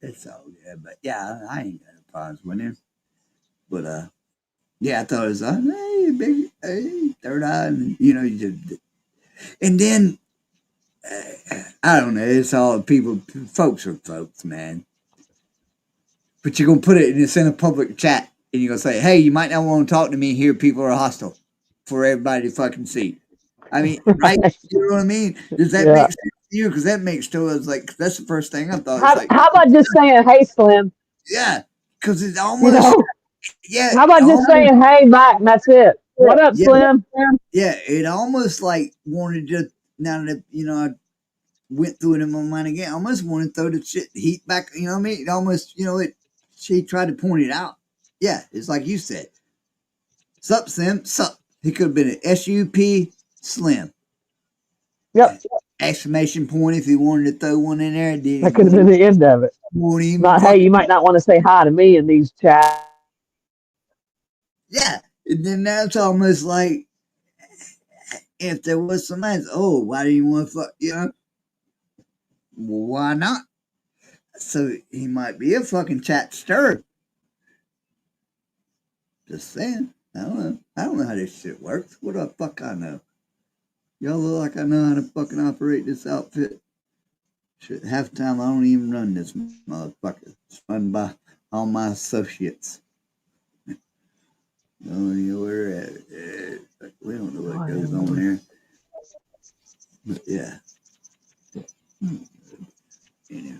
S1: It's all good, but yeah, I ain't got no problems with him. But yeah, I thought it was hey, big, hey, third eye, and and then I don't know. It's all people. Folks are folks, man. But you're gonna put it in a public chat, and you're gonna say, "Hey, you might not want to talk to me here. People are hostile for everybody to fucking see." Right? You know what I mean? Does that make sense to you? Because that makes us like that's the first thing I thought.
S4: How about just saying, "Hey, Slim"?
S1: Yeah, because it's almost yeah.
S4: How about just saying, "Hey, Mike"? And that's it. What up, Slim?
S1: Yeah, it almost like wanted to. Now that I went through it in my mind again, I almost wanted to throw the heat back. You know what I mean? It almost, she tried to point it out. Yeah, it's like you said. Sup, Slim? Sup? He could have been an SUP Slim.
S4: Yep.
S1: Exclamation point if he wanted to throw one in there.
S4: That could have been the end of it. Not, hey, you might not want to say hi to me in these chats.
S1: Yeah, and then that's almost like if there was somebody, why do you want to fuck, well, why not? So he might be a fucking chat stirrer. Just saying. I don't know. I don't know how this shit works. What the fuck I know? Y'all look like I know how to fucking operate this outfit. Shit, half the time I don't even run this motherfucker. It's run by all my associates. We don't know what goes on there. But yeah. Anyway,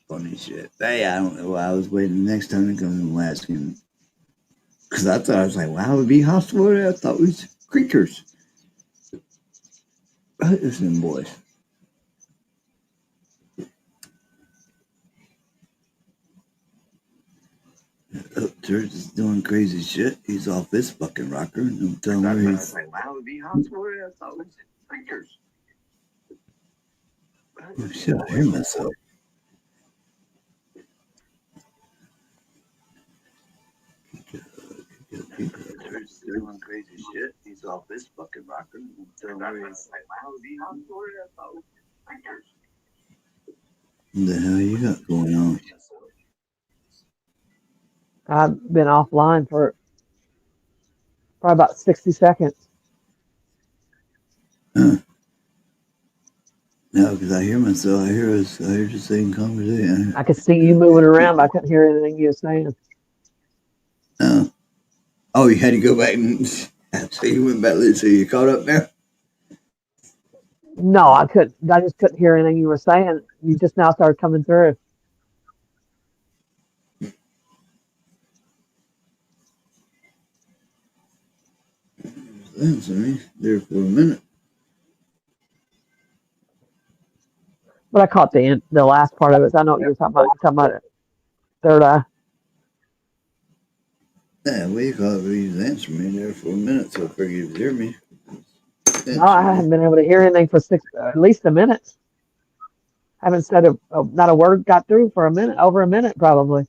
S1: funny shit. Hey, I don't know why I was waiting the next time to come and ask him. Because I thought, I was like, wow, it would be hostile. I thought it was creatures. Listen, boys. church is doing crazy shit. He's off his fucking rocker. I'm telling where he's. Oh, shit, I hear myself. Church is doing crazy shit. He's off his fucking rocker. I'm telling where he's. What the hell you got going on?
S4: I've been offline for probably about 60 seconds.
S1: Huh? No, because I hear myself. I hear us. I hear the same conversation.
S4: I could see you moving around, but I couldn't hear anything you were saying.
S1: Oh, you had to go back and. So you went back. So you caught up now?
S4: No, I couldn't. I just couldn't hear anything you were saying. You just now started coming through.
S1: Answer me there for a minute.
S4: But I caught the last part of it. So I know what you were talking about. You're talking about it. Third eye.
S1: Yeah, well, you caught me answer me there for a minute, so I figured you'd hear me.
S4: No, I haven't been able to hear anything for at least a minute. I haven't said not a word got through for a minute, over a minute probably.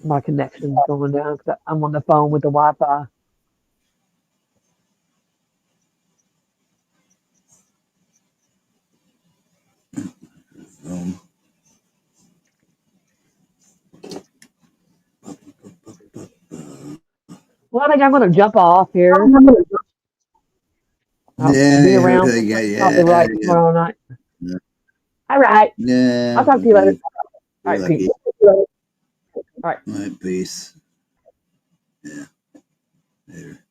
S4: My connection's going down because I'm on the phone with the Wi-Fi. Well, I think I'm going to jump off here. I'll be around probably right tomorrow night.
S1: Yeah.
S4: All right.
S1: Yeah.
S4: I'll talk to you later. All right, peace. All right.
S1: All right, peace. Yeah. Later.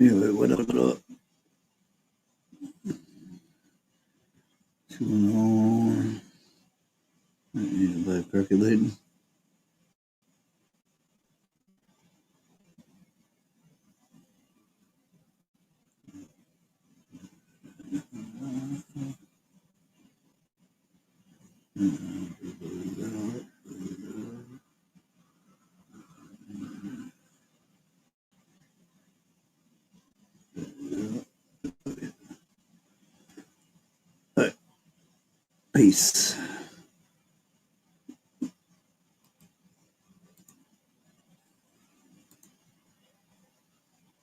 S1: Anyway, what up? What's going on? Anybody percolating? Peace.